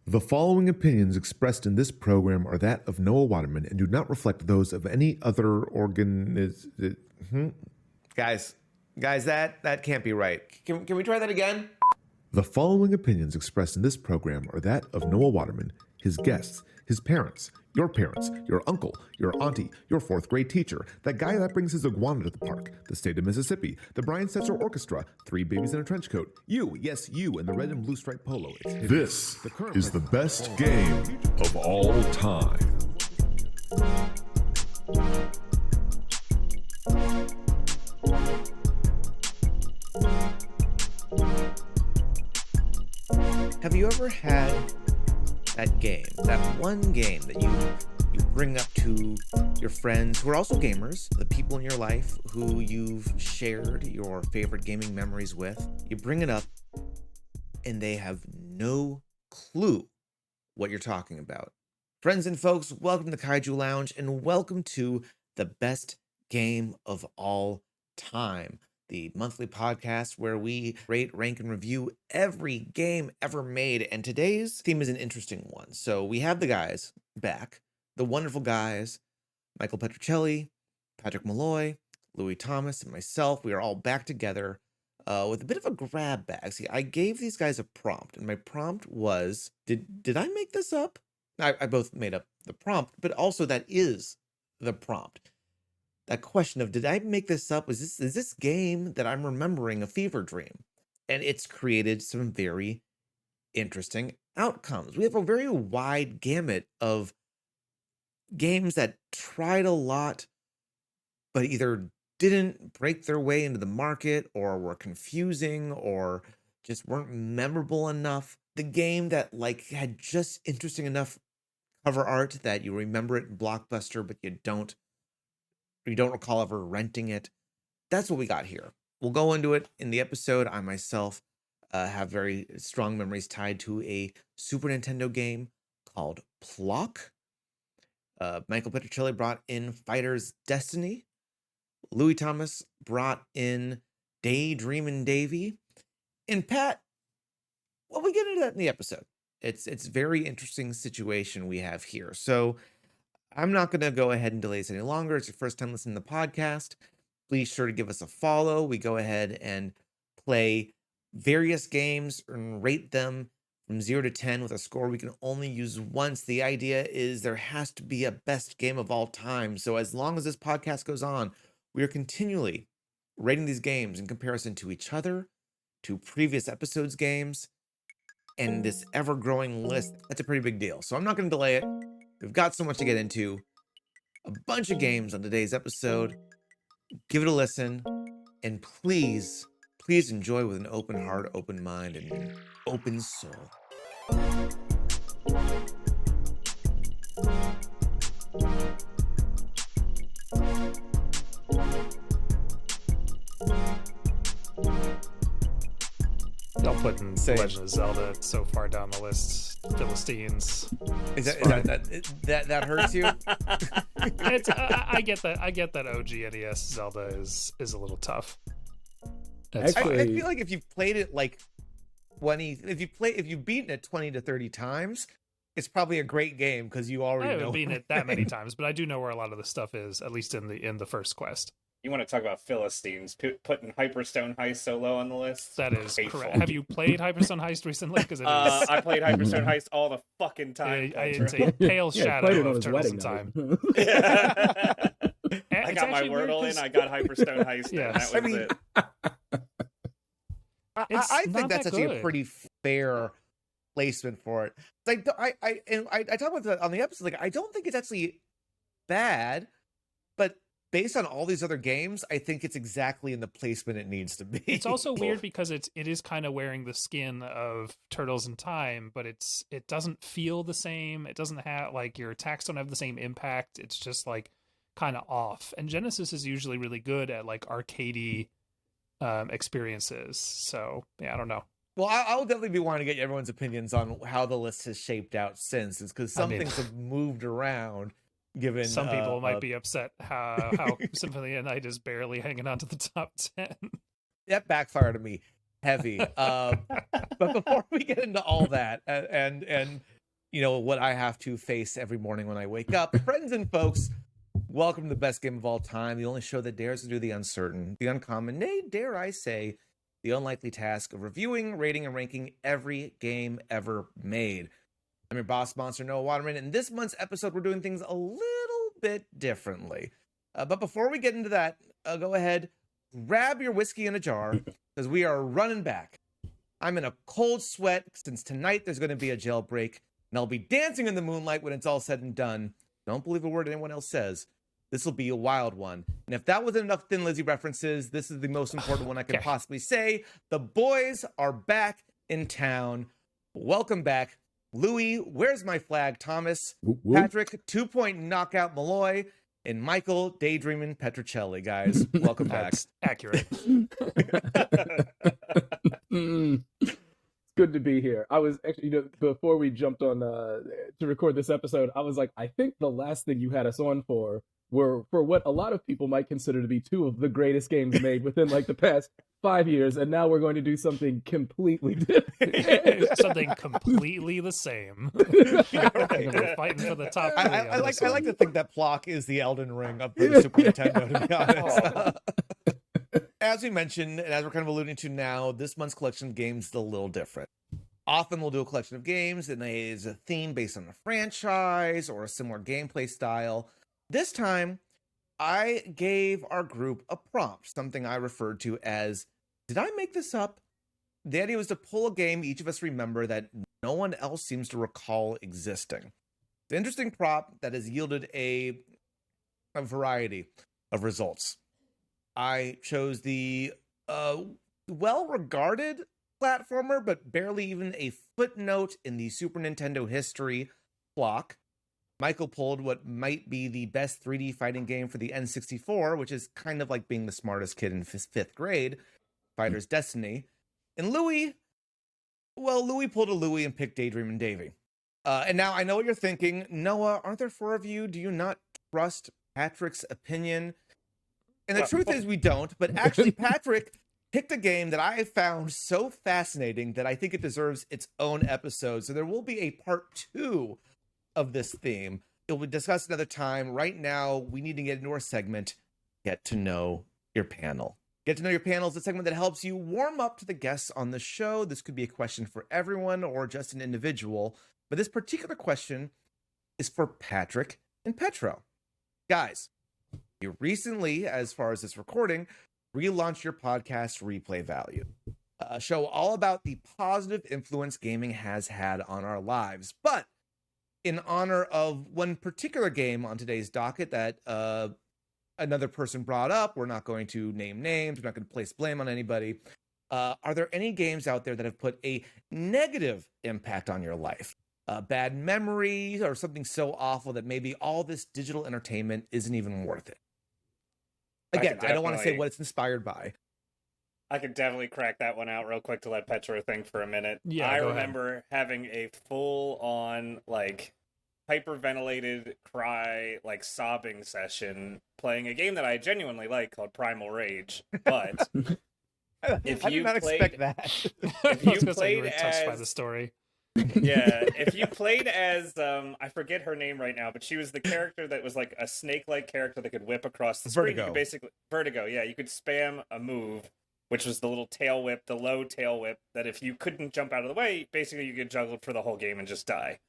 The following opinions expressed in this program are that of Noah Waterman and do not reflect those of any other Guys, that can't be right. Can we try that again? The following opinions expressed in this program are that of Noah Waterman, his guests, his parents, your uncle, your auntie, your fourth grade teacher, that guy that brings his iguana to the park, the state of Mississippi, the Brian Setzer Orchestra, three babies in a trench coat, you, yes, you, in the red and blue striped polo. This is the best game of all time. Have you ever had that game, that one game that you bring up to your friends who are also gamers, the people in your life who you've shared your favorite gaming memories with? You bring it up and they have no clue what you're talking about. Friends and folks, welcome to Kaiju Lounge and welcome to the best game of all time, the monthly podcast where we rate, rank, and review every game ever made. And today's theme is an interesting one. So we have the guys back, the wonderful guys, Michael Petrocelli, Patrick Molloy, Lewie Thomas, and myself. We are all back together with a bit of a grab bag. See, I gave these guys a prompt, and my prompt was, did I make this up? I both made up the prompt, but also that is the prompt. That question of, did I make this up? Is this game that I'm remembering a fever dream? And it's created some very interesting outcomes. We have a very wide gamut of games that tried a lot, but either didn't break their way into the market or were confusing or just weren't memorable enough. The game that had just interesting enough cover art that you remember it in Blockbuster, but you don't recall ever renting it. That's what we got here. We'll go into it in the episode. I myself have very strong memories tied to a Super Nintendo game called Plok. Michael Petrocelli brought in Fighter's Destiny. Lewie Thomas brought in Dreamin Davey. And Pat, well, we get into that in the episode. It's very interesting situation we have here. So I'm not going to go ahead and delay this any longer. It's your first time listening to the podcast. Please sure to give us a follow. We go ahead and play various games and rate them from 0 to 10 with a score we can only use once. The idea is there has to be a best game of all time. So as long as this podcast goes on, we are continually rating these games in comparison to each other, to previous episodes' games, and this ever-growing list. That's a pretty big deal. So I'm not going to delay it. We've got so much to get into. A bunch of games on today's episode. Give it a listen. And please enjoy with an open heart, open mind, and an open soul. Y'all putting Legend of Zelda so far down the list. Philistines. That hurts you? I get that OG NES Zelda is a little tough. I feel like if you've played it like 20, if you've beaten it 20 to 30 times, it's probably a great game because you already know. I haven't beaten it that many times, but I do know where a lot of the stuff is, at least in the first quest. You want to talk about Philistines, putting Hyperstone Heist so low on the list? That is correct. Have you played Hyperstone Heist recently? Because I played Hyperstone Heist all the fucking time. It's a pale shadow of Turtles in Time. I got my Wordle in, I got Hyperstone Heist in, that was it. I think that's actually a pretty fair placement for it. Like I talk about that on the episode. Like I don't think it's actually bad, but based on all these other games, I think it's exactly in the placement it needs to be. It's also weird because it is kind of wearing the skin of Turtles in Time, but it doesn't feel the same. It doesn't have your attacks don't have the same impact. It's just kind of off. And Genesis is usually really good at arcadey experiences. So yeah, I don't know. Well, I'll definitely be wanting to get everyone's opinions on how the list has shaped out since, because some things have moved around. Given some people might be upset how Symphony of Night is barely hanging on to the top 10. That backfired on me heavy. But before we get into all that, and what I have to face every morning when I wake up. Friends and folks, welcome to the best game of all time, the only show that dares to do the uncertain, the uncommon, nay, dare I say, the unlikely task of reviewing, rating, and ranking every game ever made. I'm your Boss Monster Noah Waterman, and this month's episode, we're doing things a little bit differently. But before we get into that, go ahead, grab your whiskey in a jar, because we are running back. I'm in a cold sweat, since tonight there's going to be a jailbreak, and I'll be dancing in the moonlight when it's all said and done. Don't believe a word anyone else says. This will be a wild one. And if that wasn't enough Thin Lizzy references, this is the most important one I can possibly say. The boys are back in town. Welcome back. Louie, where's my flag, Thomas? Patrick, 2-point knockout Molloy, and Michael, daydreaming Petrocelli, guys. Welcome back. Accurate. Good to be here. I was actually, before we jumped on to record this episode, I was like, I think the last thing you had us on for were for what a lot of people might consider to be two of the greatest games made within like the past 5 years, and now we're going to do something completely different. Something completely the same. We're fighting for the top. I like to think that Plok is the Elden Ring of the Super Nintendo, to be honest. As we mentioned, and as we're kind of alluding to now, this month's collection of games is a little different. Often we'll do a collection of games and there's a theme based on a franchise or a similar gameplay style. This time, I gave our group a prompt, something I referred to as, did I make this up? The idea was to pull a game each of us remember that no one else seems to recall existing. The interesting prompt that has yielded a variety of results. I chose the well-regarded platformer, but barely even a footnote in the Super Nintendo history, Plok. Michael pulled what might be the best 3D fighting game for the N64, which is kind of like being the smartest kid in fifth grade, Fighter's Destiny. And Louie pulled a Louie and picked Dreamin Davey. And now I know what you're thinking. Noah, aren't there four of you? Do you not trust Patrick's opinion? And the truth is we don't, but actually Patrick picked a game that I found so fascinating that I think it deserves its own episode. So there will be a part 2 of this theme. It will be discussed another time. Right now, we need to get into our segment, Get to Know Your Panel. Get to Know Your Panel is a segment that helps you warm up to the guests on the show. This could be a question for everyone or just an individual, but this particular question is for Patrick and Petro. Guys, you recently, as far as this recording, relaunched your podcast, Replay Value, a show all about the positive influence gaming has had on our lives. But in honor of one particular game on today's docket that another person brought up, we're not going to name names, we're not going to place blame on anybody. Are there any games out there that have put a negative impact on your life? Bad memories or something so awful that maybe all this digital entertainment isn't even worth it? Again, I don't want to say what it's inspired by. I could definitely crack that one out real quick to let Petro think for a minute. Yeah, I remember having a full-on, hyperventilated cry, sobbing session playing a game that I genuinely like called Primal Rage. But if I you did not expect that. If you played as touched by the story. Yeah, if you played as I forget her name right now, but she was the character that was like a snake-like character that could whip across the screen. You could basically Vertigo, yeah, you could spam a move, which was the little tail whip, the low tail whip, that if you couldn't jump out of the way, basically you get juggled for the whole game and just die.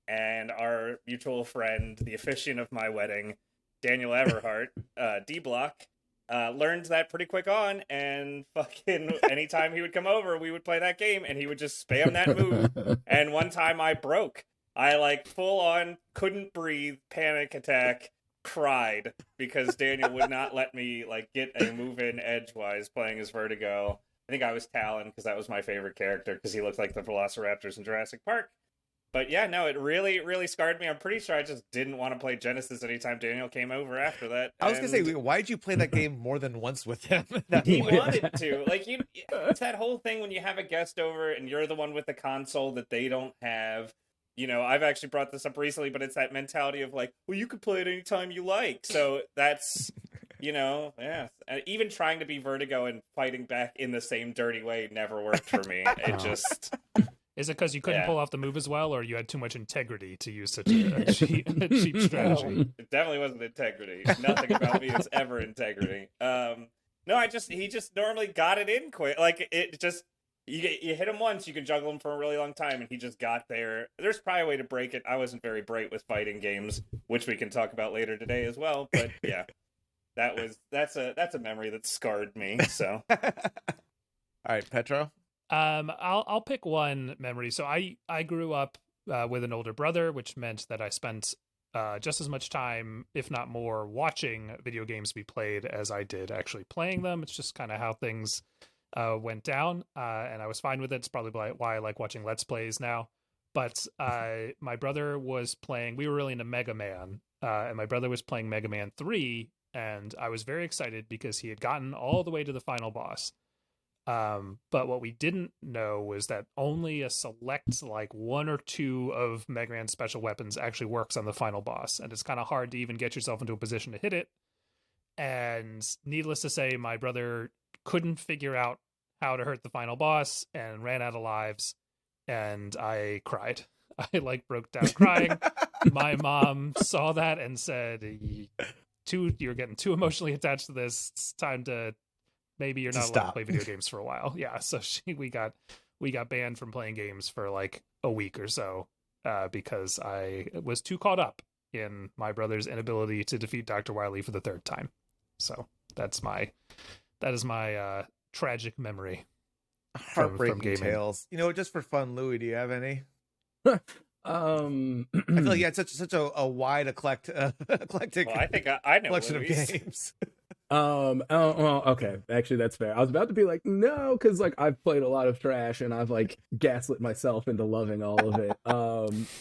And our mutual friend, the officiant of my wedding, Daniel Everhart, D-Block, learned that pretty quick on, and fucking anytime he would come over, we would play that game, and he would just spam that move. And one time I broke. I full on couldn't breathe, panic attack, cried because Daniel would not let me get a move in edgewise playing as Vertigo. I think I was Talon because that was my favorite character because he looked like the Velociraptors in Jurassic Park. But yeah, no, it really, really scarred me. I'm pretty sure I just didn't want to play Genesis anytime Daniel came over after that. I was going to say, why'd you play that game more than once with him? He wanted to. It's that whole thing when you have a guest over and you're the one with the console that they don't have. I've actually brought this up recently, but it's that mentality of well, you could play it anytime you like. So that's, yeah. Even trying to be Vertigo and fighting back in the same dirty way never worked for me. It just... Is it because you couldn't Yeah. pull off the move as well, or you had too much integrity to use such a cheap strategy? It definitely wasn't integrity. Nothing about me is ever integrity. No, he just normally got it in quick. Like it just you hit him once, you can juggle him for a really long time, and he just got there. There's probably a way to break it. I wasn't very bright with fighting games, which we can talk about later today as well. But yeah, that's a memory that scarred me. So, All right, Petro. I'll pick one memory. So I grew up with an older brother, which meant that I spent just as much time, if not more, watching video games be played as I did actually playing them. It's just kind of how things went down, and I was fine with it. It's probably why I like watching Let's Plays now. But my brother was playing. We were really into Mega Man, and my brother was playing Mega Man 3, and I was very excited because he had gotten all the way to the final boss. But what we didn't know was that only a select, like 1 or 2 of Mega Man's special weapons actually works on the final boss, and it's kind of hard to even get yourself into a position to hit it. And needless to say, my brother couldn't figure out how to hurt the final boss and ran out of lives, and I cried. I broke down crying. My mom saw that and said, "You're getting too emotionally attached to this. It's time to." Maybe you're not allowed to play video games for a while. Yeah, so we got banned from playing games for like a week or so because I was too caught up in my brother's inability to defeat Dr. Wily for the 3rd time. So that is my tragic memory. Heartbreaking gaming. tales. Just for fun, Louis, do you have any? I I feel like you had such a wide eclectic well, I think I know collection Louis. of games. Okay, actually that's fair. I was about to be like, no, because like I've played a lot of trash and I've like gaslit myself into loving all of it.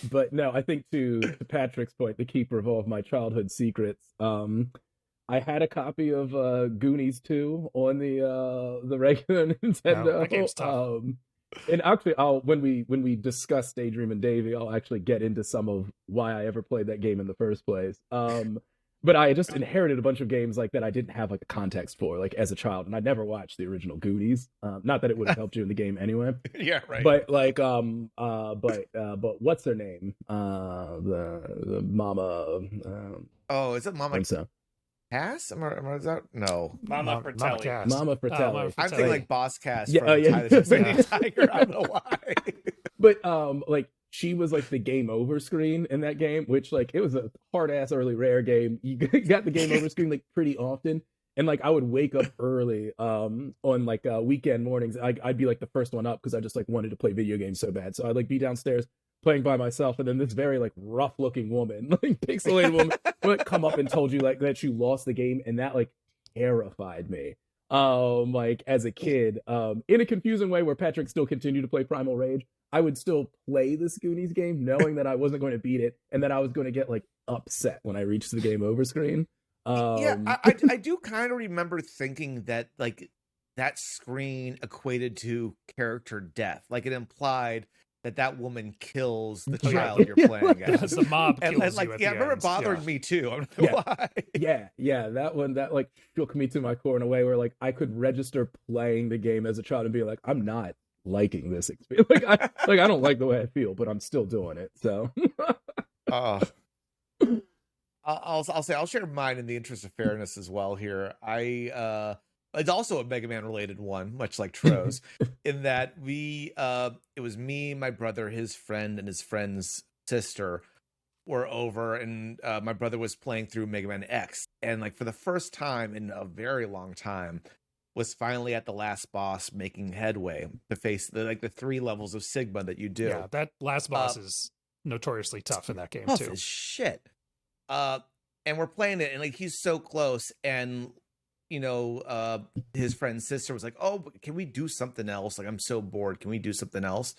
But no, I think to Patrick's point, the keeper of all of my childhood secrets, I had a copy of Goonies 2 on the regular Nintendo. That game's tough. And actually, when we discuss Dreamin Davey, I'll actually get into some of why I ever played that game in the first place. But I just inherited a bunch of games like that I didn't have like the context for, like as a child, and I never watched the original Goonies. Not that it would have helped you in the game anyway. Yeah, right. But like, but what's her name? The mama. Oh, is it Mama So. Cass? Am I is that? No. Mama Fratelli. Cass. Mama Fratelli. Mama I'm thinking like Boss Cass Yeah, from yeah. Ty the Tasmanian Tiger. I don't know why. But like she was like the game over screen in that game, which like it was a hard ass early rare game. You got the game over screen like pretty often, and like I would wake up early on like weekend mornings. I'd be like the first one up because I just like wanted to play video games so bad. So I'd like be downstairs playing by myself, and then this very like rough looking woman, like pixelated woman, would come up and told you like that you lost the game, and that like terrified me. Like as a kid, in a confusing way where Patrick still continued to play Primal Rage, I would still play this Goonies game knowing that I wasn't going to beat it and that I was going to get like upset when I reached the game over screen. Yeah, I do kind of remember thinking that like that screen equated to character death. Like it implied that woman kills the child you're playing as. The mob kills and like, you at yeah, I the remember it end. bothering me too. I don't know why. Yeah, that one that like shook me to my core in a way where like I could register playing the game as a child and be like, I'm not liking this experience. I don't like the way I feel, but I'm still doing it. So I'll share mine in the interest of fairness as well here. It's also a Mega Man related one, much like Tro's, in that it was me, my brother, his friend, and his friend's sister were over, and my brother was playing through Mega Man X, and like for the first time in a very long time, was finally at the last boss making headway to face the 3 levels of Sigma that you do. Yeah, that last boss is notoriously tough in that game tough too. as shit. And we're playing it, and like he's so close, and his friend's sister was like, "Oh, can we do something else? Like I'm so bored. Can we do something else?"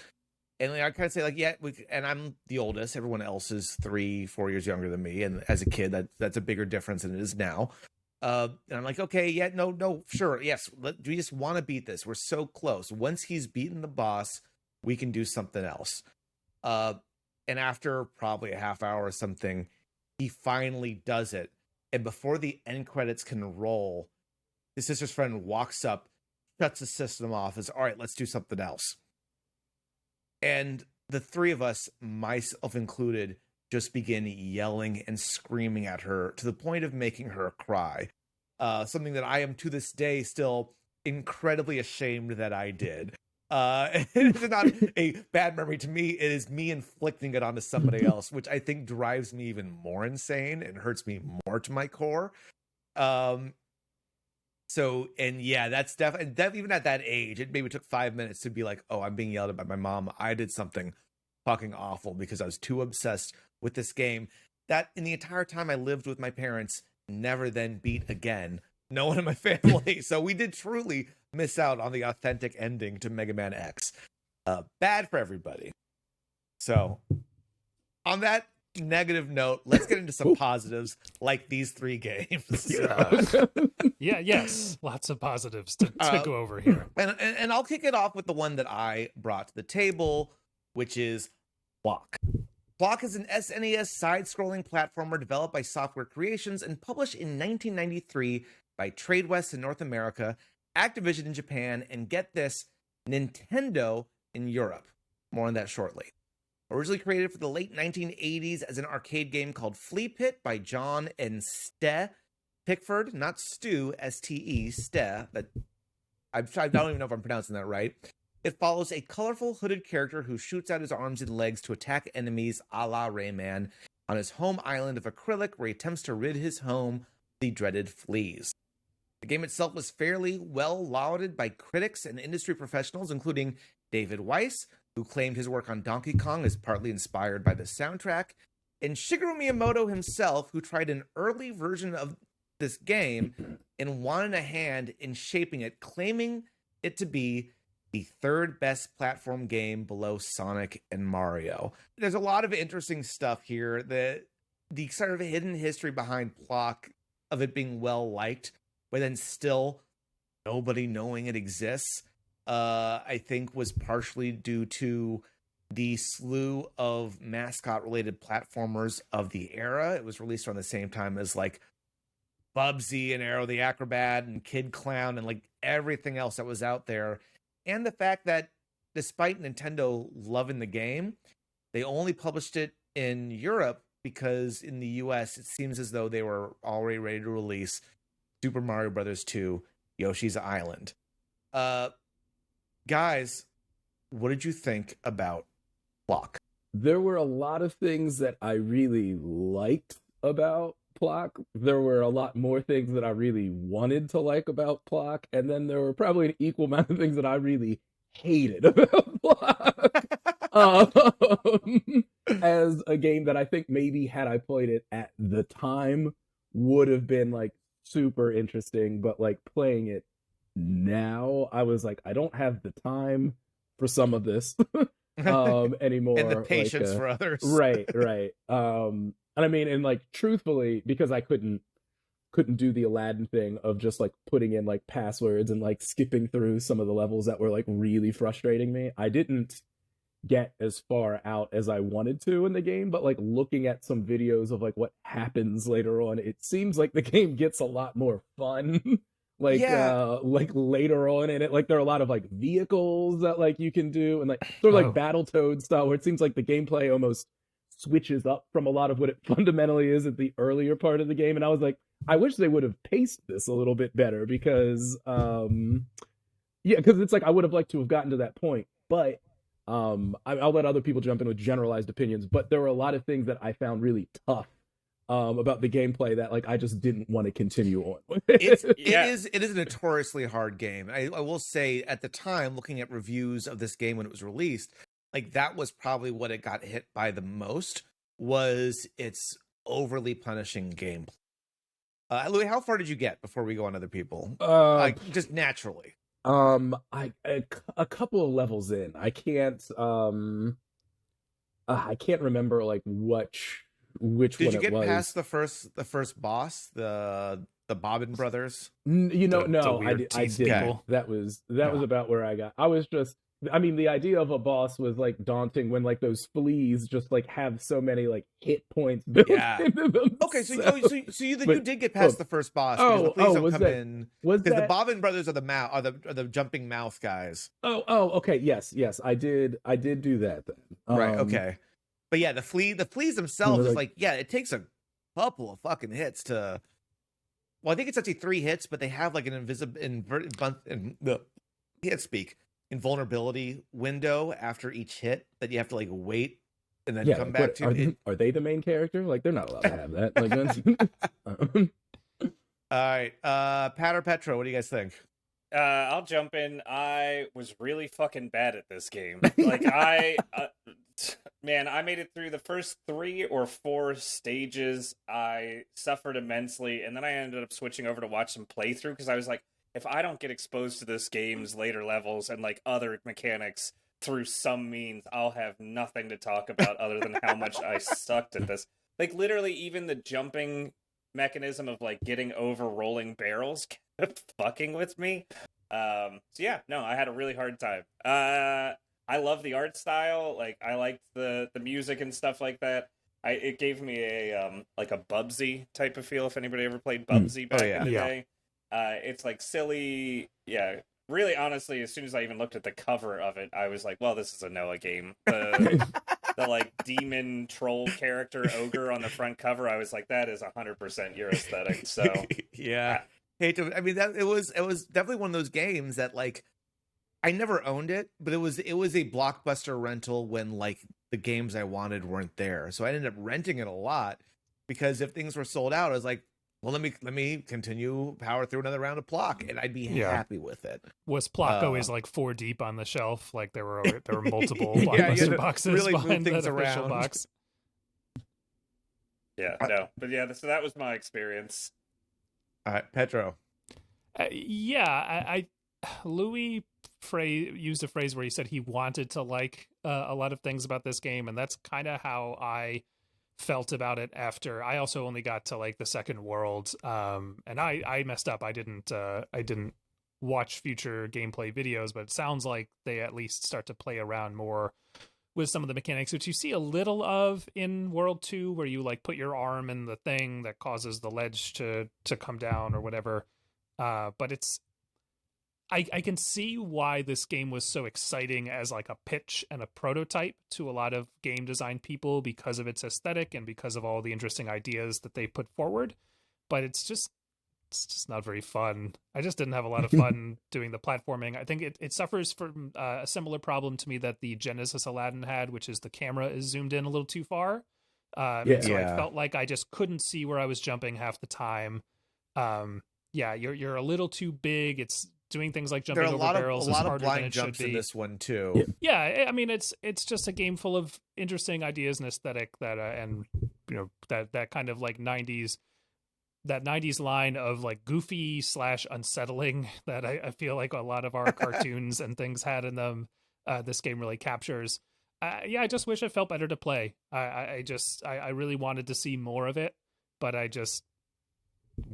And like, I kind of say like, "Yeah." And I'm the oldest. Everyone else is 3-4 years younger than me, and as a kid, that's a bigger difference than it is now. And I'm like, okay, yeah, no, sure, yes. We just want to beat this. We're so close. Once he's beaten the boss, we can do something else. And after probably a half hour or something, he finally does it. And before the end credits can roll, his sister's friend walks up, shuts the system off, and says, "All right, let's do something else." And the three of us, myself included, just begin yelling and screaming at her to the point of making her cry. Something that I am to this day still incredibly ashamed that I did. It's not a bad memory to me. It is me inflicting it onto somebody else, which I think drives me even more insane and hurts me more to my core. So, and yeah, that's definitely, even at that age, it maybe took 5 minutes to be like, oh, I'm being yelled at by my mom. I did something fucking awful because I was too obsessed with this game that in the entire time I lived with my parents, never then beat again. No one in my family. So we did truly miss out on the authentic ending to Mega Man X. Bad for everybody. So on that negative note, let's get into some positives like these three games. Yes, lots of positives to go over here. And I'll kick it off with the one that I brought to the table, which is Plok. Plok is an SNES side-scrolling platformer developed by Software Creations and published in 1993 by Tradewest in North America, Activision in Japan, and get this, Nintendo in Europe. More on that shortly. Originally created for the late 1980s as an arcade game called Flea Pit by John and Ste Pickford, not Stu, S-T-E, Ste. I don't even know if I'm pronouncing that right. It follows a colorful hooded character who shoots out his arms and legs to attack enemies a la Rayman on his home island of acrylic where he attempts to rid his home of the dreaded fleas. The game itself was fairly well lauded by critics and industry professionals, including David Weiss, who claimed his work on Donkey Kong is partly inspired by the soundtrack, and Shigeru Miyamoto himself, who tried an early version of this game and wanted a hand in shaping it, claiming it to be the third best platform game below Sonic and Mario. There's a lot of interesting stuff here. The sort of hidden history behind Plok of it being well liked, but then still nobody knowing it exists, I think was partially due to the slew of mascot-related platformers of the era. It was released around the same time as like Bubsy and Arrow the Acrobat and Kid Clown and like everything else that was out there. And the fact that despite Nintendo loving the game, they only published it in Europe because in the US, it seems as though they were already ready to release Super Mario Bros. 2, Yoshi's Island. Guys, what did you think about Plok? There were a lot of things that I really liked about Plok. There were a lot more things that I really wanted to like about Plok, and then there were probably an equal amount of things that I really hated about Plok. As a game that I think maybe had I played it at the time would have been like super interesting, but like playing it now, I was like, I don't have the time for some of this anymore, and the patience for others. right. And I mean, and like truthfully, because I couldn't do the Aladdin thing of just like putting in like passwords and like skipping through some of the levels that were like really frustrating me, I didn't get as far out as I wanted to in the game. But like looking at some videos of like what happens later on, it seems like the game gets a lot more fun. Like later on in it, like there are a lot of like vehicles that like you can do, and like sort of like Battletoad style, where it seems like the gameplay almost switches up from a lot of what it fundamentally is at the earlier part of the game. And I was like, I wish they would have paced this a little bit better because because it's like I would have liked to have gotten to that point. But I'll let other people jump in with generalized opinions, but there were a lot of things that I found really tough about the gameplay that like I just didn't want to continue on with. It is a notoriously hard game. I will say at the time, looking at reviews of this game when it was released, like that was probably what it got hit by the most, was its overly punishing gameplay. Louis, how far did you get before we go on other people? Like just naturally. A couple of levels in. I can't remember like which did one you get it was. Past the first boss, the Bobbin brothers? No, I did. Okay. That was about where I got. I was just I mean, the idea of a boss was like daunting when like those fleas just like have so many like hit points built into them. Okay, you did get past the first boss because the fleas don't come in. Because the Bobbin brothers are the jumping mouth guys. Okay, yes, I did do that then. Right, okay. But yeah, the fleas themselves is like, yeah, it takes a couple of fucking hits to. Well, I think it's actually 3 hits, but they have like an invulnerability window after each hit that you have to like wait and then come back to. Are they the main character? Like, they're not allowed to have that. Like, that's... All right, Pat or Petro, what do you guys think? I'll jump in. I was really fucking bad at this game. Like, man, I made it through the first 3 or 4 stages. I suffered immensely, and then I ended up switching over to watch some playthrough because I was like, if I don't get exposed to this game's later levels and like other mechanics through some means, I'll have nothing to talk about other than how much I sucked at this. Like, literally, even the jumping mechanism of like getting over rolling barrels kept fucking with me. So yeah, no, I had a really hard time. I love the art style. Like, I liked the music and stuff like that. It gave me a like a Bubsy type of feel. If anybody ever played Bubsy back in the day, it's like silly. Yeah, really, honestly, as soon as I even looked at the cover of it, I was like, well, this is a Noah game. The like demon troll character ogre on the front cover, I was like, that is 100% your aesthetic. So yeah, I mean, that it was definitely one of those games that like I never owned it, but it was a Blockbuster rental when like the games I wanted weren't there. So I ended up renting it a lot because if things were sold out, I was like, well, let me continue power through another round of Plok, and I'd be happy with it. Was Plok always like 4 deep on the shelf? Like there were multiple Blockbuster boxes really behind that official box. Yeah, no, but yeah, so that was my experience. All right, Petro. I Lewie used a phrase where he said he wanted to like a lot of things about this game, and that's kind of how I felt about it after. I also only got to like the second world, and I messed up. I didn't watch future gameplay videos, but it sounds like they at least start to play around more with some of the mechanics, which you see a little of in World 2, where you like put your arm in the thing that causes the ledge to come down or whatever. But it's I can see why this game was so exciting as like a pitch and a prototype to a lot of game design people because of its aesthetic and because of all the interesting ideas that they put forward. But it's just not very fun. I just didn't have a lot of fun doing the platforming. I think it suffers from a similar problem to me that the Genesis Aladdin had, which is the camera is zoomed in a little too far. So I felt like I just couldn't see where I was jumping half the time. You're a little too big. It's doing things like jumping over barrels is harder than it should be. In this one too. Yeah, I mean it's just a game full of interesting ideas and aesthetic that and you know that kind of like 90s line of like goofy / unsettling that I feel like a lot of our cartoons and things had in them. This game really captures. I just wish it felt better to play. I really wanted to see more of it, but I just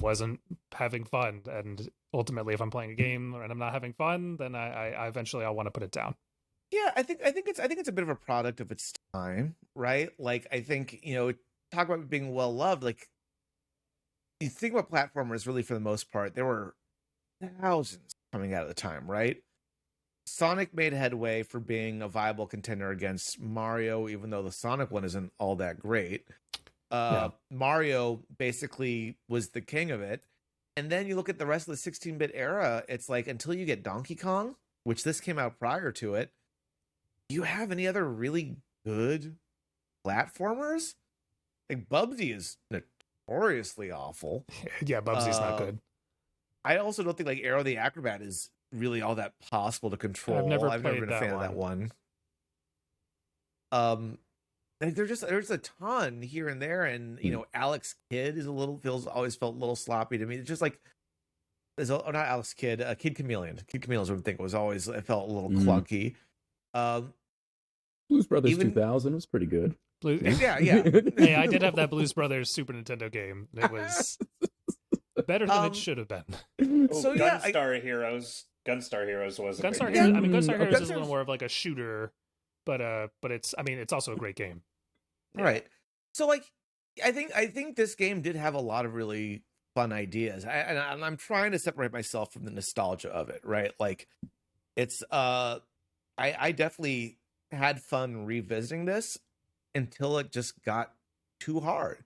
wasn't having fun. And ultimately, if I'm playing a game and I'm not having fun, then I eventually I'll want to put it down. Yeah, I think it's a bit of a product of its time, right? Like I think, talk about being well loved. Like you think about platformers, really for the most part, there were thousands coming out at the time, right? Sonic made headway for being a viable contender against Mario, even though the Sonic one isn't all that great. Mario basically was the king of it. And then you look at the rest of the 16-bit era, it's like until you get Donkey Kong, which this came out prior to it, do you have any other really good platformers? Like Bubsy is notoriously awful. Yeah, Bubsy's not good. I also don't think like Aero the Acrobat is really all that possible to control. I've never been a fan of that one. Like there's a ton here and there, and Alex Kidd is always felt a little sloppy to me. It's just like not Alex Kidd, Kid Chameleon. Kid Chameleon, I think it felt a little clunky. Blues Brothers 2000 was pretty good. Yeah. Hey, I did have that Blues Brothers Super Nintendo game. It was better than it should have been. Gunstar Heroes. Gunstar Heroes was a Gunstar great Heroes. game. I mean, Gunstar Heroes is a Gunstar's- little more of like a shooter, but it's, I mean, it's also a great game. All right. So like, I think this game did have a lot of really fun ideas. And I'm trying to separate myself from the nostalgia of it, right? Like, it's I definitely had fun revisiting this until it just got too hard.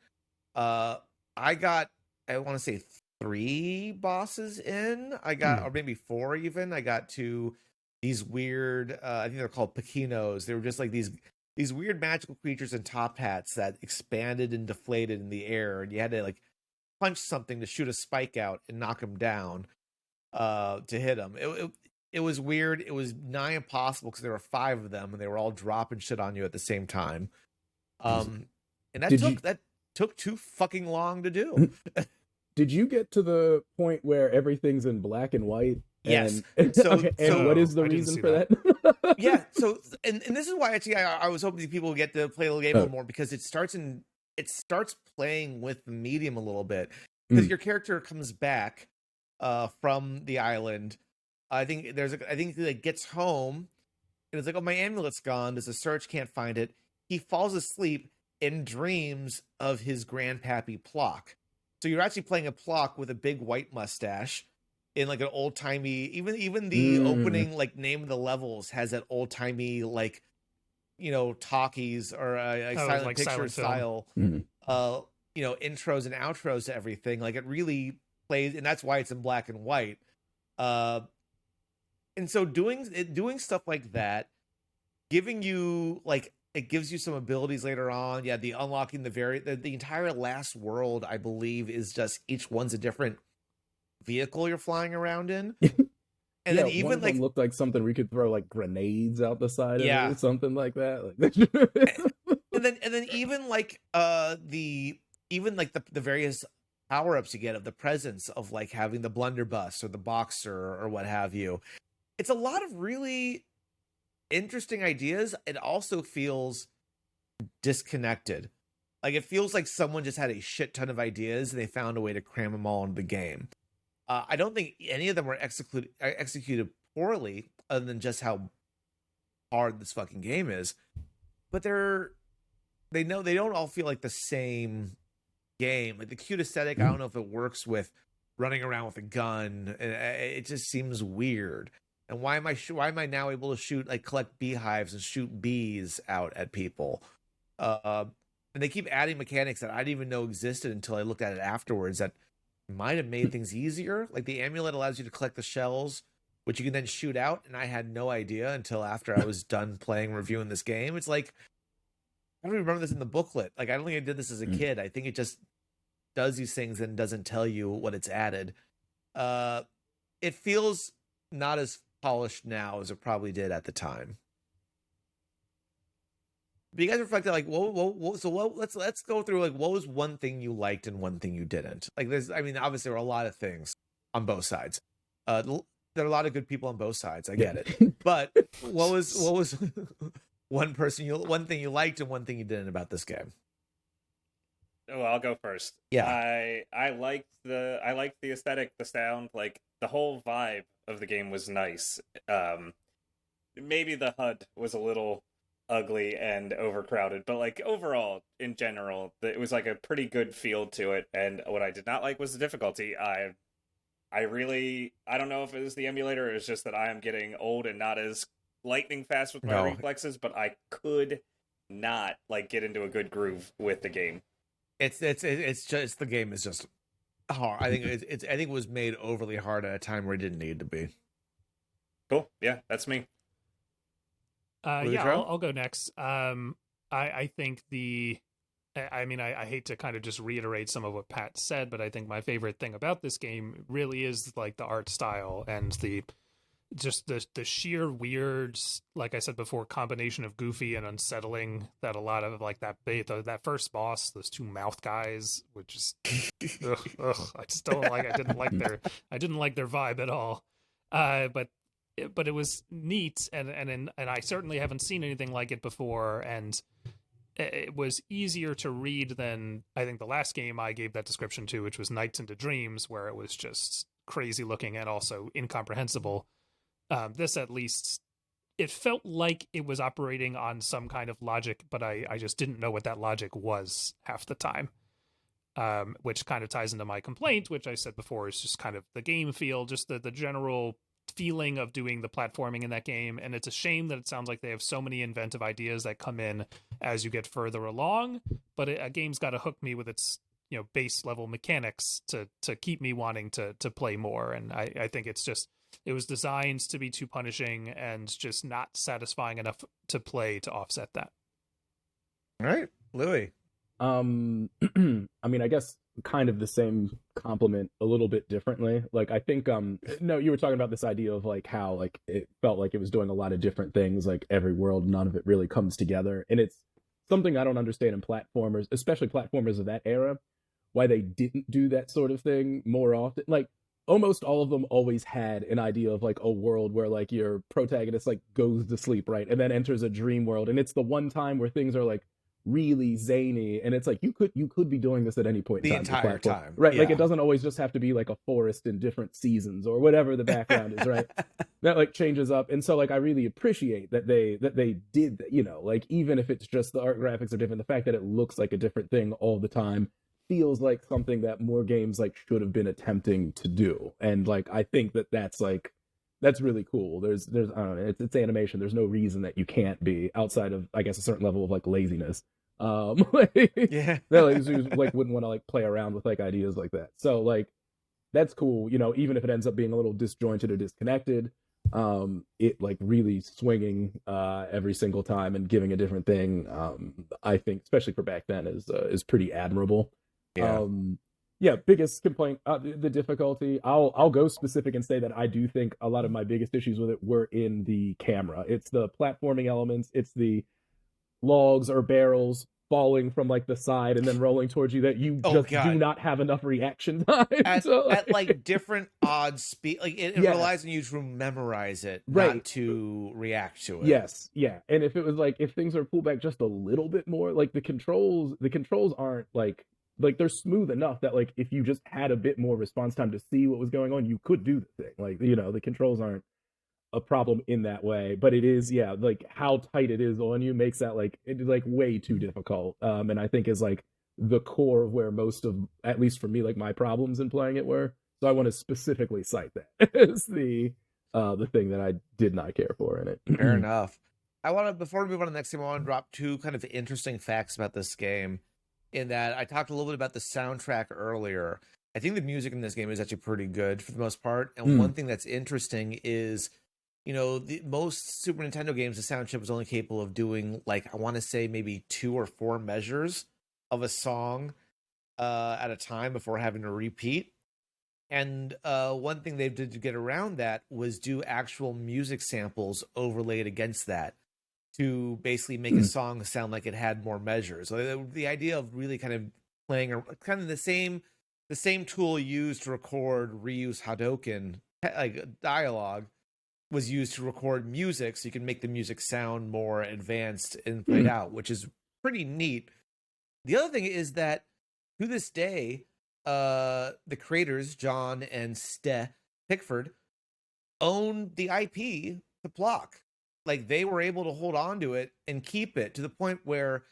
I got, I want to say 3 bosses in. I got, or maybe 4 even. I got to these weird, I think they're called Pekinos. They were just like these weird magical creatures in top hats that expanded and deflated in the air, and you had to like punch something to shoot a spike out and knock them down to hit them. It was weird. It was nigh impossible because there were 5 of them and they were all dropping shit on you at the same time. And that took too fucking long to do. Did you get to the point where everything's in black and white? Yes. So what is the reason for that? Yeah. So, and this is why actually I was hoping people would get to play the game a little more, because it starts playing with the medium a little bit, because your character comes back from the island. I think he gets home and it's like, oh, my amulet's gone. There's a search, can't find it. He falls asleep and dreams of his grandpappy Plok. So you're actually playing a Plok with a big white mustache in like an old timey, even the opening like name of the levels has that old timey like, you know, talkies or silent like picture silent style, you know, intros and outros to everything. Like it really plays, and that's why it's in black and white. And so doing stuff like that, giving you like, it gives you some abilities later on. Yeah, the unlocking the entire last world, I believe, is just each one's a different vehicle you're flying around in. And then even one of them looked like something we could throw like grenades out the side of it or something like that. and then even like the various power-ups you get of the presence of like having the blunderbuss or the boxer or what have you. It's a lot of really interesting ideas. It also feels disconnected. Like it feels like someone just had a shit ton of ideas and they found a way to cram them all into the game. I don't think any of them were executed poorly, other than just how hard this fucking game is. But they don't all feel like the same game. Like the cute aesthetic, I don't know if it works with running around with a gun. It just seems weird. And why am I now able to collect beehives and shoot bees out at people? And they keep adding mechanics that I didn't even know existed until I looked at it afterwards that might have made things easier. Like the amulet allows you to collect the shells, which you can then shoot out. And I had no idea until after I was done reviewing this game. It's like, I don't even remember this in the booklet. Like, I don't think I did this as a kid. I think it just does these things and doesn't tell you what it's added. It feels not as polished now as it probably did at the time. But you guys reflected like, let's go through like, what was one thing you liked and one thing you didn't? Like obviously there were a lot of things on both sides. There are a lot of good people on both sides. I get it. But what was one thing you liked and one thing you didn't about this game? Oh, I'll go first. Yeah. I liked the aesthetic, the sound, like the whole vibe of the game was nice. Maybe the HUD was a little ugly and overcrowded, but like overall, in general, it was like a pretty good feel to it. And what I did not like was the difficulty. I don't know if it was the emulator or it's just that I am getting old and not as lightning fast with my reflexes, but I could not like get into a good groove with the game. It's just, the game is just hard. I think it was made overly hard at a time where it didn't need to be. Cool. Yeah, that's me. I'll go next. I think I hate to kind of just reiterate some of what Pat said, but I think my favorite thing about this game really is like the art style and the sheer weird, like I said before, combination of goofy and unsettling that a lot of like that first boss, those 2 mouth guys, which is I just don't like. I didn't like their vibe at all. But it was neat, and I certainly haven't seen anything like it before, and it was easier to read than I think the last game I gave that description to, which was Nights into Dreams, where it was just crazy looking and also incomprehensible. This at least, it felt like it was operating on some kind of logic, but I just didn't know what that logic was half the time. Which kind of ties into my complaint, which I said before is just kind of the game feel, just the general feeling of doing the platforming in that game. And it's a shame that it sounds like they have so many inventive ideas that come in as you get further along, but a game's got to hook me with its, you know, base level mechanics to keep me wanting to play more. And I think it was designed to be too punishing and just not satisfying enough to play to offset that. All right, Louis. I mean, I guess kind of the same compliment a little bit differently. Like, I think, no, you were talking about this idea of like how like it felt like it was doing a lot of different things, like every world, none of it really comes together. And it's something I don't understand in platformers, especially platformers of that era, why they didn't do that sort of thing more often. Like, almost all of them always had an idea of like a world where like your protagonist like goes to sleep, right, and then enters a dream world, and it's the one time where things are like really zany, and it's like you could be doing this at any point in time, the entire time, right? Yeah. Like, it doesn't always just have to be like a forest in different seasons or whatever the background is, right? That like changes up. And so like I really appreciate that they did that, you know, like even if it's just the art graphics are different, the fact that it looks like a different thing all the time feels like something that more games like should have been attempting to do. And like I think that's really cool. There's I don't know, it's animation. There's no reason that you can't be, outside of I guess a certain level of like laziness. Yeah. That like wouldn't want to like play around with like ideas like that. So like that's cool, you know, even if it ends up being a little disjointed or disconnected. It like really swinging every single time and giving a different thing. I think, especially for back then, is pretty admirable. Yeah. Yeah, biggest complaint, the difficulty. I'll go specific and say that I do think a lot of my biggest issues with it were in the camera. It's the platforming elements. It's the logs or barrels falling from like the side and then rolling towards you that you do not have enough reaction time at like different odd speed. Like it yes. relies on you to memorize it, right, not to react to it. Yes, yeah. And if it was like if things are pulled back just a little bit more, like the controls aren't like they're smooth enough that like if you just had a bit more response time to see what was going on, you could do the thing. Like, you know, the controls aren't a problem in that way, but it is, yeah, like how tight it is on you makes that like it like way too difficult. And I think is like the core of where most of, at least for me, like my problems in playing it were. So I want to specifically cite that as the thing that I did not care for in it. Fair enough. I want to, before we move on to the next game, I want to drop two kind of interesting facts about this game. In that I talked a little bit about the soundtrack earlier. I think the music in this game is actually pretty good for the most part. And one thing that's interesting is, you know, the most Super Nintendo games, the sound chip was only capable of doing like, I want to say maybe 2 or 4 measures of a song at a time before having to repeat. And one thing they did to get around that was do actual music samples overlaid against that, to basically make a song sound like it had more measures. So the idea of really kind of playing kind of the same tool used to record reuse Hadoken, like dialogue, was used to record music, so you can make the music sound more advanced and played out, which is pretty neat. The other thing is that to this day, the creators, John and Ste Pickford, own the IP to Plok. Like, they were able to hold on to it and keep it to the point where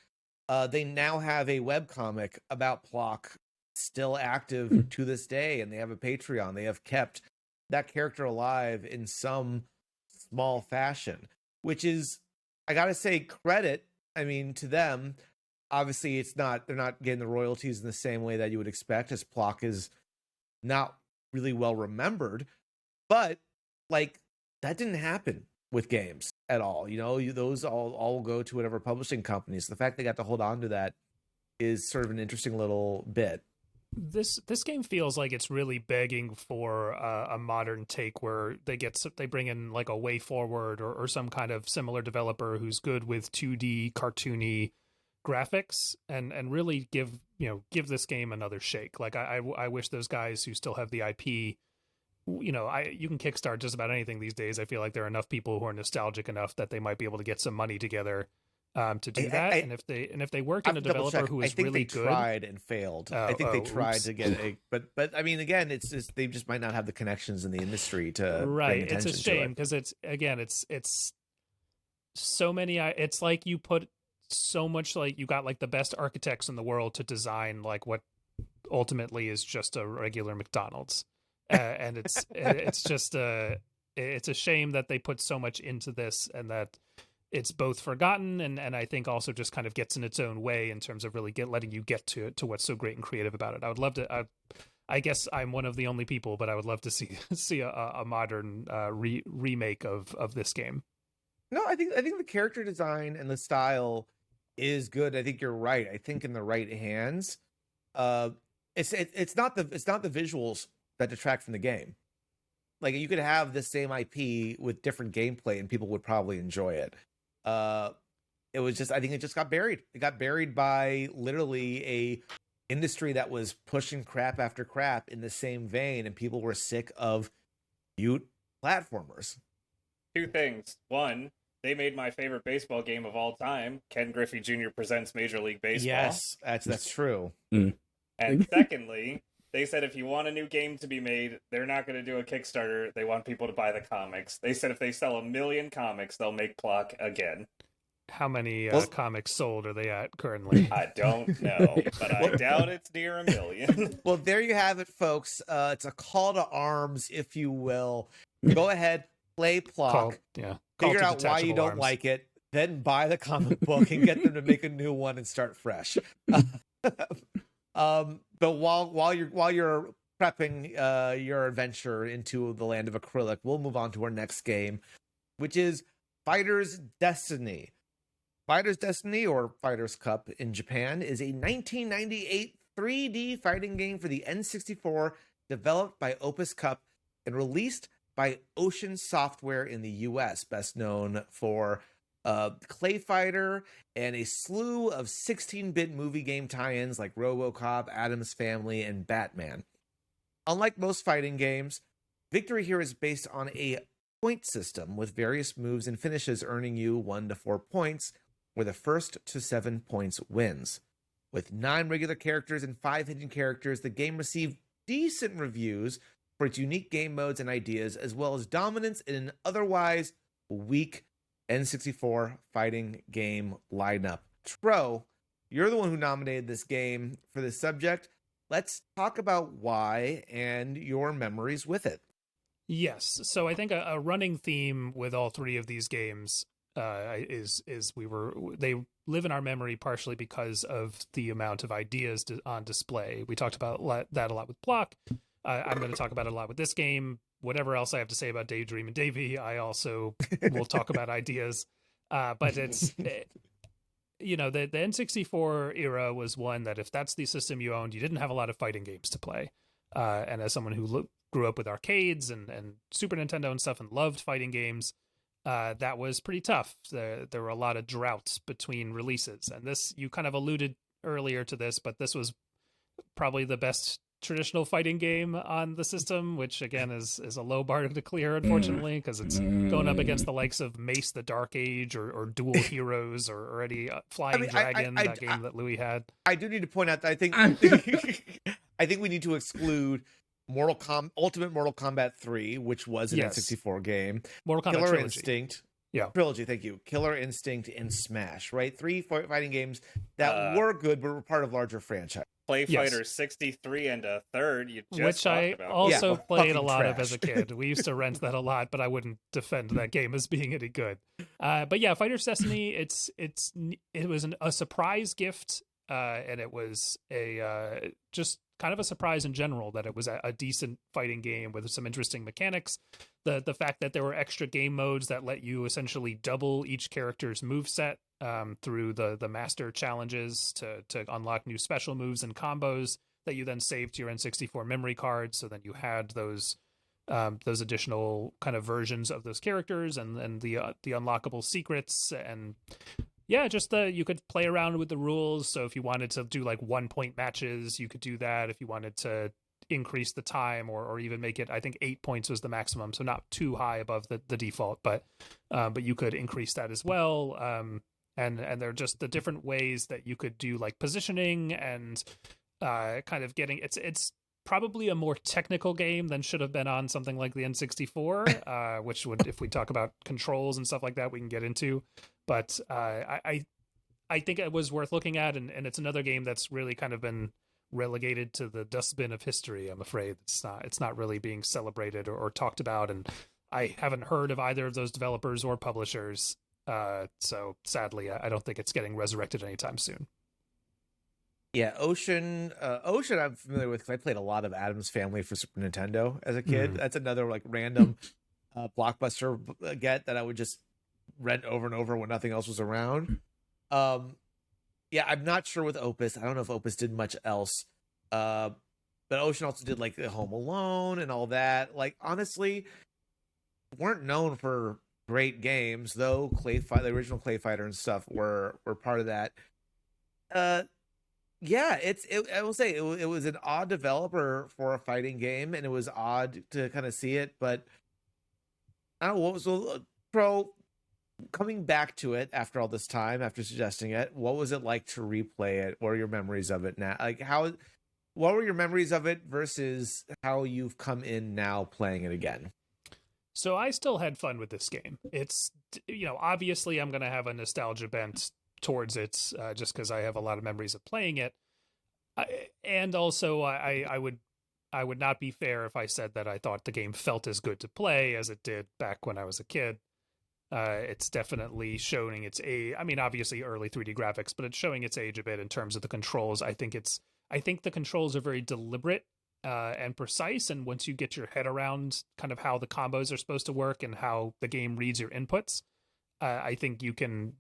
they now have a webcomic about Plok still active to this day, and they have a Patreon. They have kept that character alive in some small fashion, which is, I gotta say, credit, I mean, to them. Obviously, they're not getting the royalties in the same way that you would expect, as Plok is not really well remembered, but like that didn't happen with games at all. You know, those all go to whatever publishing companies. The fact they got to hold on to that is sort of an interesting little bit. This game feels like it's really begging for a modern take, where they bring in like a Way Forward or some kind of similar developer who's good with 2D cartoony graphics and really give this game another shake. Like I wish those guys who still have the IP, you know, you can kickstart just about anything these days. I feel like there are enough people who are nostalgic enough that they might be able to get some money together to do that. And if they worked in a developer who is really good, tried and failed. I think they tried to get but I mean, again, it's just they just might not have the connections in the industry to bring attention. It's a shame because it's so many. It's like you put so much, like you got like the best architects in the world to design like what ultimately is just a regular McDonald's, and it's just it's a shame that they put so much into this and that it's both forgotten and I think also just kind of gets in its own way in terms of really letting you get to what's so great and creative about it. I would love to. I guess I'm one of the only people, but I would love to see a modern remake of this game. No, I think the character design and the style is good. I think you're right. I think in the right hands, it's not the visuals that detract from the game. Like you could have the same IP with different gameplay and people would probably enjoy it. It was just, I think it just got buried. It got buried by literally a industry that was pushing crap after crap in the same vein, and people were sick of mute platformers. Two things. One, they made my favorite baseball game of all time, Ken Griffey Jr. Presents Major League Baseball. Yes, that's true. And secondly, they said if you want a new game to be made, they're not going to do a Kickstarter. They want people to buy the comics. They said if they sell 1 million comics, they'll make Plok again. How many comics sold are they at currently? I don't know, but I doubt it's near 1 million. Well, there you have it, folks. It's a call to arms, if you will. Go ahead, play Plok. Figure out why you don't like it, then buy the comic book and get them to make a new one and start fresh. But while you're prepping your adventure into the land of acrylic, we'll move on to our next game, which is Fighter's Destiny. Fighter's Destiny, or Fighter's Cup in Japan, is a 1998 3D fighting game for the N64 developed by Opus Cup and released by Ocean Software in the US, best known for Clay Fighter and a slew of 16-bit movie game tie-ins like RoboCop, Addams Family, and Batman. Unlike most fighting games, victory here is based on a point system with various moves and finishes earning you 1 to 4 points, where the first to 7 points wins. With 9 regular characters and 5 hidden characters, the game received decent reviews for its unique game modes and ideas, as well as dominance in an otherwise weak N64 fighting game lineup. Tro, you're the one who nominated this game for this subject. Let's talk about why and your memories with it. Yes, so I think a running theme with all three of these games is they live in our memory partially because of the amount of ideas on display. We talked about that a lot with Plok. I'm going to talk about it a lot with this game. Whatever else I have to say about Dreamin Davey, I also will talk about ideas. But it's, the N64 era was one that if that's the system you owned, you didn't have a lot of fighting games to play. And as someone who grew up with arcades and Super Nintendo and stuff and loved fighting games, that was pretty tough. There were a lot of droughts between releases. And this, you kind of alluded earlier to this, but this was probably the best traditional fighting game on the system, which again is a low bar to clear, unfortunately, because it's going up against the likes of Mace the Dark Age or Dual Heroes or any Flying Dragon, that game that Louis had. I do need to point out that I think I think we need to exclude Ultimate Mortal Kombat 3, which was an N64 game. Mortal Kombat Killer Trilogy. Instinct. Yeah. Trilogy, thank you. Killer Instinct and Smash, right? 3 fighting games that were good, but were part of larger franchise. Play Fighter 63 and a third, you just which I about. also played a lot trash. of as a kid. We used to rent that a lot, but I wouldn't defend that game as being any good. But yeah, Fighter's Destiny, it was a surprise gift, and it was just kind of a surprise in general that it was a decent fighting game with some interesting mechanics. The fact that there were extra game modes that let you essentially double each character's moveset through the master challenges to unlock new special moves and combos that you then saved to your N64 memory card. So then you had those additional kind of versions of those characters and the unlockable secrets. And yeah, just you could play around with the rules. So if you wanted to do like 1-point matches, you could do that. If you wanted to increase the time or even make it, I think 8 points was the maximum, so not too high above the default, but you could increase that as well. and they're just the different ways that you could do like positioning and kind of getting it's probably a more technical game than should have been on something like the N64, which would, if we talk about controls and stuff like that, we can get into. But I think it was worth looking at, and it's another game that's really kind of been relegated to the dustbin of history. I'm afraid it's not really being celebrated or talked about, and I haven't heard of either of those developers or publishers. So sadly, I don't think it's getting resurrected anytime soon. Yeah, Ocean I'm familiar with because I played a lot of Addams Family for Super Nintendo as a kid. That's another like random Blockbuster get that I would just rent over and over when nothing else was around. Yeah, I'm not sure with Opus. I don't know if Opus did much else. But Ocean also did like Home Alone and all that. Like honestly, weren't known for great games, though the original Clay Fighter and stuff were part of that. Yeah, I will say it was an odd developer for a fighting game, and it was odd to kind of see it. But I don't know what was Pro coming back to it after all this time, after suggesting it. What was it like to replay it? What are your memories of it now? Like what were your memories of it versus how you've come in now playing it again? So I still had fun with this game. It's, obviously I'm going to have a nostalgia bent towards it just because I have a lot of memories of playing it. And also I would not be fair if I said that I thought the game felt as good to play as it did back when I was a kid. It's definitely showing its age. I mean, obviously early 3D graphics, but it's showing its age a bit in terms of the controls. I think the controls are very deliberate and precise, and once you get your head around kind of how the combos are supposed to work and how the game reads your inputs, I think you can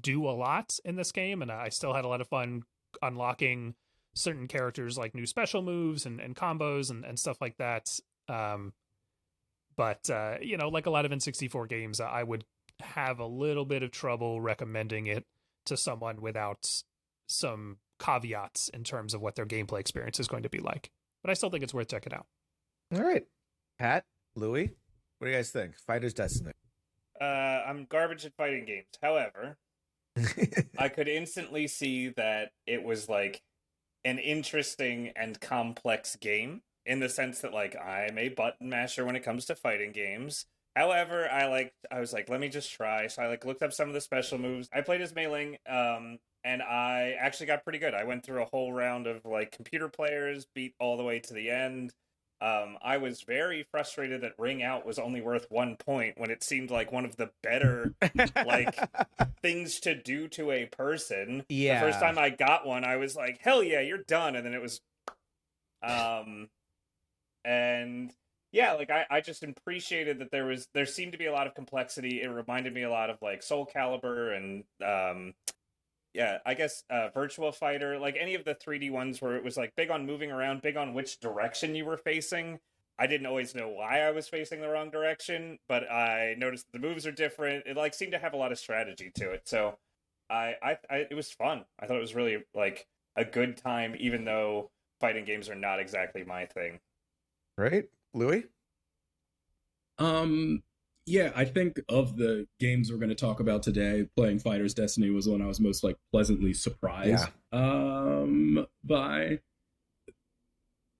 do a lot in this game. And I still had a lot of fun unlocking certain characters, like new special moves and combos and stuff like that. But like a lot of N64 games, I would have a little bit of trouble recommending it to someone without some caveats in terms of what their gameplay experience is going to be like. But I still think it's worth checking out. All right. Pat, Louie, what do you guys think? Fighter's Destiny. I'm garbage at fighting games. However, I could instantly see that it was like an interesting and complex game in the sense that like I'm a button masher when it comes to fighting games. However, I was like, let me just try. So I looked up some of the special moves. I played as Mei Ling, and I actually got pretty good. I went through a whole round of like computer players, beat all the way to the end. I was very frustrated that Ring Out was only worth 1 point when it seemed like one of the better like things to do to a person. Yeah. The first time I got one, I was like, hell yeah, you're done. And then it was and yeah, like I just appreciated that there seemed to be a lot of complexity. It reminded me a lot of like Soul Calibur and yeah, I guess Virtua Fighter, like any of the 3D ones where it was like big on moving around, big on which direction you were facing. I didn't always know why I was facing the wrong direction, but I noticed the moves are different. It like seemed to have a lot of strategy to it. So it was fun. I thought it was really like a good time, even though fighting games are not exactly my thing. Right, Louie? Yeah, I think of the games we're going to talk about today, playing Fighter's Destiny was one I was most like pleasantly surprised by.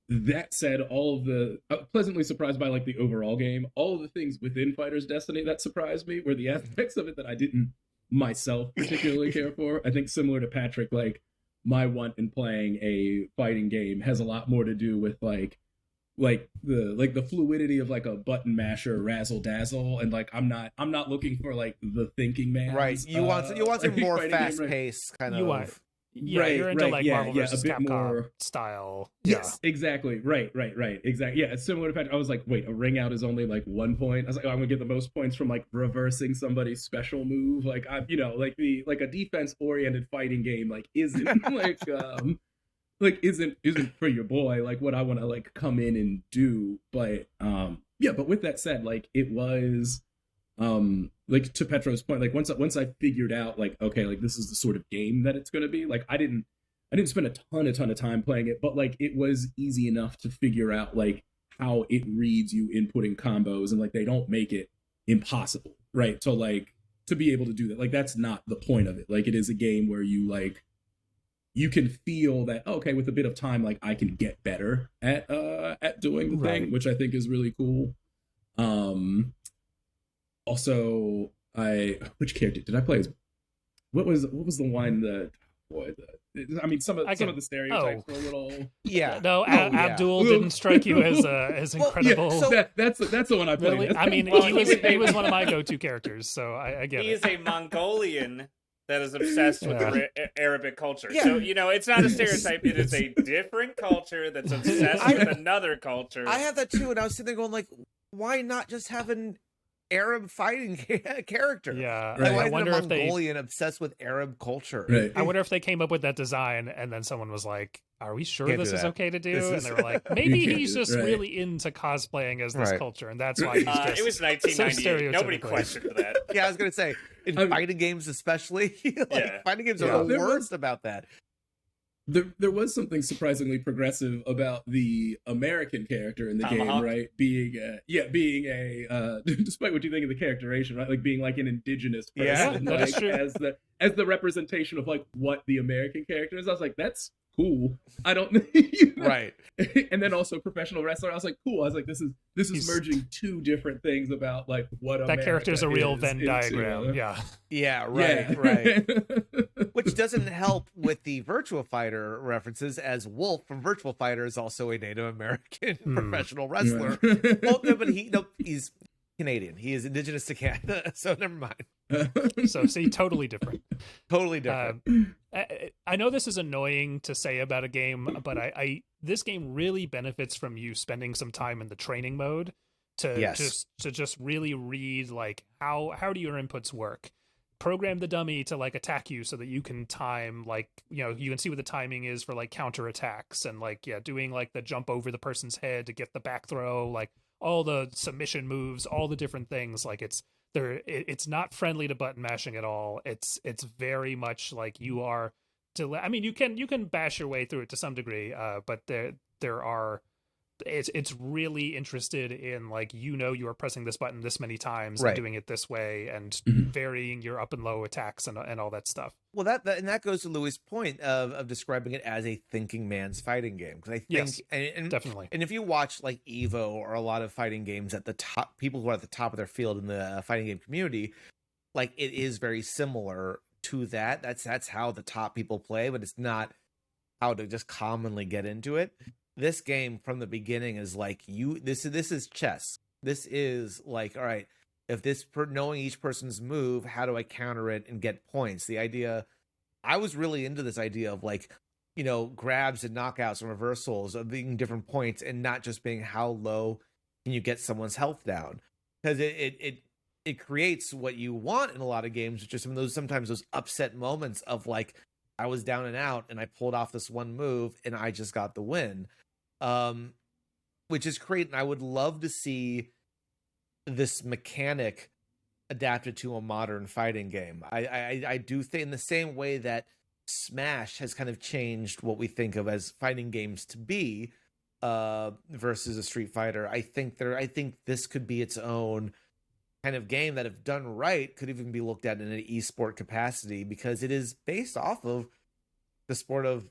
That said, all of the pleasantly surprised by like the overall game. All of the things within Fighter's Destiny that surprised me were the aspects of it that I didn't myself particularly care for. I think similar to Patrick, like my want in playing a fighting game has a lot more to do with like the fluidity of like a button masher razzle dazzle, and like I'm not looking for like the thinking man. Right. You want some more fast paced kind of. Yeah, right, you're into like Marvel versus a bit Capcom more style. Yes, exactly. Right. Exactly. Yeah, it's similar to Patrick. I was like, wait, a ring out is only like 1 point. I was like, oh, I'm gonna get the most points from like reversing somebody's special move. Like I'm, like a defense oriented fighting game like isn't isn't for your boy like what I want to like come in and do. But but with that said, like it was like to Petro's point, like once I figured out like, okay, like this is the sort of game that it's going to be, like I didn't spend a ton of time playing it, but like it was easy enough to figure out like how it reads you inputting combos, and like they don't make it impossible, right? So like to be able to do that. Like, that's not the point of it. Like, it is a game where you like, you can feel that, okay, with a bit of time, like I can get better at doing the thing, which I think is really cool. Also, which character did I play as? What was the one that? Boy, I mean, some of the stereotypes were a little. Yeah. No, Abdul didn't strike you as incredible. Well, yeah, so that's the one I played. Really? I mean, he was one of my go-to characters, so I get it. He is a Mongolian that is obsessed with the Arabic culture. Yeah. So, it's not a stereotype. It is a different culture that's obsessed with another culture. I have that too, and I was sitting there going, like, why not just have an Arab fighting character? Yeah. Right. Why I wonder if Mongolian obsessed with Arab culture? Right. I wonder if they came up with that design, and then someone was like, are we sure this is okay to do? And they were like, maybe he's just really into cosplaying as this culture, and that's why he's just it was 1998. Nobody questioned that. Yeah, I was going to say, in fighting games especially, fighting games are the worst about that. There was something surprisingly progressive about the American character in the game, right? Being a despite what you think of the characterization, right? Like being like an indigenous person, that's true. as the representation of like what the American character is. I was like, that's cool. I don't right. And then also professional wrestler. I was like, cool. I was like, this is merging two different things about like what that America character's a real Venn diagram. Yeah, right. Which doesn't help with the Virtua Fighter references, as Wolf from Virtua Fighter is also a Native American professional wrestler. Well, no, but he's Canadian. He is indigenous to Canada, so never mind. So see, totally different. Totally different. I know this is annoying to say about a game, but this game really benefits from you spending some time in the training mode to just really read like how do your inputs work. Program the dummy to like attack you so that you can time, like, you can see what the timing is for like counter attacks, and like doing like the jump over the person's head to get the back throw, like all the submission moves, all the different things. Like it's not friendly to button mashing at all. It's very much like you are I mean, you can bash your way through it to some degree, but there are it's really interested in like, you are pressing this button this many times and doing it this way, and varying your up and low attacks and all that stuff. Well, that goes to Louis' point of describing it as a thinking man's fighting game, because I think and definitely. And if you watch like Evo or a lot of fighting games at the top, people who are at the top of their field in the fighting game community, like it is very similar to that. That's how the top people play, but it's not how to just commonly get into it. This game from the beginning is like this is chess. This is like, all right, if knowing each person's move, how do I counter it and get points? The idea, I was really into this idea of like, grabs and knockouts and reversals of being different points, and not just being how low can you get someone's health down, because it creates what you want in a lot of games, which are sometimes those upset moments of like, I was down and out and I pulled off this one move and I just got the win. Which is great, and I would love to see this mechanic adapted to a modern fighting game. I do think in the same way that Smash has kind of changed what we think of as fighting games to be, versus a Street Fighter. I think this could be its own kind of game that, if done right, could even be looked at in an esport capacity, because it is based off of the sport of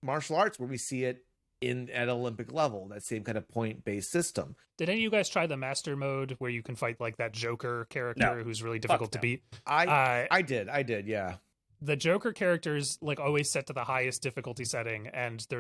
martial arts, where we see it at Olympic level, that same kind of point-based system. Did any of you guys try the master mode where you can fight like that Joker character who's really difficult to beat? I did, yeah. The Joker character is like always set to the highest difficulty setting, and there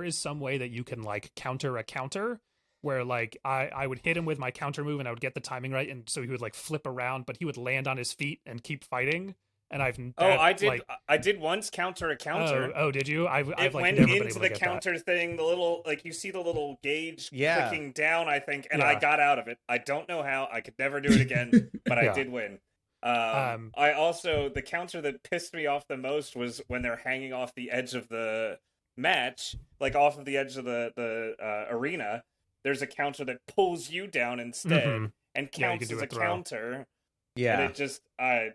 is some way that you can like counter a counter, where like I would hit him with my counter move and I would get the timing right, and so he would like flip around, but he would land on his feet and keep fighting. And I did once counter a counter. Oh, did you? I've went never been into able the to get counter that thing, the little, like, you see the little gauge clicking down, I think, and I got out of it. I don't know how. I could never do it again, but I did win. I also, the counter that pissed me off the most was when they're hanging off the edge of the match, like off of the edge of the arena. There's a counter that pulls you down instead and counts as a counter. Yeah. And it just,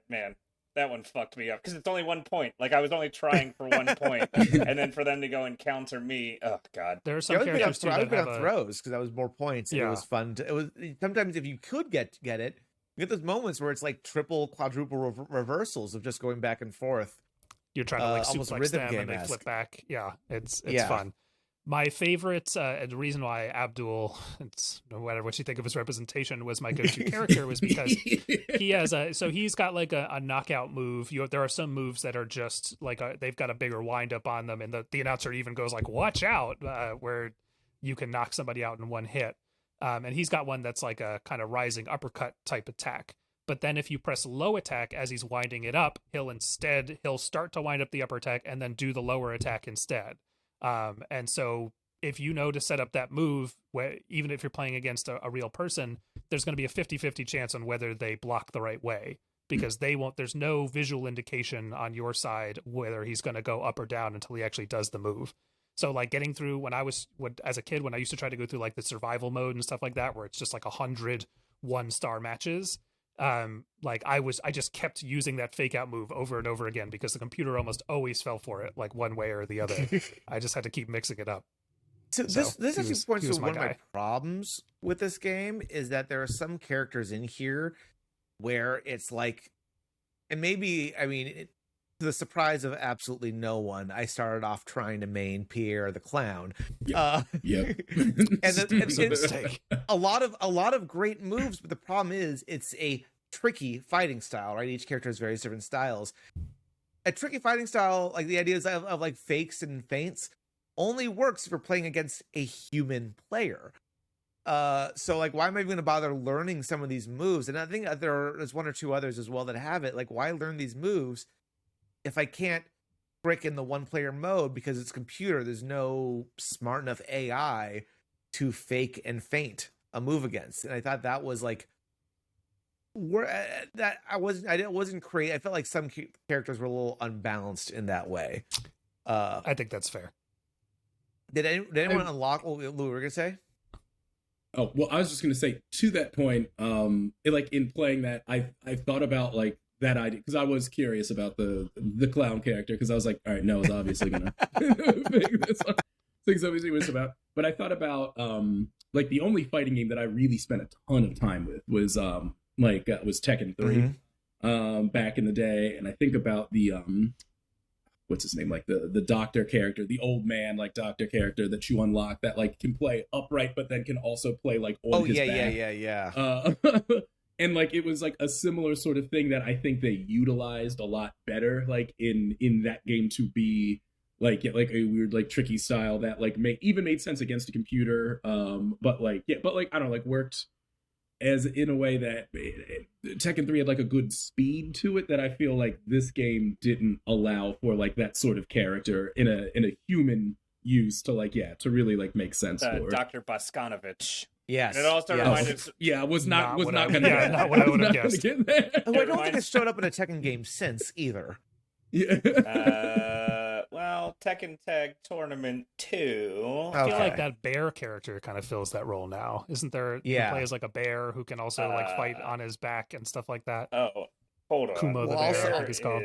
man, that one fucked me up, because it's only 1 point. Like, I was only trying for 1 point, and then for them to go and counter me, oh god. There are some characters too I that would have throws, because that was more points. And it was fun. It was sometimes, if you could get it, You get those moments where it's like triple, quadruple reversals of just going back and forth. You're trying to like almost suplex rhythm them and they game-esque. flip back. Yeah, it's Yeah. fun. My favorite, and the reason why Abdul, it's whatever what you think of his representation, was my go-to character was because he has so he's got like a knockout move. There are some moves that are just like they've got a bigger wind up on them, and the announcer even goes like, "Watch out," where you can knock somebody out in one hit. And he's got one that's like a kind of rising uppercut type attack. But then if you press low attack as he's winding it up, he'll start to wind up the upper attack and then do the lower attack instead. And so if you know to set up that move, even if you're playing against a real person, there's going to be a 50-50 chance on whether they block the right way, because there's no visual indication on your side whether he's going to go up or down until he actually does the move. So like getting through as a kid, when I used to try to go through like the survival mode and stuff like that, where it's just like 100 1-star matches, I just kept using that fake out move over and over again because the computer almost always fell for it, like one way or the other. I just had to keep mixing it up. So this actually points to one of my problems with this game is that there are some characters in here where it's like, and maybe, I mean, to the surprise of absolutely no one, I started off trying to main Pierre the Clown. Yep. And it's a lot of great moves, but the problem is it's a tricky fighting style, right? Each character has various different styles. A tricky fighting style, like the ideas of like fakes and feints, only works if you're playing against a human player. So like, why am I even going to bother learning some of these moves? And I think there's one or two others as well that have it. Like, why learn these moves if I can't trick in the one-player mode because it's computer? There's no smart enough AI to fake and feint a move against. And I thought that was like I wasn't crazy. I felt like some characters were a little unbalanced in that way. I think that's fair. Did anyone unlock what Lou were gonna say? Oh, well, I was just gonna say to that point, like in playing that, I thought about like that idea because I was curious about the clown character, because I was like, all right, Noah's obviously gonna pick this one. Things obviously was about, but I thought about like the only fighting game that I really spent a ton of time with was was Tekken 3 back in the day, and I think about the what's his name, like the doctor character, the old man like doctor character that you unlock that like can play upright but then can also play like on his back. Yeah. And like it was like a similar sort of thing that I think they utilized a lot better like in that game to be like a weird like tricky style that like made sense against a computer, but I don't know, like worked as in a way that Tekken 3 had like a good speed to it that I feel like this game didn't allow for like that sort of character in a human use to like to really like make sense for Dr. Boskanovich. Yes. And it also reminded. Yeah, was not gonna not what I would have guessed. I don't think it's showed up in a Tekken game since either. Yeah. Well, Tekken Tag Tournament 2. I feel like that bear character kind of fills that role now. Isn't there? Yeah. He plays like a bear who can also like fight on his back and stuff like that. Oh, hold on. Kumo the bear, I think it's called.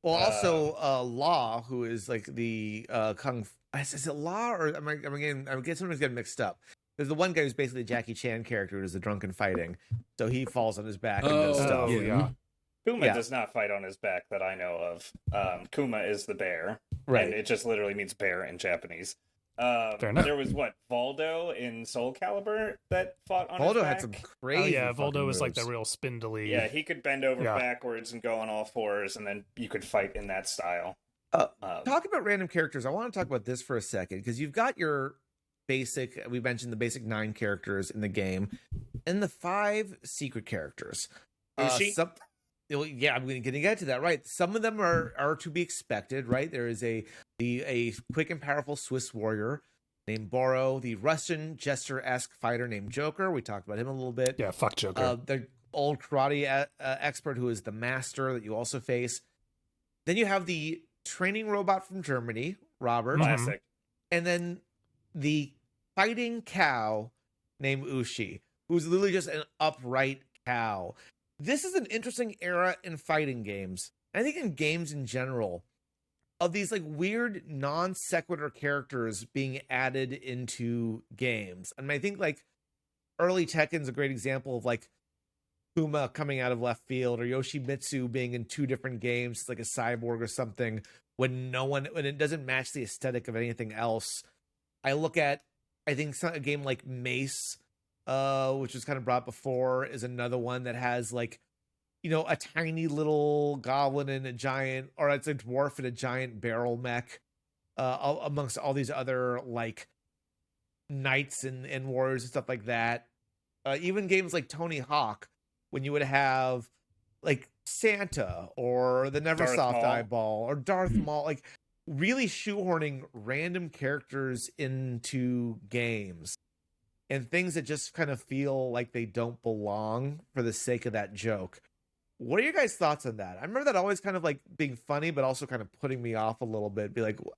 Law, who is like the kung. Is it Law or I guess somebody's getting mixed up. There's the one guy who's basically a Jackie Chan character who does the drunken fighting, so he falls on his back and does stuff. Yeah. Kuma does not fight on his back that I know of. Kuma is the bear. Right. And it just literally means bear in Japanese. Fair enough. There was Voldo in Soul Calibur that fought on his Voldo back. had some crazy. Voldo was like moves. the real spindly. Yeah, he could bend over backwards and go on all fours, and then you could fight in that style. Talk about random characters. I want to talk about this for a second because you've got your basic. We mentioned the basic 9 characters in the game, and the 5 secret characters. Yeah, I'm going to get to that. Right, some of them are to be expected. Right, there is a quick and powerful Swiss warrior named Boro, the Russian jester-esque fighter named Joker. We talked about him a little bit. Yeah, fuck Joker. The old karate expert who is the master that you also face. Then you have the training robot from Germany, Robert. Classic. And then the fighting cow named Ushi, who's literally just an upright cow. This is an interesting era in fighting games. I think in games in general, of these like weird non sequitur characters being added into games. I mean, I think like early Tekken's a great example of like Kuma coming out of left field, or Yoshimitsu being in 2 different games, like a cyborg or something, when it doesn't match the aesthetic of anything else. I look at, I think a game like Mace, which was kind of brought before, is another one that has like, a tiny little goblin and a giant, or it's a dwarf and a giant barrel mech, amongst all these other like knights and warriors and stuff like that. Even games like Tony Hawk, when you would have like Santa or the Neversoft Eyeball or Darth Maul, like really shoehorning random characters into games and things that just kind of feel like they don't belong for the sake of that joke. What are your guys' thoughts on that? I remember that always kind of like being funny, but also kind of putting me off a little bit.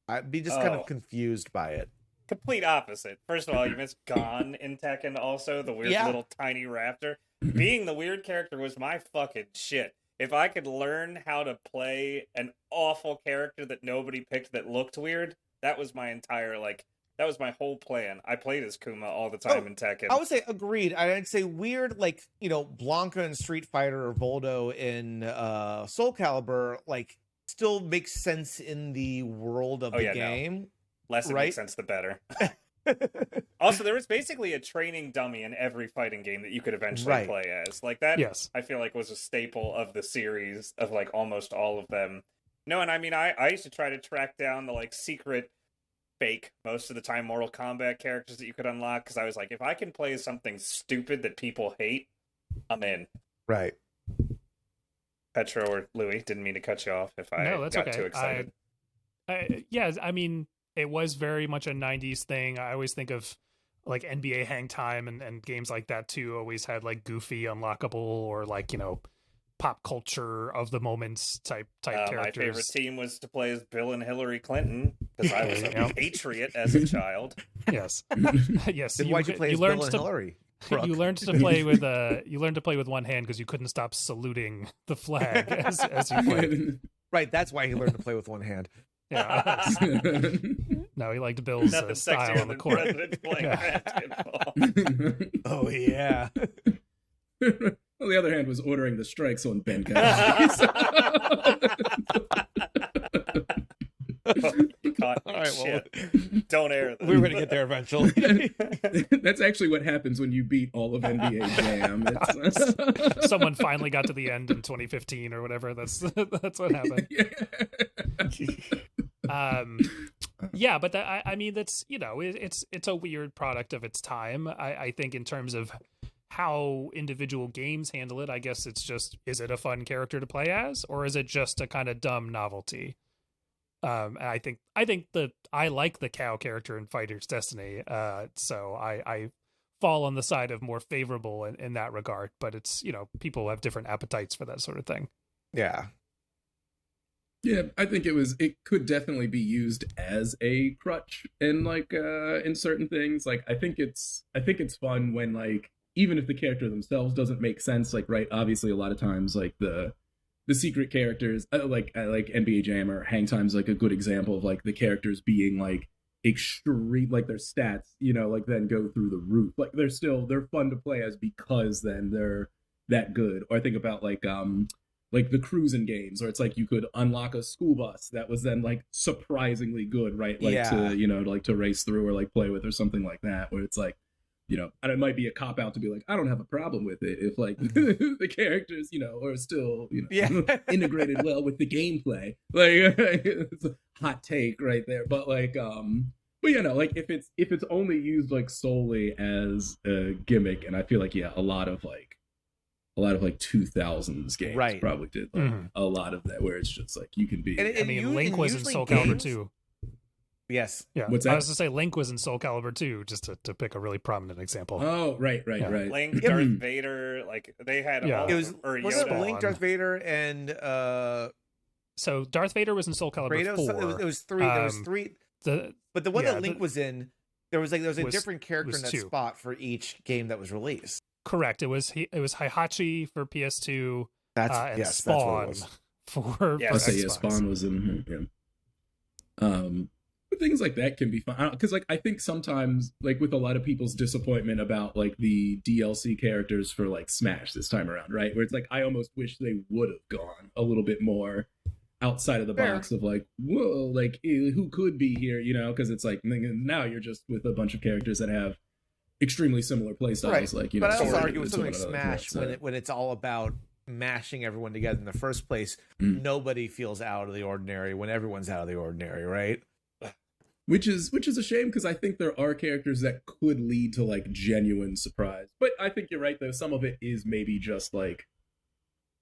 I'd be just kind of confused by it. Complete opposite. First of all, you missed Gon in Tekken also, the weird little tiny raptor. Being the weird character was my fucking shit. If I could learn how to play an awful character that nobody picked that looked weird, that was my entire, that was my whole plan. I played as Kuma all the time in Tekken. I would say agreed. I'd say weird, like, Blanca in Street Fighter or Voldo in Soul Calibur, like, still makes sense in the world of the game. No. Less it makes sense, the better. Also, there was basically a training dummy in every fighting game that you could eventually play as. Like, that, I feel like, was a staple of the series, of, like, almost all of them. No, and I mean, I used to try to track down the, like, secret, fake, most of the time, Mortal Kombat characters that you could unlock, because I was like, if I can play as something stupid that people hate, I'm in. Right. Petro or Louis, didn't mean to cut you off if I got too excited. I mean, it was very much a 90s thing. I always think of like NBA Hang Time and games like that too. Always had like goofy, unlockable, or like, pop culture of the moments type characters. My favorite team was to play as Bill and Hillary Clinton because I was a patriot as a child. Yes. Yes. Then why'd you play as Bill and Hillary? You learned to play with one hand because you couldn't stop saluting the flag as you played. Right, that's why he learned to play with one hand. Yeah. No, he liked Bill's style on the court. Oh yeah. On the other hand, was ordering the strikes on Ben. All right, well, don't air that. We were going to get there eventually. That's actually what happens when you beat all of NBA Jam. Someone finally got to the end in 2015 or whatever. That's what happened. Yeah, but I mean, that's, it's a weird product of its time. I think in terms of how individual games handle it, I guess it's just, is it a fun character to play as, or is it just a kind of dumb novelty? And I think that I like the cow character in Fighter's Destiny, so I fall on the side of more favorable in that regard. But it's, people have different appetites for that sort of thing. Yeah. Yeah, I think it could definitely be used as a crutch in in certain things. Like, I think it's fun when, like, even if the character themselves doesn't make sense, like, right, obviously a lot of times, like, the secret characters, like NBA Jam or Hang Time's like a good example of, like, the characters being, like, extreme, like, their stats, like, then go through the roof. Like, they're fun to play as because then they're that good. Or I think about, like the cruising games, or it's like you could unlock a school bus that was then, like, surprisingly good, right? Like, to race through or, like, play with or something like that, where it's like, and it might be a cop out to be like, I don't have a problem with it if, like, the characters, are still, integrated well with the gameplay. Like, it's a hot take right there. But, like, but like, if it's only used, like, solely as a gimmick, and I feel like, a lot of 2000s games probably did a lot of that, where it's just like you can be. Link was in Soul Calibur 2. Yes. Yeah. What's that? I was to say Link was in Soul Calibur 2, just to pick a really prominent example. Oh, right. Link, Darth Vader, like, they had all. It was Link, Darth Vader, and so Darth Vader was in Soul Calibur 4. It was 3. There was 3. But the one that Link was in, there was a different character in that spot for each game that was released. Correct. It was Heihachi for PS2. And Spawn that's for Xbox. Xbox. Spawn was in here. But things like that can be fun because like I think sometimes like with a lot of people's disappointment about like the DLC characters for like Smash this time around, right? Where it's like I almost wish they would have gone a little bit more outside of the box of like, whoa, like who could be here, you know? Because it's like now you're just with a bunch of characters that have extremely similar playstyles, right. Like you know. But I also argue with something like Smash when it's all about mashing everyone together in the first place, nobody feels out of the ordinary when everyone's out of the ordinary, right? Which is a shame because I think there are characters that could lead to like genuine surprise. But I think you're right though. Some of it is maybe just like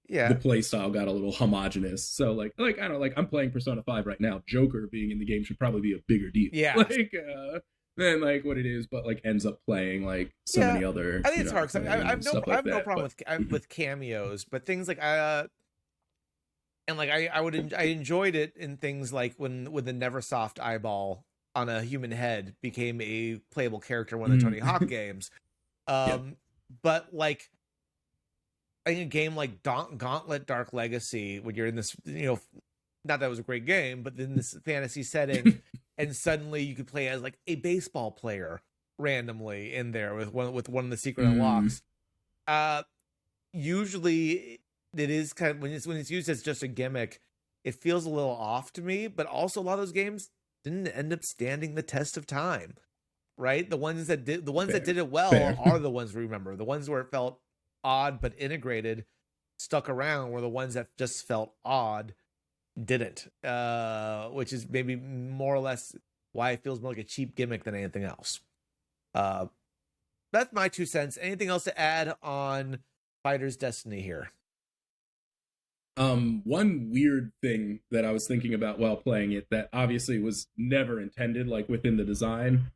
the play style got a little homogenous. So like I don't know, like I'm playing Persona 5 right now. Joker being in the game should probably be a bigger deal. Yeah. Like than like what it is, but like ends up playing like so many other. I think it's hard because I have no problem with cameos, but things like and like I enjoyed it in things like when the Neversoft eyeball on a human head became a playable character in one of the Tony Hawk games. But like I think a game like Gauntlet Dark Legacy, when you're in this, you know, not that it was a great game, but in this fantasy setting, and suddenly you could play as like a baseball player randomly in there with one of the secret unlocks. Usually it is kind of when it's used as just a gimmick, it feels a little off to me. But also a lot of those games didn't end up standing the test of time, right? The ones that did it well are the ones we remember. The ones where it felt odd but integrated, stuck around, were the ones that just felt odd, didn't. Which is maybe more or less why it feels more like a cheap gimmick than anything else. That's my 2 cents. Anything else to add on Fighter's Destiny here? One weird thing that I was thinking about while playing it that obviously was never intended, like within the design.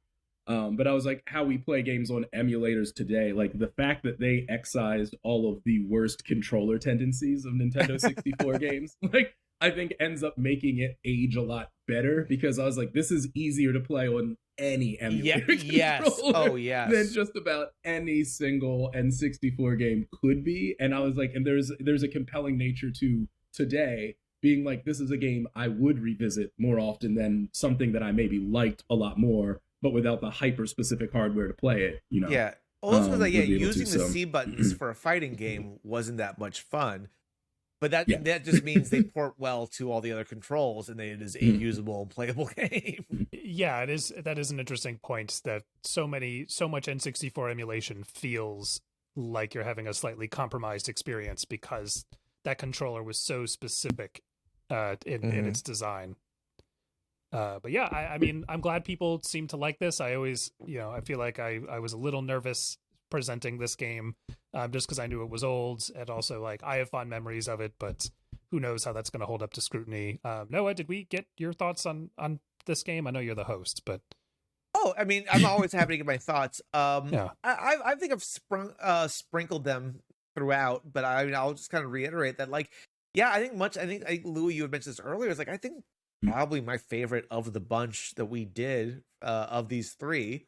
But I was like, how we play games on emulators today, like the fact that they excised all of the worst controller tendencies of Nintendo 64 games, like I think ends up making it age a lot better because I was like, this is easier to play on any emulator than just about any single N64 game could be. And I was like, and there's a compelling nature to today being like, this is a game I would revisit more often than something that I maybe liked a lot more, but without the hyper specific hardware to play it, you know. Yeah. Also, like using the C buttons for a fighting game wasn't that much fun. But that just means they port well to all the other controls, and it is a usable and playable game. Yeah, it is. That is an interesting point. That so much N64 emulation feels like you're having a slightly compromised experience because that controller was so specific in its design. But yeah, I mean, I'm glad people seem to like this. I always, I feel like I was a little nervous presenting this game just because I knew it was old, and also like I have fond memories of it, but who knows how that's going to hold up to scrutiny. Noah, did we get your thoughts on this game? I know you're the host, but I mean, I'm always happy to get my thoughts. I think I've sprinkled them throughout, but I'll just kind of reiterate that, like, yeah, I think Louis, you had mentioned this earlier, is like I think probably my favorite of the bunch that we did of these three.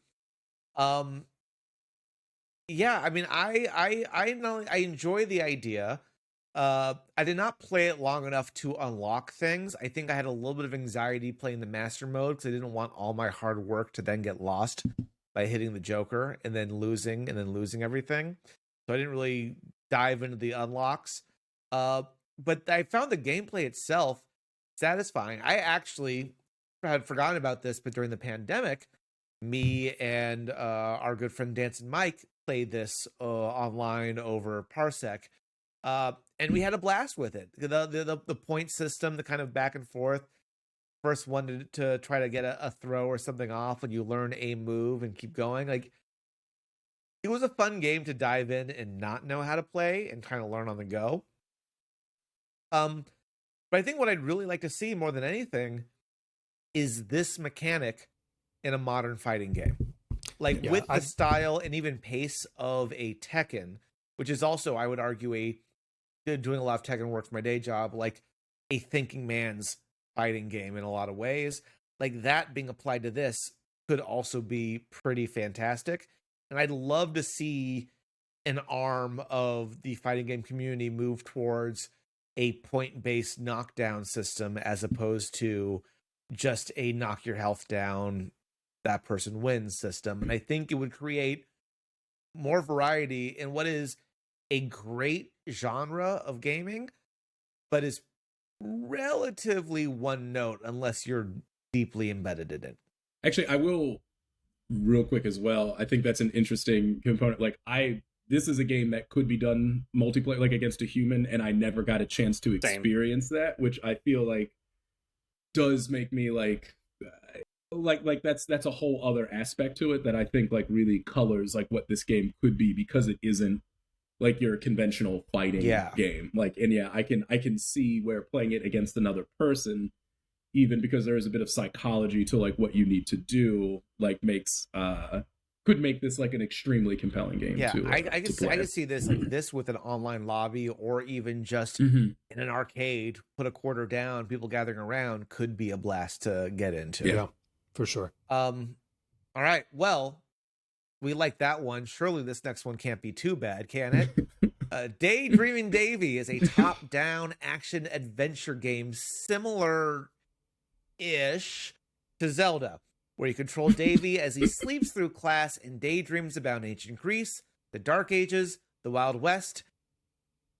Yeah, I mean, I enjoy the idea. I did not play it long enough to unlock things. I think I had a little bit of anxiety playing the master mode because I didn't want all my hard work to then get lost by hitting the Joker and then losing everything. So I didn't really dive into the unlocks. But I found the gameplay itself satisfying. I actually had forgotten about this, but during the pandemic, me and our good friend Dancing Mike played this online over Parsec, and we had a blast with it. The point system, the kind of back and forth. First one to try to get a throw or something off when you learn a move and keep going. Like, it was a fun game to dive in and not know how to play and kind of learn on the go. But I think what I'd really like to see more than anything is this mechanic in a modern fighting game. Like, with the style and even pace of a Tekken, which is also, I would argue, doing a lot of Tekken work for my day job, like a thinking man's fighting game in a lot of ways. Like, that being applied to this could also be pretty fantastic. And I'd love to see an arm of the fighting game community move towards a point-based knockdown system as opposed to just a knock your health down, that person wins system. And I think it would create more variety in what is a great genre of gaming, but is relatively one note unless you're deeply embedded in it. Actually, I will real quick as well. I think that's an interesting component. Like this is a game that could be done multiplayer, like against a human, and I never got a chance to experience that, which I feel like does make me like that's a whole other aspect to it that I think like really colors like what this game could be, because it isn't like your conventional fighting game. Like, and yeah, I can see where playing it against another person, even because there is a bit of psychology to like what you need to do, like makes could make this like an extremely compelling game. Yeah, to, I can see this like this with an online lobby, or even just in an arcade. Put a quarter down, people gathering around could be a blast to get into. Yeah, for sure. All right, well, we like that one. Surely this next one can't be too bad, can it? Dreamin Davey is a top-down action adventure game similar-ish to Zelda, where you control Davey as he sleeps through class and daydreams about ancient Greece, the Dark Ages, the Wild West,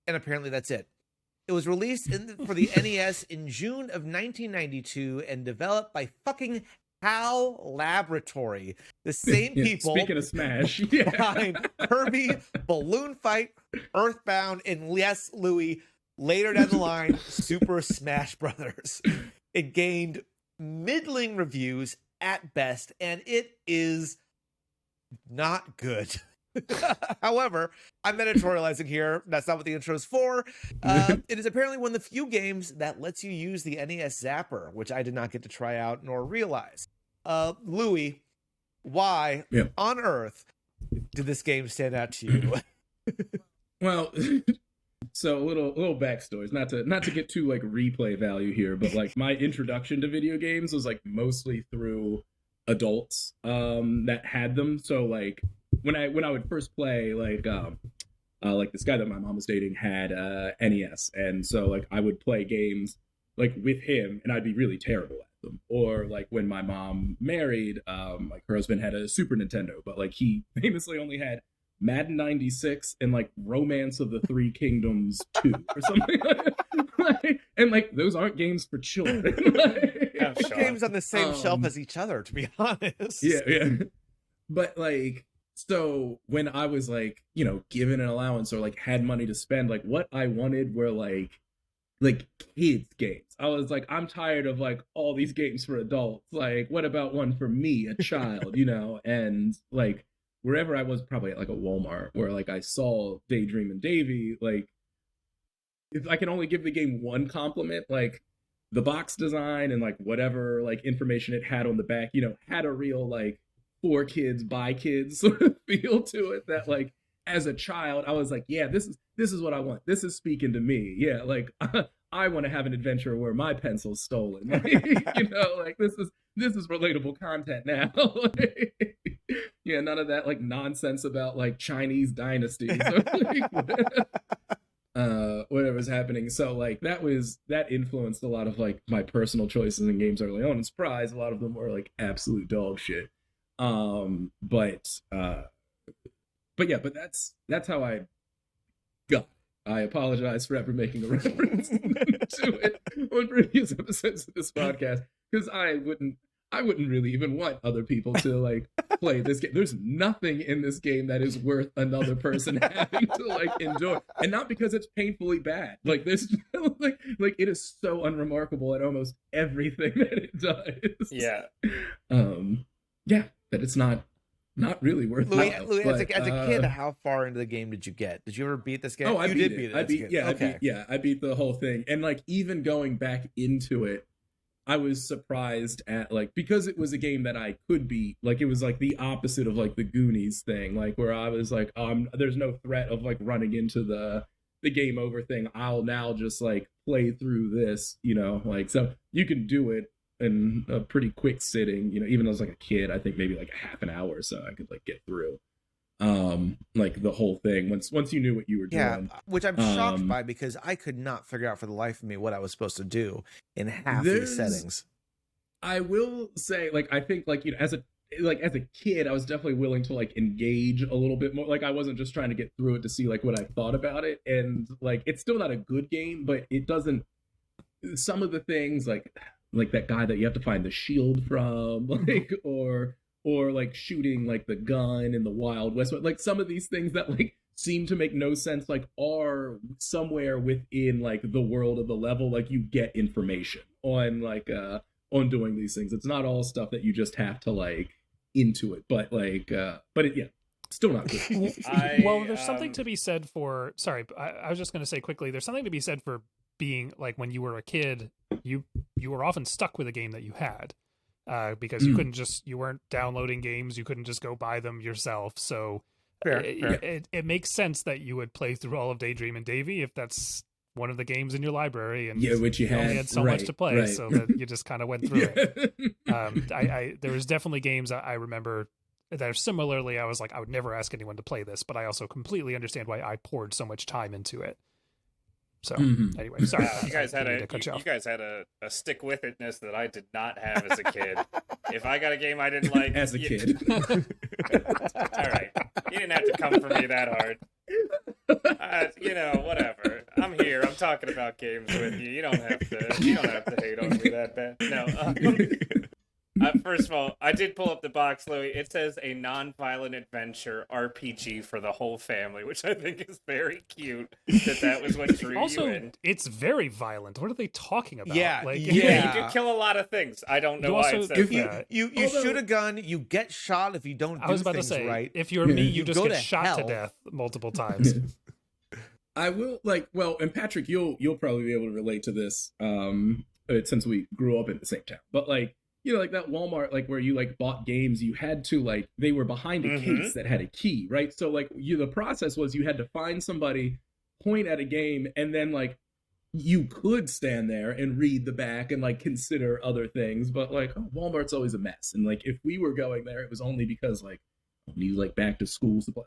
and apparently that's it. It was released for the NES in June of 1992 and developed by fucking HAL Laboratory, the same people. Speaking of Smash, behind Kirby, Balloon Fight, Earthbound, and yes, Louie, later down the line, Super Smash Brothers. It gained middling reviews at best, and it is not good. However, I'm editorializing here. That's not what the intro is for. It is apparently one of the few games that lets you use the NES Zapper, which I did not get to try out nor realize. Louis, why on earth did this game stand out to you? Well, so a little backstories, not to get too like replay value here, but like my introduction to video games was like mostly through adults that had them. So like when I would first play, like this guy that my mom was dating had NES, and so like I would play games like with him, and I'd be really terrible at them. Or like when my mom married, like her husband had a Super Nintendo, but like he famously only had Madden 96 and like Romance of the Three Kingdoms 2 or something. And like those aren't games for children. Games on the same shelf as each other, to be honest. Yeah. But like, so when I was like, you know, given an allowance or like had money to spend, like what I wanted were like kids games. I was like, I'm tired of like all these games for adults. Like, what about one for me, a child, you know? And like wherever I was, probably at like a Walmart, where like I saw Dreamin Davey, like if I can only give the game one compliment, like the box design and like whatever like information it had on the back, you know, had a real like for kids by kids sort of feel to it, that like as a child I was like, yeah, this is what I want. This is speaking to me. Yeah, like I want to have an adventure where my pencil's stolen. Like, you know, like this is relatable content now. Yeah, none of that like nonsense about like Chinese dynasties or like whatever's happening. So like that influenced a lot of like my personal choices in games early on. And surprise, a lot of them were like absolute dog shit. But that's how I got. I apologize for ever making a reference to it on previous episodes of this podcast, because I wouldn't really even want other people to like play this game. There's nothing in this game that is worth another person having to like enjoy, and not because it's painfully bad. Like this, like it is so unremarkable at almost everything that it does. Yeah. That it's not really worth it. Louis, as a kid, how far into the game did you get? Did you ever beat this game? Oh, I beat it. I beat the whole thing. And like even going back into it, I was surprised at like, because it was a game that I could beat. Like it was like the opposite of like the Goonies thing, like where I was like, there's no threat of like running into the game over thing. I'll now just like play through this, you know, like, so you can do it in a pretty quick sitting, you know, even though I was like a kid, I think maybe like a half an hour or so I could like get through like the whole thing once you knew what you were doing. Yeah, which I'm shocked by, because I could not figure out for the life of me what I was supposed to do in half these settings. I will say, like, I think, like, you know, as a kid, I was definitely willing to like engage a little bit more. Like, I wasn't just trying to get through it to see like what I thought about it. And like, it's still not a good game, but it doesn't. Some of the things like that guy that you have to find the shield from, like, or like shooting like the gun in the Wild West, like some of these things that like seem to make no sense, like are somewhere within like the world of the level. Like, you get information on like on doing these things. It's not all stuff that you just have to like into it, but like but it, yeah, still not good. Well, there's something to be said for, sorry, I was just going to say quickly, there's something to be said for being like, when you were a kid, you were often stuck with a game that you had, because you couldn't just, you weren't downloading games, you couldn't just go buy them yourself. So it makes sense that you would play through all of Dreamin Davey if that's one of the games in your library, and which you only had so much to play, so that you just kind of went through it. There was definitely games I remember that are similarly, I was like, I would never ask anyone to play this, but I also completely understand why I poured so much time into it. So anyway, sorry. You guys had a stick with itness that I did not have as a kid. If I got a game I didn't like as a kid, all right, you didn't have to come for me that hard. You know, whatever. I'm here. I'm talking about games with you. You don't have to hate on me that bad. No. First of all, I did pull up the box, Louis. It says a non-violent adventure RPG for the whole family, which I think is very cute. That was what drew also, you in. It's very violent. What are they talking about? Yeah, like, you do kill a lot of things. I don't know why it says that. You shoot a gun, you get shot if you don't do things right. If you're me, you just get shot to death multiple times. I will and Patrick, you'll probably be able to relate to this, since we grew up in the same town. But like, you know, like that Walmart, like where you like bought games, you had to like, they were behind a case that had a key, right? So like the process was you had to find somebody, point at a game, and then like you could stand there and read the back and like consider other things. But like, Walmart's always a mess. And like, if we were going there, it was only because like we need like back to school supply.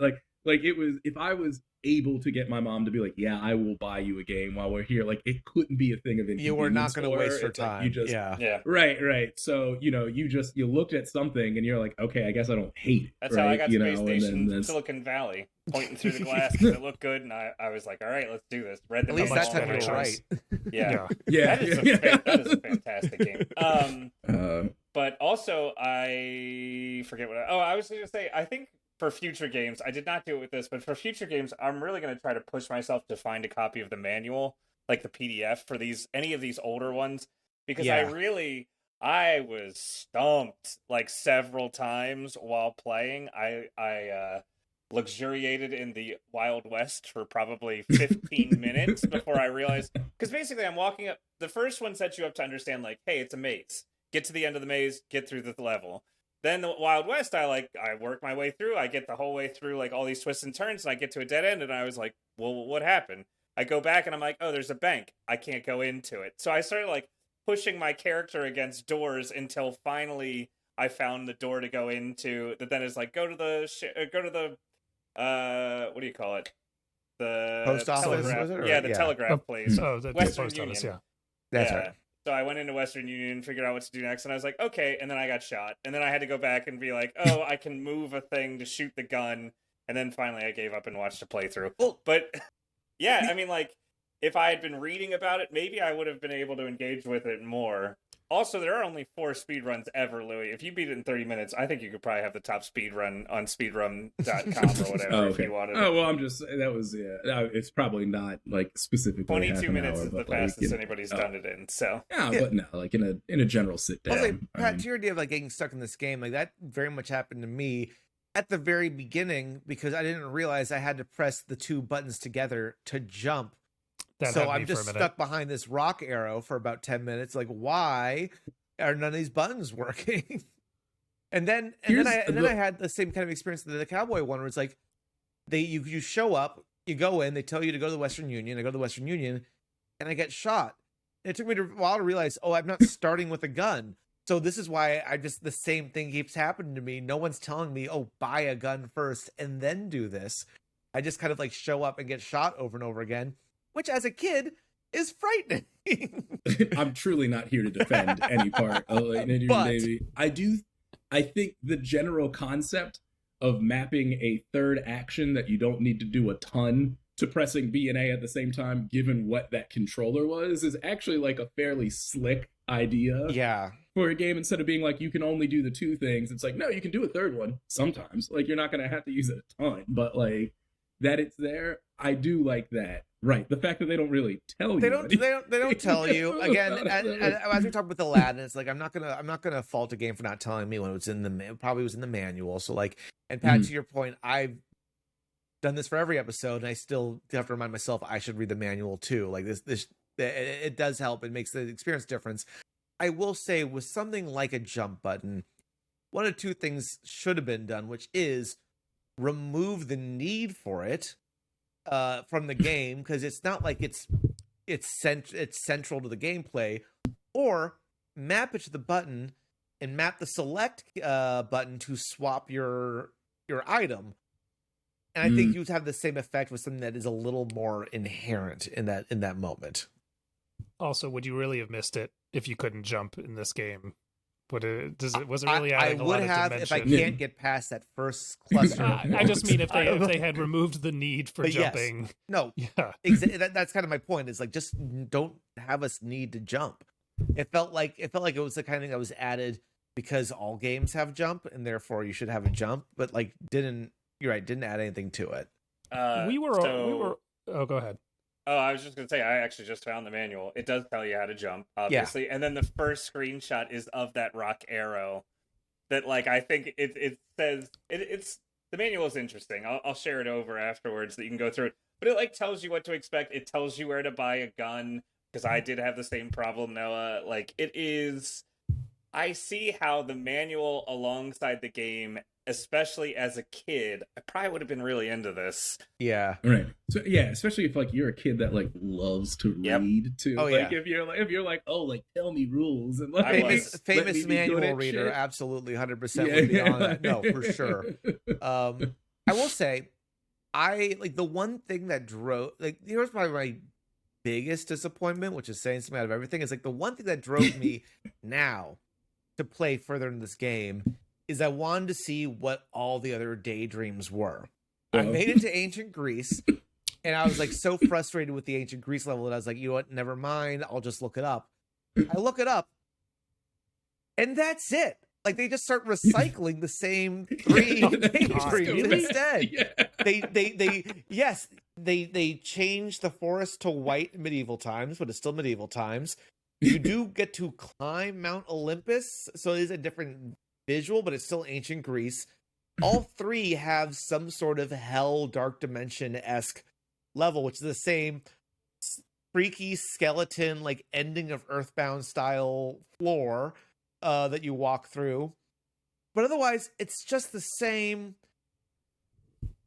Like it was, if I was able to get my mom to be like, yeah, I will buy you a game while we're here, like it couldn't be a thing of inconvenience. You were not going to waste your time. Like, you just, yeah. Right. So, you know, you looked at something and you're like, okay, I guess I don't hate it. That's how I got Space Station Silicon Valley, pointing through the glass because it looked good, and I was like, all right, let's do this. Read the At least that time you were right. Yeah. Yeah. That is a fantastic game. But also, I forget what I was going to say. I think for future games, I did not do it with this, but for future games, I'm really going to try to push myself to find a copy of the manual, like the PDF for any of these older ones, because I was stumped like several times while playing. I luxuriated in the Wild West for probably 15 minutes before I realized, because basically I'm walking up, the first one sets you up to understand like, hey, it's a maze. Get to the end of the maze, get through the level. Then the Wild West, I work my way through. I get the whole way through like all these twists and turns, and I get to a dead end, and I was like, well, what happened? I go back, and I'm like, oh, there's a bank. I can't go into it. So I started like pushing my character against doors until finally I found the door to go into. That then is like, go to the what do you call it? The post office? The telegraph place. Oh, the Western post Union. office, yeah. That's right. So I went into Western Union and figured out what to do next, and I was like, okay, and then I got shot. And then I had to go back and be like, oh, I can move a thing to shoot the gun. And then finally I gave up and watched a playthrough. But yeah, I mean, like, if I had been reading about it, maybe I would have been able to engage with it more. Also, there are only 4 speedruns ever, Louis. If you beat it in 30 minutes, I think you could probably have the top speedrun on speedrun.com or whatever if you wanted. Oh, well, it's probably not, like, specifically 22 minutes is the fastest anybody's done it in, so. Yeah, but no, like, in a general sit-down. Also, Pat, to your idea of, like, getting stuck in this game, like, that very much happened to me at the very beginning because I didn't realize I had to press the 2 buttons together to jump. So I'm just stuck behind this rock arrow for about 10 minutes. Like, why are none of these buttons working? and then I had the same kind of experience that the cowboy one, where it's like, you show up, you go in, they tell you to go to the Western Union. I go to the Western Union, and I get shot. And it took me a while to realize, I'm not starting with a gun. So this is why the same thing keeps happening to me. No one's telling me, buy a gun first and then do this. I just kind of like show up and get shot over and over again. Which, as a kid, is frightening. I'm truly not here to defend any part of Dreamin' Davey. I think the general concept of mapping a third action that you don't need to do a ton to pressing B and A at the same time, given what that controller was, is actually like a fairly slick idea. Yeah. For a game, instead of being like, you can only do the two things, it's like, no, you can do a third one sometimes. Like, you're not going to have to use it a ton, but like, that it's there, I do like that. Right. The fact that they don't really tell you. They don't tell you. Again, as we talked with Aladdin, it's like I'm not gonna fault a game for not telling me when it was probably was in the manual. So like, and Pat, to your point, I've done this for every episode, and I still have to remind myself I should read the manual too. Like this it does help. It makes the experience difference. I will say with something like a jump button, one of two things should have been done, which is remove the need for it from the game, because it's not like it's central to the gameplay, or map it to the button and map the select button to swap your item. And I think you'd have the same effect with something that is a little more inherent in that moment. Also, would you really have missed it if you couldn't jump in this game? Was it really adding a lot of dimension? I would have if I can't get past that first cluster. I just mean if they had removed the need for jumping. Yes. No, yeah, that's kind of my point. Is like, just don't have us need to jump. It felt like it was the kind of thing that was added because all games have jump, and therefore you should have a jump. But like, didn't add anything to it. We were. Oh, go ahead. Oh, I was just going to say, I actually just found the manual. It does tell you how to jump, obviously. Yeah. And then the first screenshot is of that rock arrow that, like, I think it says, it's the manual is interesting. I'll share it over afterwards that you can go through it. But it, like, tells you what to expect. It tells you where to buy a gun, because I did have the same problem, Noah. Like, it is... I see how the manual alongside the game, especially as a kid, I probably would have been really into this. Yeah. Right. So yeah, especially if like you're a kid that like loves to read too. Oh, like if you're like, oh, like tell me rules and like famous manual reader, shit. Absolutely 100% would be on that. No, for sure. I will say, I like the one thing that drove here's probably my biggest disappointment, which is saying something out of everything, is like the one thing that drove me now to play further in this game is I wanted to see what all the other daydreams were. I made it to ancient Greece, and I was like so frustrated with the ancient Greece level that I was like, you know what, never mind, I'll just look it up. I look it up, and that's it. Like, they just start recycling the same three daydreams instead. Yeah. They changed the forest to white in medieval times, but it's still medieval times. You do get to climb Mount Olympus, so it is a different visual, but it's still ancient Greece. All three have some sort of hell, dark dimension-esque level, which is the same freaky skeleton, like ending of Earthbound style floor that you walk through. But otherwise, it's just the same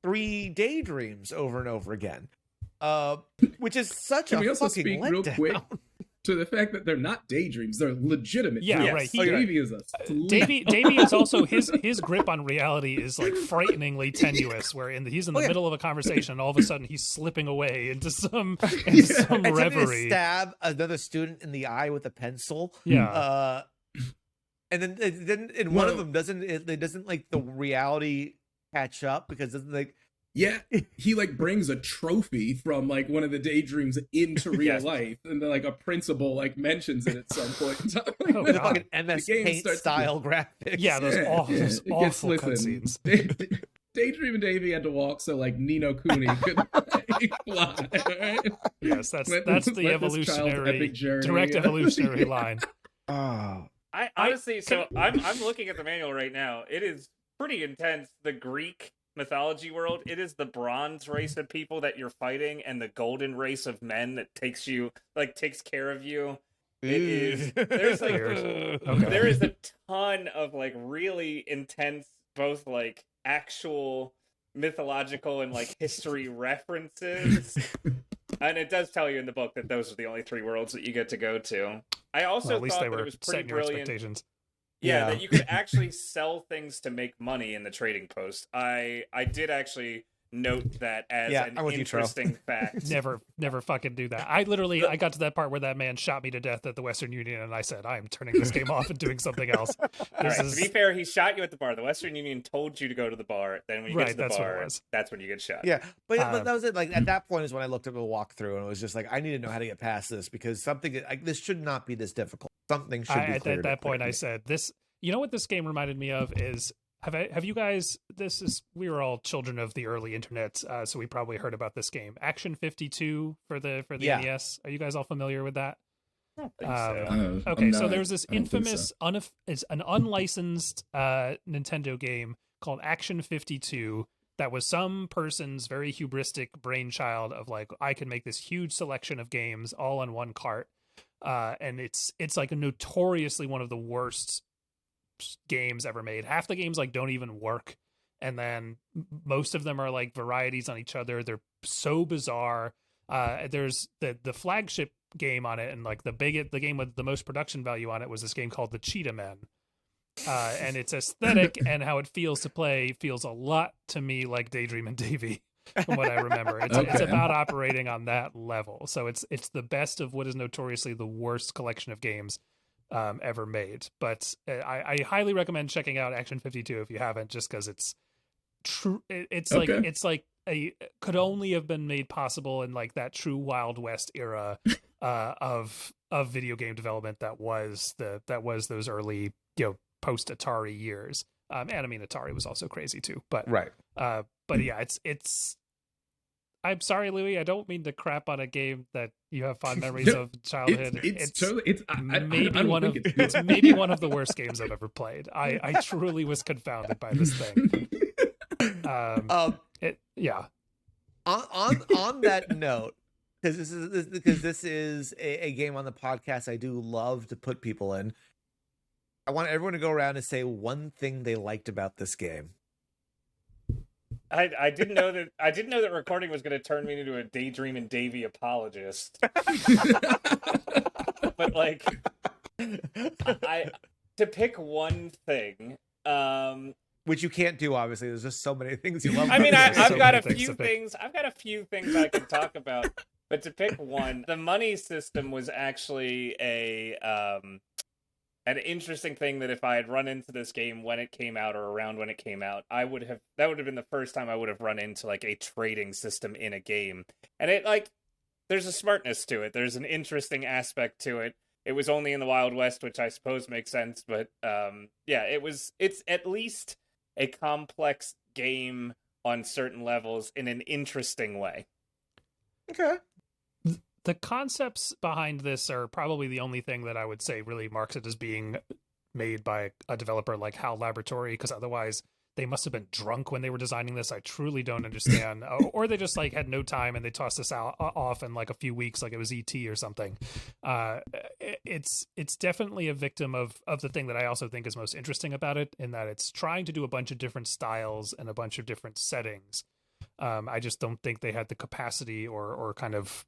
three daydreams over and over again, which is such a fucking letdown. Real quick to the fact that they're not daydreams, they're legitimate. Yeah, right. Davey is Davey is also his grip on reality is like frighteningly tenuous. Where he's in the middle of a conversation, and all of a sudden he's slipping away into some reverie. Stab another student in the eye with a pencil. Yeah. And then in one of them doesn't like the reality catch up, because it's like. Yeah, he like brings a trophy from like one of the daydreams into real life, and then like a principal like mentions it at some point in time. Like, with fucking MS Paint style graphics. Yeah, those awful cutscenes. Dreamin' Davey had to walk so like Nino Cooney could like, fly. Right? Yes, that's the evolutionary direct evolutionary line. I honestly, I'm looking at the manual right now. It is pretty intense. The Greek mythology world, it is the bronze race of people that you're fighting and the golden race of men that takes care of you. It is there is a ton of like really intense, both like actual mythological and like history references. And it does tell you in the book that those are the only three worlds that you get to go to. I also thought that it was pretty brilliant. Yeah, that you could actually sell things to make money in the trading post. I did actually note that as I'm an with you, Tro. interesting fact. Never fucking do that. I got to that part where that man shot me to death at the Western Union, and I said, I'm turning this game off and doing something else. All right, to be fair, he shot you at the bar. The Western Union told you to go to the bar. Then when you get to the bar, that's when you get shot. Yeah, but that was it. Like at that point is when I looked at the walkthrough, and it was just like, I need to know how to get past this, because something like this should not be this difficult. Something should be clear. At that point, I said, "This." You know what this game reminded me of is. Have you guys? We were all children of the early internet, so we probably heard about this game, Action 52 for the NES. Are you guys all familiar with that? I don't think so. Okay, so there's this infamous, it's an unlicensed Nintendo game called Action 52 that was some person's very hubristic brainchild of like, I can make this huge selection of games all on one cart, and it's like a notoriously one of the worst games ever made. Half the games like don't even work, and then most of them are like varieties on each other. They're so bizarre. There's the flagship game on it, and like the game with the most production value on it was this game called the Cheetah Men, and its aesthetic and how it feels to play feels a lot to me like Dreamin Davey. From what I remember, it's about operating on that level. So it's the best of what is notoriously the worst collection of games ever made. But I highly recommend checking out Action 52 if you haven't, just because it's true. It's like could only have been made possible in like that true Wild West era of video game development that was those early, post Atari years. And I mean, Atari was also crazy too, but right. But yeah, it's. I'm sorry, Louis. I don't mean to crap on a game that you have fond memories of childhood. It's maybe one of the worst games I've ever played. I truly was confounded by this thing. On that note, because this is a game on the podcast I do love to put people in. I want everyone to go around and say one thing they liked about this game. I didn't know that recording was going to turn me into a Dreamin Davey apologist. But like, to pick one thing, which you can't do, obviously. There's just so many things you love. I mean, I've got a few things I can talk about, but to pick one, the money system was actually an interesting thing that if I had run into this game when it came out or around when it came out, that would have been the first time I would have run into like a trading system in a game. And it like, there's a smartness to it. There's an interesting aspect to it. It was only in the Wild West, which I suppose makes sense. But it's at least a complex game on certain levels in an interesting way. Okay. The concepts behind this are probably the only thing that I would say really marks it as being made by a developer like HAL Laboratory, because otherwise they must have been drunk when they were designing this. I truly don't understand. Or they just like had no time and they tossed this off in like a few weeks, like it was ET or something. It's definitely a victim of the thing that I also think is most interesting about it, in that it's trying to do a bunch of different styles and a bunch of different settings. I just don't think they had the capacity or kind of,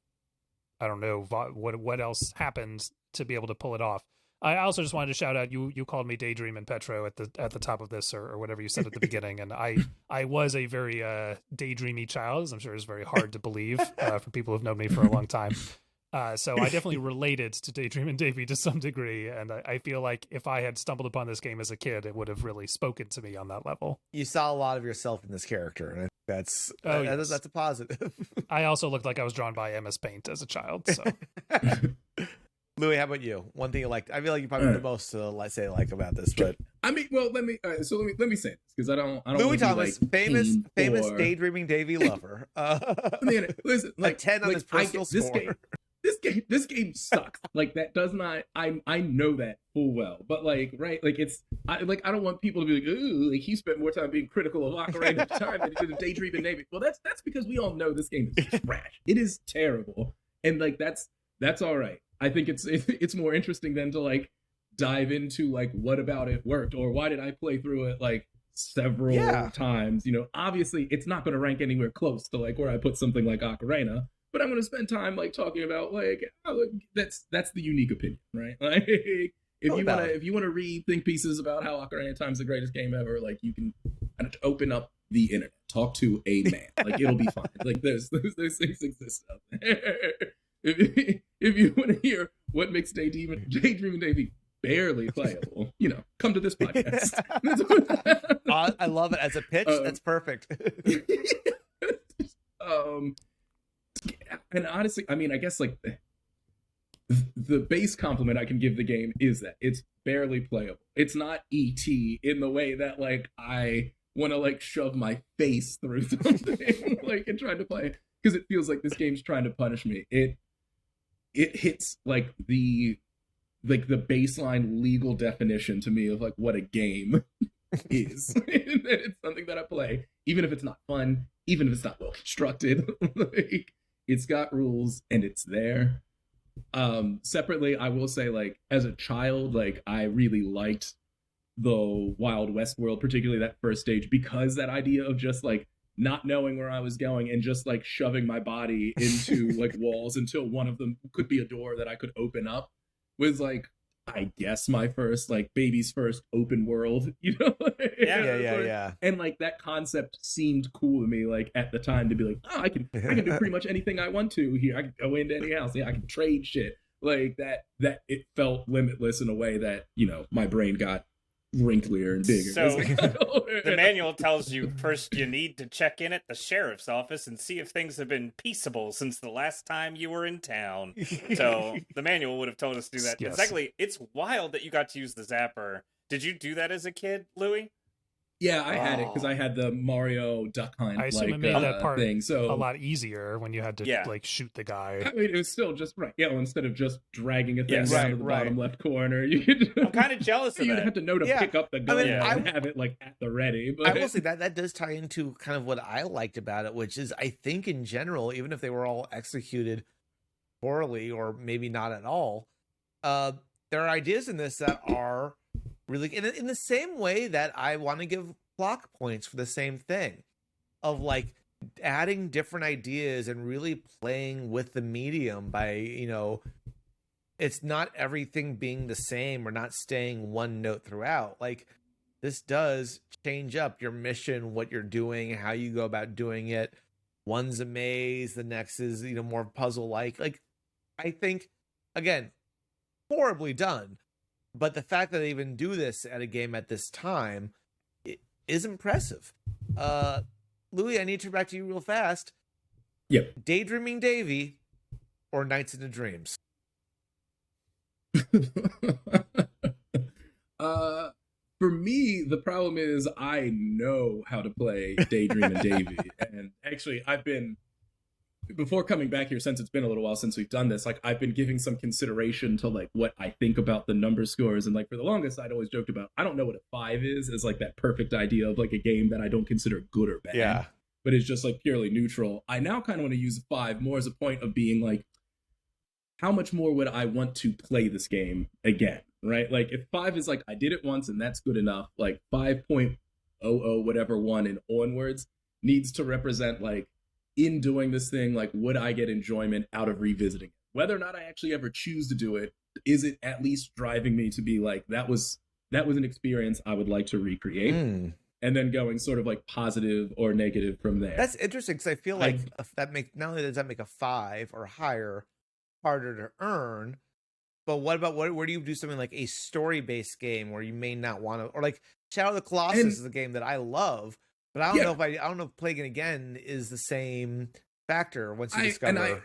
I don't know what else happened to be able to pull it off. I also just wanted to shout out, you called me Daydream and Petro at the top of this or whatever you said at the beginning, and I was a very daydreamy child, as I'm sure is very hard to believe for people who've known me for a long time. So I definitely related to Dreamin Davey to some degree, and I feel like if I had stumbled upon this game as a kid, it would have really spoken to me on that level. You saw a lot of yourself in this character, and I think that's a positive. I also looked like I was drawn by MS Paint as a child. So, Louis, how about you? One thing you liked? I feel like you probably the most to say about this, but I mean, well, let me say this, because I don't. Louis Thomas, like famous Daydreaming Davey lover. Listen, like 10 on his personal score. This game sucks. Like, that does not. I know that full well, but like, right, like I don't want people to be like, ooh, like he spent more time being critical of Ocarina of Time than he did of Daydreaming Davey. Well, that's because we all know this game is trash. It is terrible, and like that's all right. I think it's more interesting than to like dive into like what about it worked, or why did I play through it like several times. Obviously it's not going to rank anywhere close to like where I put something like Ocarina, but I'm going to spend time like talking about like that's the unique opinion, right? Like if you want to read think pieces about how Ocarina of Time is the greatest game ever, like you can open up the internet. Talk to a man. Like, it'll be fine. Like, those things exist out there. If you want to hear what makes Dreamin Davey barely playable, come to this podcast. I love it as a pitch. That's perfect. And honestly, I mean, I guess like the base compliment I can give the game is that it's barely playable. It's not E.T. in the way that like I want to like shove my face through something like and trying to play, because it feels like this game's trying to punish me. It hits like the baseline legal definition to me of like what a game is. It's something that I play, even if it's not fun, even if it's not well constructed. Like, it's got rules and it's there. Separately, I will say, like, as a child, like, I really liked the Wild West world, particularly that first stage, because that idea of just like not knowing where I was going and just like shoving my body into like walls until one of them could be a door that I could open up was like, I guess my first, like, baby's first open world, Yeah. And like that concept seemed cool to me, like at the time, to be like, oh, I can do pretty much anything I want to here. I can go into any house. Yeah, I can trade shit like that. That it felt limitless in a way that my brain got wrinklier and bigger. So the manual tells you first you need to check in at the sheriff's office and see if things have been peaceable since the last time you were in town. So the manual would have told us to do that. Yes. Exactly. It's wild that you got to use the zapper. Did you do that as a kid, Louis? Yeah, I had it because I had the Mario Duck Hunt I assume like, it made that part thing. So a lot easier when you had to like shoot the guy. I mean, it was still just right. Yeah, well, instead of just dragging a thing down to the bottom left corner, you could. I'm kind of jealous of that. You had to know to pick up the gun and have it like at the ready. But I will say that does tie into kind of what I liked about it, which is I think in general, even if they were all executed poorly or maybe not at all, there are ideas in this that are really in the same way that I want to give Plok points for the same thing of like adding different ideas and really playing with the medium by, it's not everything being the same or not staying one note throughout. Like, this does change up your mission, what you're doing, how you go about doing it. One's a maze, the next is, more puzzle-like. Like, I think, again, horribly done. But the fact that they even do this at a game at this time is impressive. Louis, I need to back to you real fast. Yep. Daydreaming Davey or Nights into Dreams? For me, the problem is I know how to play Daydreamin Davey. And actually, before coming back here, since it's been a little while since we've done this, like, I've been giving some consideration to like what I think about the number scores. And like, for the longest, I'd always joked about, I don't know what a 5 is like that perfect idea of like a game that I don't consider good or bad. Yeah. But it's just like purely neutral. I now kind of want to use a 5 more as a point of being like, how much more would I want to play this game again? Right? Like, if 5 is like, I did it once and that's good enough, like 5.00 whatever 1 and onwards needs to represent like, in doing this thing, like, would I get enjoyment out of revisiting it? Whether or not I actually ever choose to do it, is it at least driving me to be like, that was an experience I would like to recreate? And then going sort of like positive or negative from there. That's interesting, because I feel like not only does that make a 5 or higher harder to earn, but what about where do you do something like a story-based game where you may not want to, or like Shadow of the Colossus is a game that I love, but I don't know if playing it again is the same factor once you discover.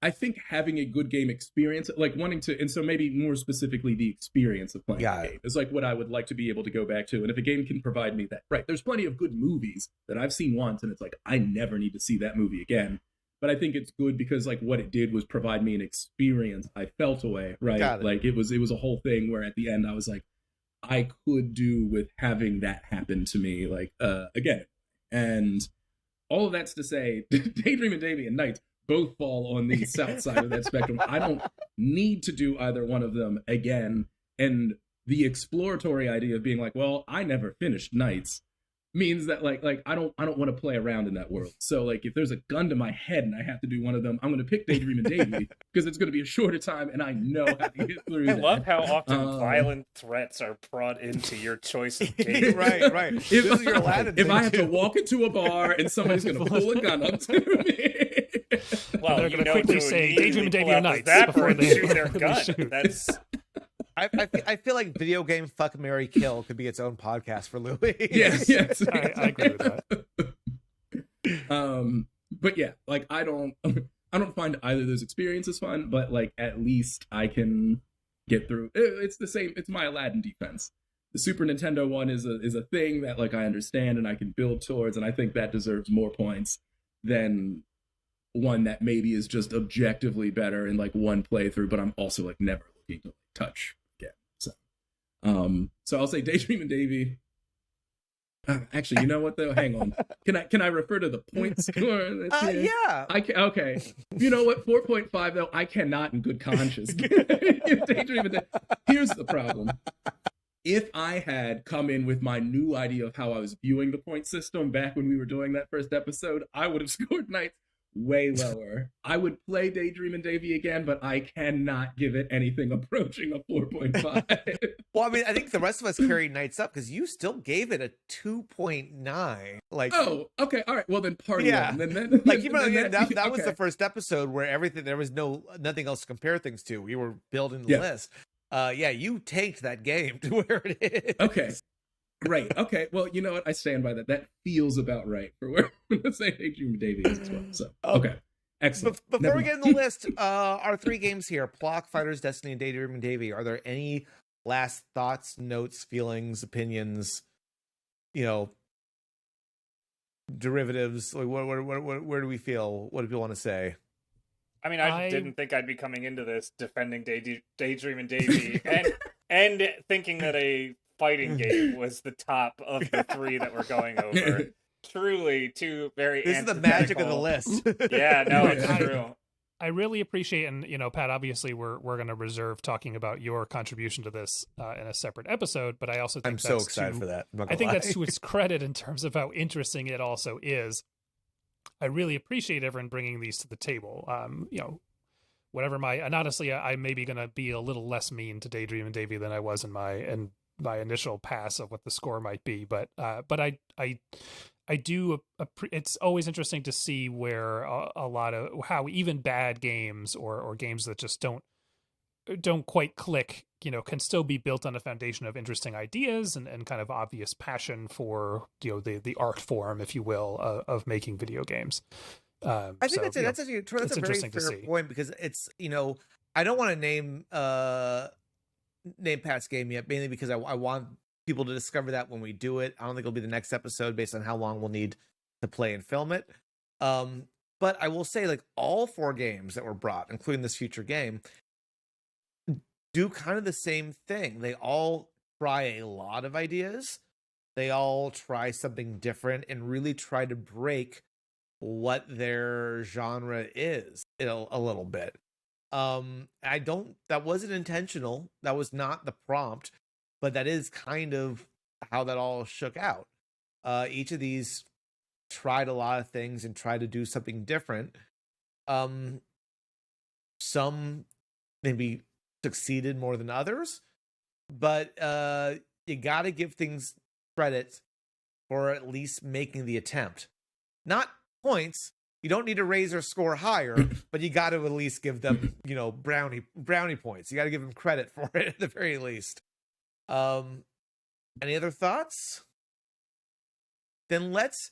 I think having a good game experience, like wanting to, and so maybe more specifically the experience of playing the game is like what I would like to be able to go back to. And if a game can provide me that, right, there's plenty of good movies that I've seen once and it's like, I never need to see that movie again. But I think it's good because like what it did was provide me an experience I felt away, right? Like it was a whole thing where at the end I was like, I could do with having that happen to me, like, again. And all of that's to say, Daydreamin Davey and Nights both fall on the south side of that spectrum. I don't need to do either one of them again. And the exploratory idea of being like, well, I never finished Nights. means that like I don't want to play around in that world. So like if there's a gun to my head and I have to do one of them, I'm going to pick Dreamin Davey because it's going to be a shorter time and I know how to get through. I love how often violent threats are brought into your choice of game. right. This is your Aladdin if thing, I have too. to walk into a bar and somebody's going to pull a gun up to me, well, they're going to quickly say Dreamin Davey or Knights before they shoot their gun. That's. I feel like video game Fuck, Marry, Kill could be its own podcast for Louis. Yes. I agree with that. But yeah, like I don't find either of those experiences fun, but like at least I can get through. It's the same. It's my Aladdin defense. The Super Nintendo one is a thing that like I understand and I can build towards, and I think that deserves more points than one that maybe is just objectively better in like one playthrough, but I'm also like never looking to touch. So I'll say Dreamin Davey. Actually, you know what though? Hang on. Can I refer to the point score? Yeah. Okay. You know what? 4.5 though. I cannot in good conscience. Here's the problem. If I had come in with my new idea of how I was viewing the point system back when we were doing that first episode, I would have scored Knights way lower. I would play Dreamin Davey again, but I cannot give it anything approaching a 4.5. Well, I mean, I think the rest of us carried Knights up because you still gave it a 2.9. Like, oh, okay, all right. Well, then party yeah. on. Then, like you know, that okay. was the first episode where there was nothing else to compare things to. We were building the list. You tanked that game to where it is. Okay. Great. Okay. Well, you know what? I stand by that. That feels about right for where the same Dreamin Davey is as well. So, okay. Excellent. Before we get in the list, our three games here, Plok, Fighters, Destiny, and Dreamin Davey, are there any last thoughts, notes, feelings, opinions, derivatives? Like, where do we feel? What do people want to say? I mean, I didn't think I'd be coming into this defending Dreamin Davey and thinking that a fighting game was the top of the three that we're going over. Truly, two very. This is the magic of the list. Yeah, no, it's true. I really appreciate, and Pat, obviously we're going to reserve talking about your contribution to this in a separate episode. But I also think I'm so excited for that. I think that's to its credit in terms of how interesting it also is. I really appreciate everyone bringing these to the table. Whatever and honestly, I may be going to be a little less mean to Dreamin Davey than I was in my initial pass of what the score might be. But I do. It's always interesting to see where a lot of how even bad games or games that just don't quite click, can still be built on a foundation of interesting ideas and kind of obvious passion for the art form, if you will, of making video games. I think that's it. That's actually that's a very fair point because it's I don't want to name Pat's game yet, mainly because I want people to discover that when we do it. I don't think it'll be the next episode based on how long we'll need to play and film it. But I will say, like, all four games that were brought, including this future game, do kind of the same thing. They all try a lot of ideas. They all try something different and really try to break what their genre is a little bit. That wasn't intentional. That was not the prompt, but that is kind of how that all shook out. Each of these tried a lot of things and tried to do something different. Some maybe succeeded more than others, but you got to give things credit for at least making the attempt. Not points. You don't need to raise their score higher, but you got to at least give them, brownie points. You got to give them credit for it at the very least. Any other thoughts? Then let's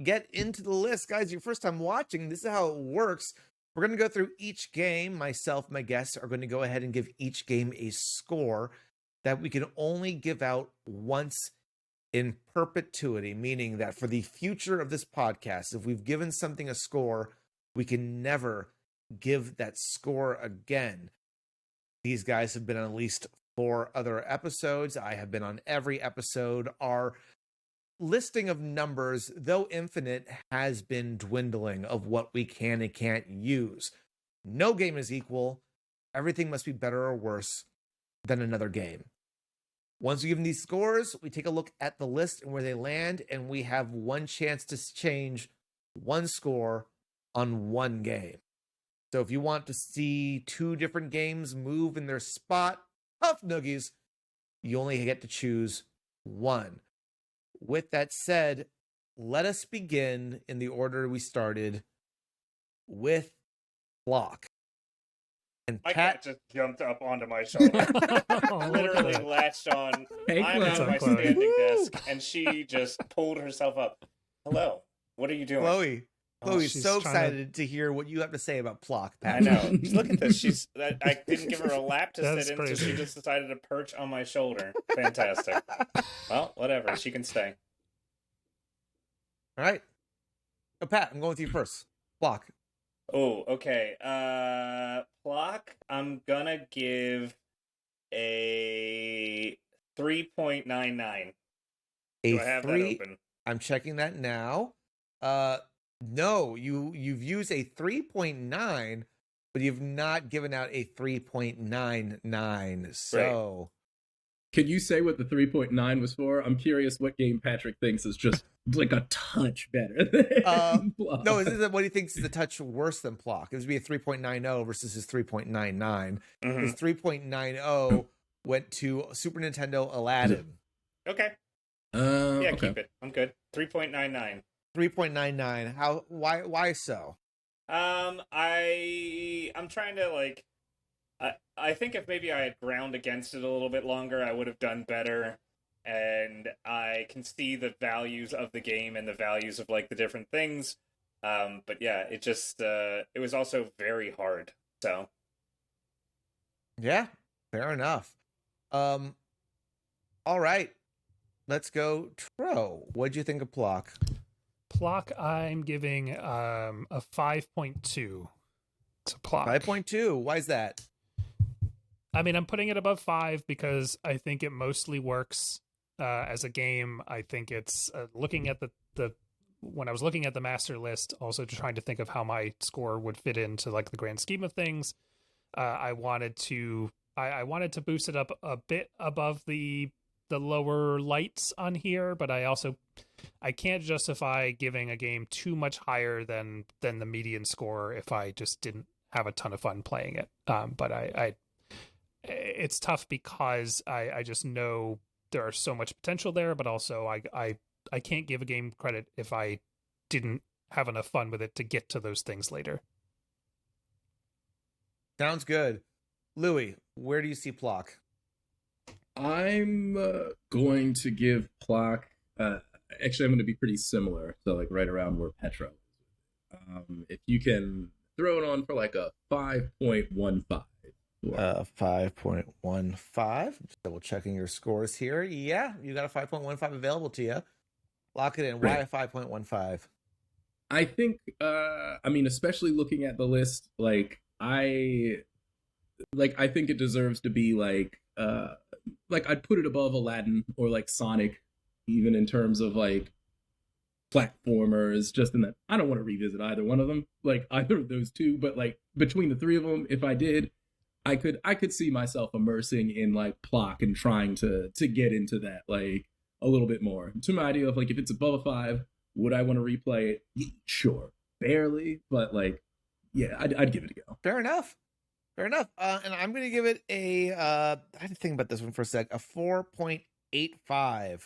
get into the list. Guys, your first time watching, this is how it works. We're going to go through each game. Myself, my guests are going to go ahead and give each game a score that we can only give out once in perpetuity, meaning that for the future of this podcast, if we've given something a score, we can never give that score again. These guys have been on at least 4 other episodes. I have been on every episode. Our listing of numbers, though infinite, has been dwindling of what we can and can't use. No game is equal. Everything must be better or worse than another game. Once we give them these scores, we take a look at the list and where they land, and we have one chance to change one score on one game. So if you want to see 2 different games move in their spot, tough noogies, you only get to choose one. With that said, let us begin in the order we started with Plok. And My Pat cat just jumped up onto my shoulder. Literally latched on. Hey, I'm Chloe. at my Chloe. standing desk, and she just pulled herself up. Hello, what are you doing? Chloe's she's so trying to- excited to hear what you have to say about Plok, Pat. I know. Just look at this. I didn't give her a lap to That's sit in, so crazy. she just decided to perch on my shoulder. Fantastic. Well, whatever. She can stay. All right. So, Pat, I'm going with you first. Plok. Oh, okay. Plok, I'm gonna give a 3.99. Do I have that open? I'm checking that now. No, you've used a 3.9, but you've not given out a 3.99. So Can you say what the 3.9 was for? I'm curious what game Patrick thinks is just like a touch better than Plok. no, this is what he thinks is a touch worse than Plok. It would be a 3.90 versus his 3.99. Mhm. His 3.90 went to Super Nintendo Aladdin. Okay. Yeah, Okay. keep it. I'm good. 3.99. 3.99. How? Why so? I'm trying to like. I think if maybe I had ground against it a little bit longer, I would have done better. And I can see the values of the game and the values of like the different things. But yeah, it just it was also very hard. So Yeah, fair enough. All right. Let's go. Tro, what'd you think of Plok? Plok, I'm giving a 5.2 to Plok. 5.2. Why is that? I mean, I'm putting it above 5 because I think it mostly works as a game. I think it's looking at the when I was looking at the master list, also trying to think of how my score would fit into like the grand scheme of things. I wanted to boost it up a bit above the lower lights on here, but I can't justify giving a game too much higher than the median score if I just didn't have a ton of fun playing it. But it's tough because I just know there are so much potential there, but also I can't give a game credit if I didn't have enough fun with it to get to those things later. Sounds good. Louis, where do you see Plok? I'm going to give Plok. Actually, I'm going to be pretty similar, so like right around where Petro is. If you can throw it on for like a 5.15. 5.15. Just double checking your scores here. Yeah, you got a 5.15 available to you. Lock it in. Why a 5.15? I think, I mean, especially looking at the list, I think it deserves to be like I'd put it above Aladdin or like Sonic, even in terms of like platformers, just in that I don't want to revisit either one of them, like either of those two, but like between the three of them, if I did, I could see myself immersing in like Plok and trying to get into that like a little bit more. To my idea of like, if it's above a 5, would I want to replay it? Sure, barely, but like, yeah, I'd give it a go. Fair enough. And I'm going to give it a, I had to think about this one for a sec, a 4.85.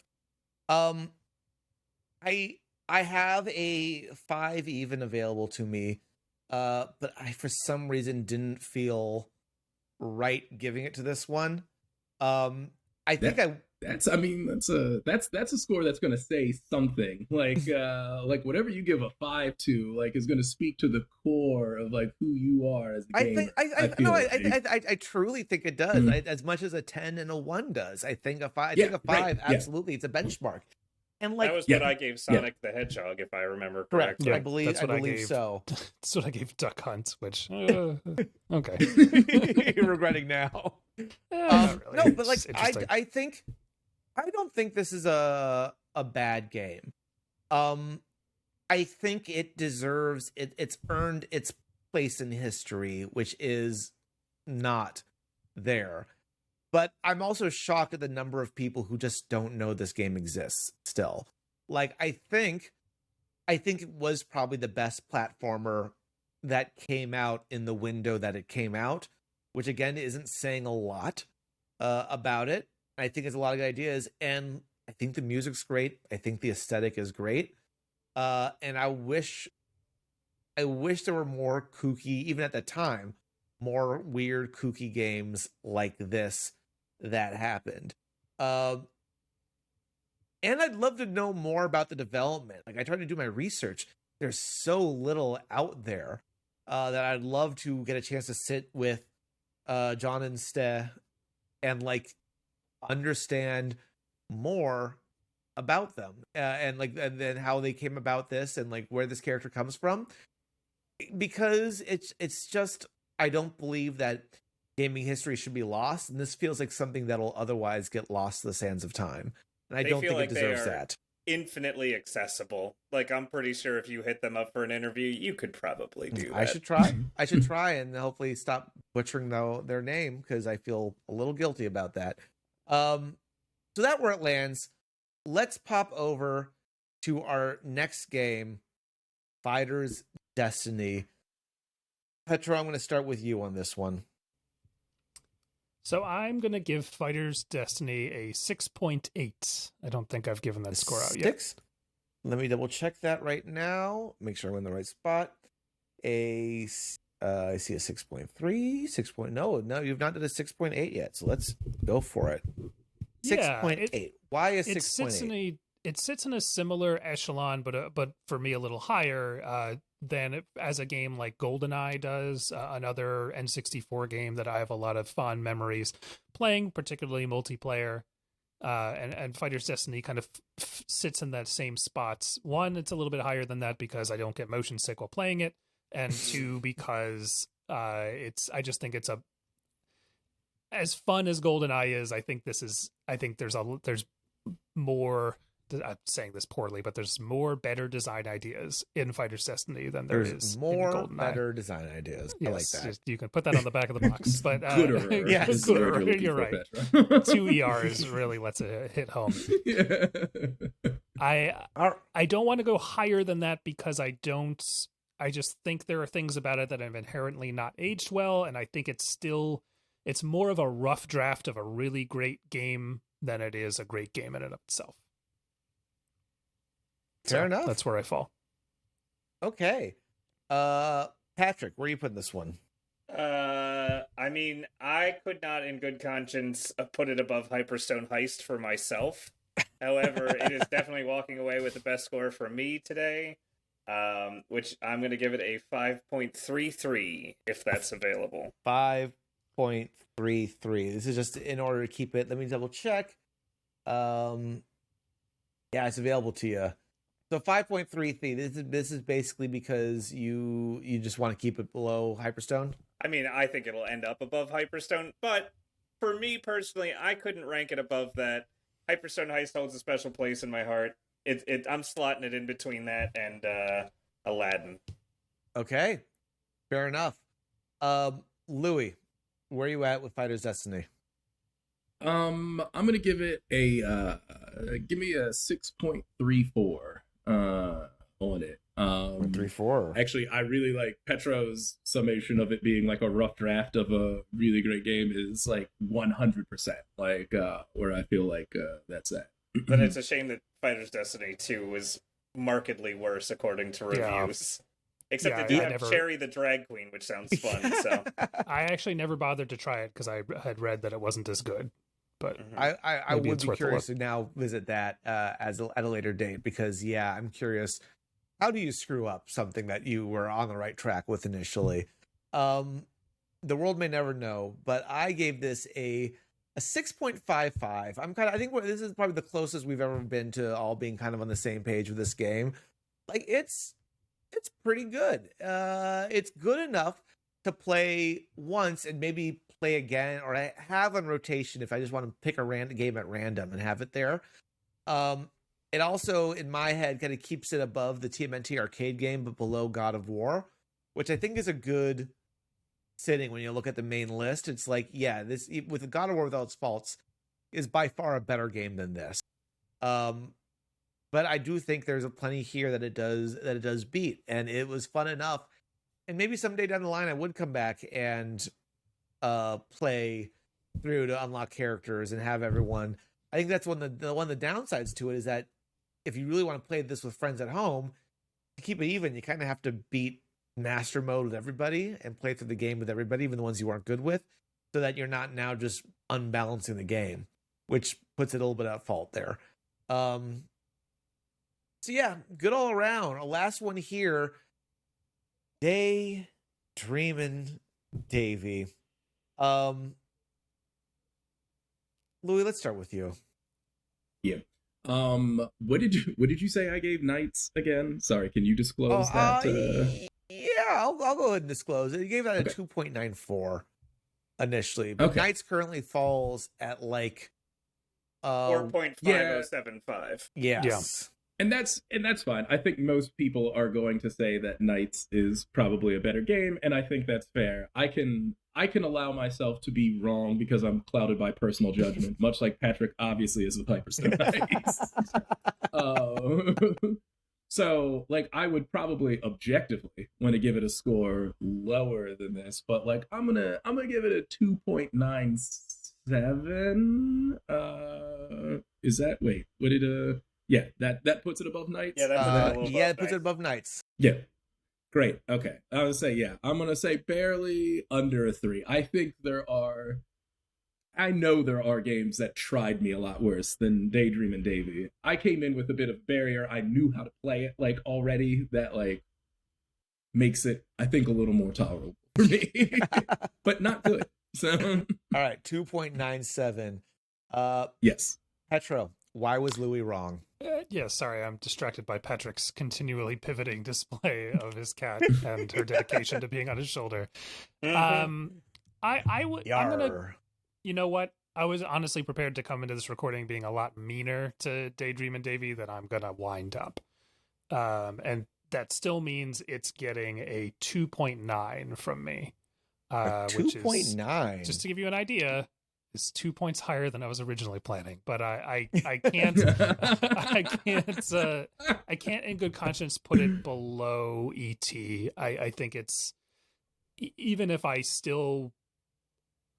I have a 5 even available to me, but I, for some reason, didn't feel right giving it to this one. That's a score that's going to say something. Like whatever you give a 5 to, like, is going to speak to the core of like who you are as a gamer. I truly think it does. As much as a 10 and a 1 does. I think a 5. Absolutely, it's a benchmark. And like that was what I gave Sonic the Hedgehog, if I remember correctly. Yeah, I believe so. That's what I gave Duck Hunt, which okay. You're regretting now. Not really. No, but like It's interesting. I don't think this is a bad game. I think it deserves it. It's earned its place in history, which is not there. But I'm also shocked at the number of people who just don't know this game exists still. Like, I think it was probably the best platformer that came out in the window that it came out, which again isn't saying a lot about it. I think it's a lot of good ideas, and I think the music's great. I think the aesthetic is great. And I wish there were more kooky, even at the time, more weird kooky games like this that happened. And I'd love to know more about the development. Like, I tried to do my research. There's so little out there that I'd love to get a chance to sit with John and Ste and like understand more about them and then how they came about this and like where this character comes from, because it's just, I don't believe that gaming history should be lost, and this feels like something that'll otherwise get lost to the sands of time, and I don't think it deserves that. Infinitely accessible. Like, I'm pretty sure if you hit them up for an interview, you could probably do that. I should try and hopefully stop butchering their name, because I feel a little guilty about that. So that where it lands. Let's pop over to our next game, Fighter's Destiny. Petro, I'm going to start with you on this one. So I'm going to give Fighter's Destiny a 6.8. I don't think I've given that score out yet. Let me double check that right now. Make sure I'm in the right spot. I see a 6.3, No, you've not done a 6.8 yet. So let's go for it. 6.8. Why is 6.8? It sits in a similar echelon, but for me a little higher than as a game like GoldenEye does, another N64 game that I have a lot of fond memories playing, particularly multiplayer. And Fighter's Destiny kind of sits in that same spots. One, it's a little bit higher than that because I don't get motion sick while playing it, and two, because I just think it's as fun as GoldenEye is. I think there's more. I'm saying this poorly, but there's more better design ideas in Fighter's Destiny than there's more in GoldenEye. Better design ideas. Yes, I like that. You can put that on the back of the box. But gooder. Yes, gooder. You're right. 2 ERs really lets it hit home. Yeah. I don't want to go higher than that because I just think there are things about it that have inherently not aged well, and I think it's more of a rough draft of a really great game than it is a great game in and of itself. Fair enough. That's where I fall. Okay. Patrick, where are you putting this one? I mean, I could not in good conscience put it above Hyperstone Heist for myself. However, it is definitely walking away with the best score for me today, which I'm going to give it a 5.33 if that's available. 5.33. This is just in order to keep it. Let me double check. Yeah, it's available to you. So 5.33. This is basically because you just want to keep it below Hyperstone. I mean, I think it'll end up above Hyperstone, but for me personally, I couldn't rank it above that. Hyperstone Heist holds a special place in my heart. I'm slotting it in between that and Aladdin. Okay, fair enough. Louis, where are you at with Fighter's Destiny? I'm gonna give it give me a 6.34 on it. 3.4. Actually, I really like Petro's summation of it being like a rough draft of a really great game is like 100%. Like where I feel like that's at. But it's a shame that Fighter's Destiny 2 was markedly worse according to reviews. Yeah. Except it did have Cherry the Drag Queen, which sounds fun. So I actually never bothered to try it because I had read that it wasn't as good. But I would be curious to now visit that at a later date because I'm curious. How do you screw up something that you were on the right track with initially? The world may never know, but I gave this a 6.55. I think this is probably the closest we've ever been to all being kind of on the same page with this game. Like it's pretty good. It's good enough to play once and maybe play again, or I have on rotation if I just want to pick a random game at random and have it there. It also, in my head, kind of keeps it above the TMNT arcade game, but below God of War, which I think is a good sitting when you look at the main list. It's like, yeah, this with God of War Without Its Faults is by far a better game than this. But I do think there's a plenty here that it does beat, and it was fun enough. And maybe someday down the line, I would come back and play through to unlock characters and have everyone. I think that's one of the downsides to it is that if you really want to play this with friends at home, to keep it even, you kind of have to beat master mode with everybody and play through the game with everybody, even the ones you aren't good with, so that you're not now just unbalancing the game, which puts it a little bit at fault there. So yeah, good all around. A last one here. Dreamin Davey. Louis, let's start with you. Yeah. What did you say I gave Knights again? Sorry, can you disclose that? Yeah, I'll go ahead and disclose it. You gave that a 2.94 initially, but Knights currently falls at like 4.5075. Yes. Yeah. And that's fine. I think most people are going to say that Knights is probably a better game, and I think that's fair. I can allow myself to be wrong because I'm clouded by personal judgment, much like Patrick obviously is with Hyperstone Knights. So like I would probably objectively want to give it a score lower than this, but like I'm gonna give it a 2.97. Is that yeah, that puts it above Knights. Yeah, it puts it above Knights. Yeah, great. Okay, I would say I'm gonna say barely under a 3. I know there are games that tried me a lot worse than Dreamin Davey. I came in with a bit of barrier. I knew how to play it like already. That like makes it, I think, a little more tolerable for me, but not good. So all right, 2.97. Yes, Petro. Why was Louis wrong? Yeah, sorry, I'm distracted by Patrick's continually pivoting display of his cat and her dedication to being on his shoulder. I'm gonna, you know what? I was honestly prepared to come into this recording being a lot meaner to Dreamin Davey than I'm gonna wind up, and that still means it's getting a 2.9 from me. 2.9. Just to give you an idea, is 2 points higher than I was originally planning, but I can't I can't in good conscience put it below ET. I think it's, even if I still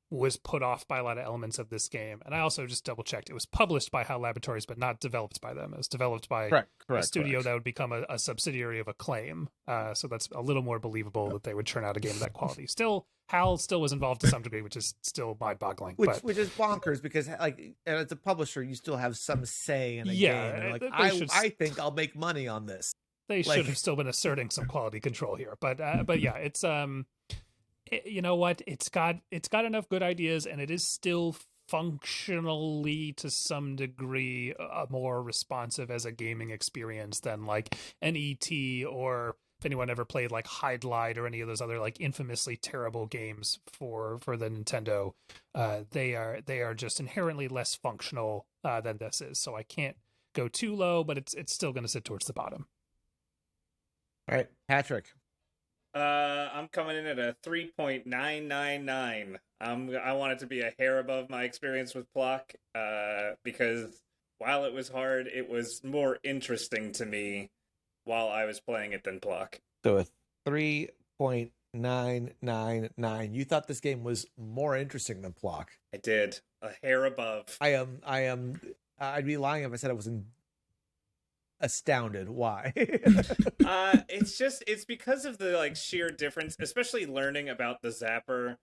was put off by a lot of elements of this game, and I also just double checked, it was published by HAL Laboratories but not developed by them. It was developed by a studio that would become a subsidiary of Acclaim, so that's a little more believable that they would churn out a game of that quality. Still, HAL still was involved to some degree, which is still mind-boggling. Which is bonkers, because like as a publisher, you still have some say in a game. And like I think I'll make money on this. They should have still been asserting some quality control here, but yeah, it's you know what? It's got enough good ideas, and it is still functionally to some degree more responsive as a gaming experience than like an ET, or if anyone ever played like Hide Light or any of those other like infamously terrible games for the Nintendo, they are just inherently less functional than this is. So I can't go too low, but it's still going to sit towards the bottom. All right, Patrick. I'm coming in at a 3.999. I want it to be a hair above my experience with Plok, because while it was hard, it was more interesting to me while I was playing it than Plok. So a 3.999. You thought this game was more interesting than Plok. I did. A hair above. I'd be lying if I said I wasn't astounded. Why? It's because of the like sheer difference, especially learning about the zapper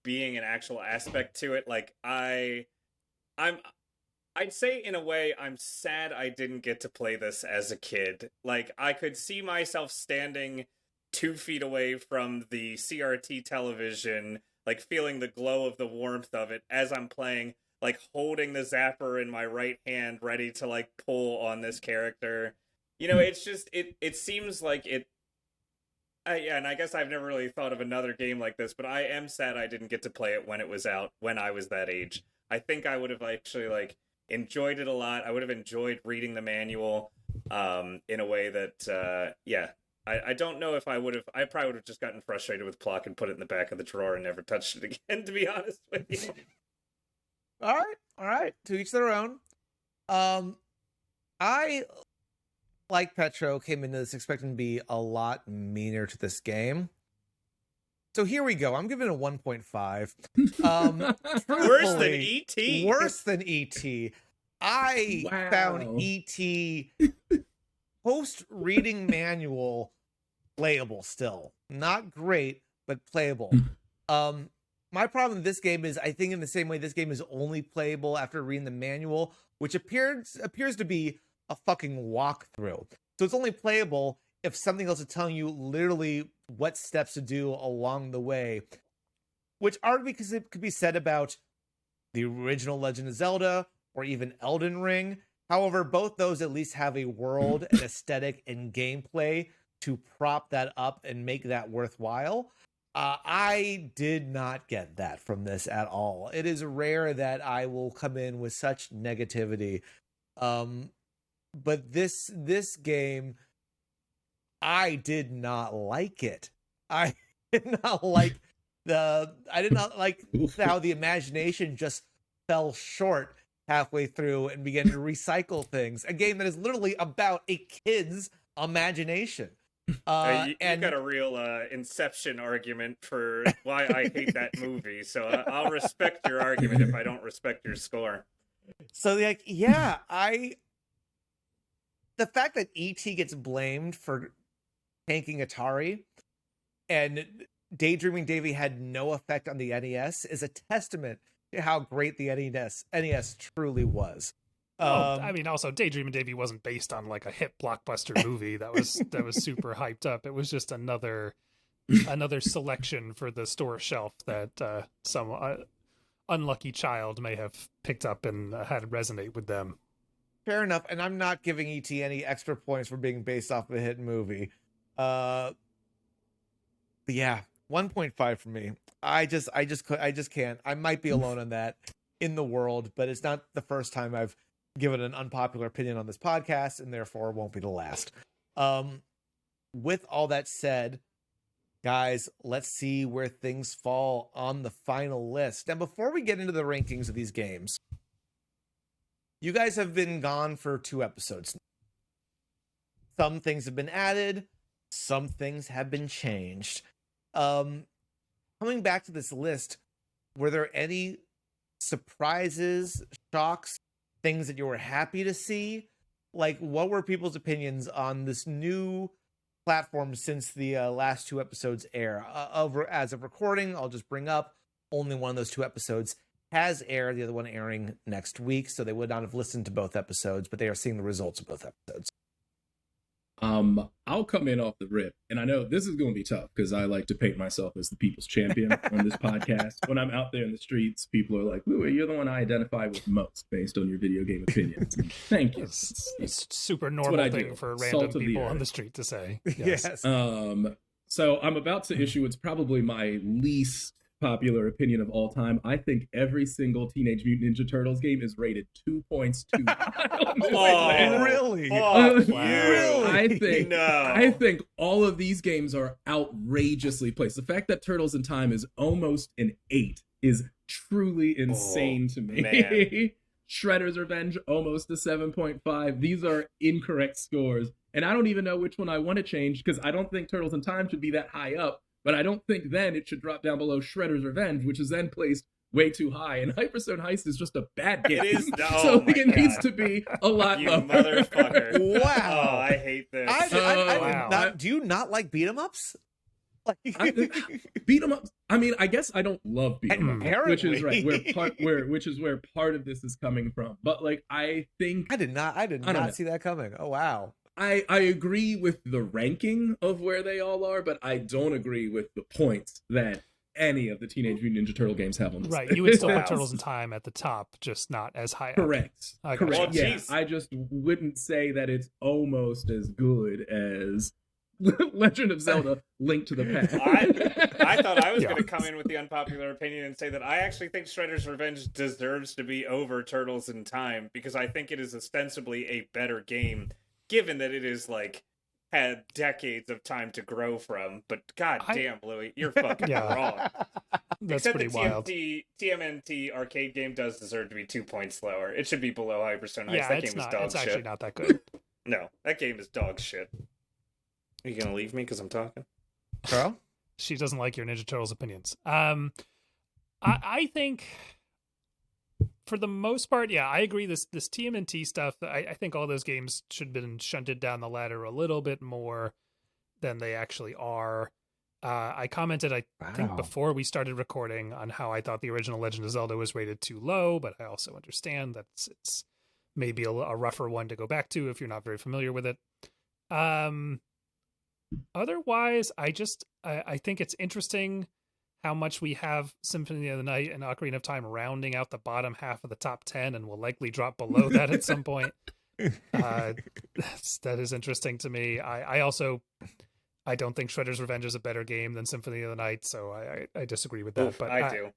being an actual aspect to it. Like I'd say in a way I'm sad I didn't get to play this as a kid. Like I could see myself standing 2 feet away from the CRT television, like feeling the glow of the warmth of it as I'm playing, like holding the zapper in my right hand, ready to like pull on this character. You know, it's just, it seems like it, yeah, and I guess I've never really thought of another game like this, but I am sad I didn't get to play it when it was out, when I was that age. I think I would have actually like enjoyed it a lot. I would have enjoyed reading the manual in a way that, yeah, I don't know if I would have. I probably would have just gotten frustrated with Plok and put it in the back of the drawer and never touched it again. To be honest with you. All right. To each their own. I, like Petro, came into this expecting to be a lot meaner to this game. So here we go. I'm giving it a 1.5. Worse than E.T. Worse than E.T. I found E.T. post-reading manual playable still. Not great, but playable. My problem with this game is I think in the same way this game is only playable after reading the manual, which appears to be a fucking walkthrough. So it's only playable if something else is telling you literally what steps to do along the way, which arguably could be said about the original Legend of Zelda or even Elden Ring. However, both those at least have a world and aesthetic and gameplay to prop that up and make that worthwhile. I did not get that from this at all. It is rare that I will come in with such negativity. But this game, I did not like it. I did not like how the imagination just fell short halfway through and began to recycle things. A game that is literally about a kid's imagination. You got a real Inception argument for why I hate that movie, so I'll respect your argument if I don't respect your score. So, the fact that E.T. gets blamed for tanking Atari and Daydreaming Davey had no effect on the NES is a testament to how great the NES truly was. I mean, also Daydreamin' Davey wasn't based on like a hit blockbuster movie that was super hyped up. It was just another selection for the store shelf that some unlucky child may have picked up and had resonate with them. Fair enough, and I'm not giving E.T. any extra points for being based off of a hit movie. But yeah, 1.5 for me. I just can't. I might be alone on that in the world, but it's not the first time I've given an unpopular opinion on this podcast, and therefore won't be the last. With all that said, guys, let's see where things fall on the final list. Now, before we get into the rankings of these games, you guys have been gone for 2 episodes. Some things have been added, some things have been changed. Coming back to this list, were there any surprises, shocks, things that you were happy to see? Like, what were people's opinions on this new platform since the last 2 episodes air? As of recording, I'll just bring up only one of those 2 episodes has aired, the other one airing next week, so they would not have listened to both episodes, but they are seeing the results of both episodes. I'll come in off the rip, and I know this is going to be tough because I like to paint myself as the people's champion on this podcast. When I'm out there in the streets, people are like, "Louis, you're the one I identify with most based on your video game opinions." Thank you. It's super normal thing for random people on the street to say. Yes. So I'm about to issue what's probably my least popular opinion of all time. I think every single Teenage Mutant Ninja Turtles game is rated 2 points too high. Really? Really? I think all of these games are outrageously placed. The fact that Turtles in Time is almost an 8 is truly insane to me. Shredder's Revenge, almost a 7.5. These are incorrect scores. And I don't even know which one I want to change because I don't think Turtles in Time should be that high up. But I don't think then it should drop down below Shredder's Revenge, which is then placed way too high. And Hyperstone Heist is just a bad game. It is. So it needs to be a lot lower. Motherfucker. Wow. Oh, I hate this. Do you not like beat 'em ups? Beat 'em ups. I mean, I guess I don't love beat 'em ups, which is right. Which is where part of this is coming from. But like, I think I did not see that coming. Oh wow. I agree with the ranking of where they all are, but I don't agree with the points that any of the Teenage Mutant Ninja Turtle games have on this. Right, you would still put Turtles in Time at the top, just not as high. Correct. Correct. Well, yeah, I just wouldn't say that it's almost as good as Legend of Zelda: Link to the Past. I thought I was going to come in with the unpopular opinion and say that I actually think Shredder's Revenge deserves to be over Turtles in Time because I think it is ostensibly a better game, given that it is like had decades of time to grow from. But god damn, Louis, you're fucking Yeah. wrong. That's Except pretty the wild. TMNT arcade game does deserve to be 2 points lower. It should be below Hyperstone Heist. Yeah, That it's game is not. dog It's shit. actually not that good. No, that game is dog shit. Are you gonna leave me because I'm talking? Carl? She doesn't like your Ninja Turtles opinions. I think for the most part, yeah, I agree. This TMNT stuff, I think all those games should have been shunted down the ladder a little bit more than they actually are. I commented, I think before we started recording, on how I thought the original Legend of Zelda was rated too low, but I also understand that it's maybe a rougher one to go back to if you're not very familiar with it. Otherwise, I think it's interesting how much we have Symphony of the Night and Ocarina of Time rounding out the bottom half of the top 10 and will likely drop below that at some point. That is interesting to me. I don't think Shredder's Revenge is a better game than Symphony of the Night, so I disagree with that. Oof, but I do.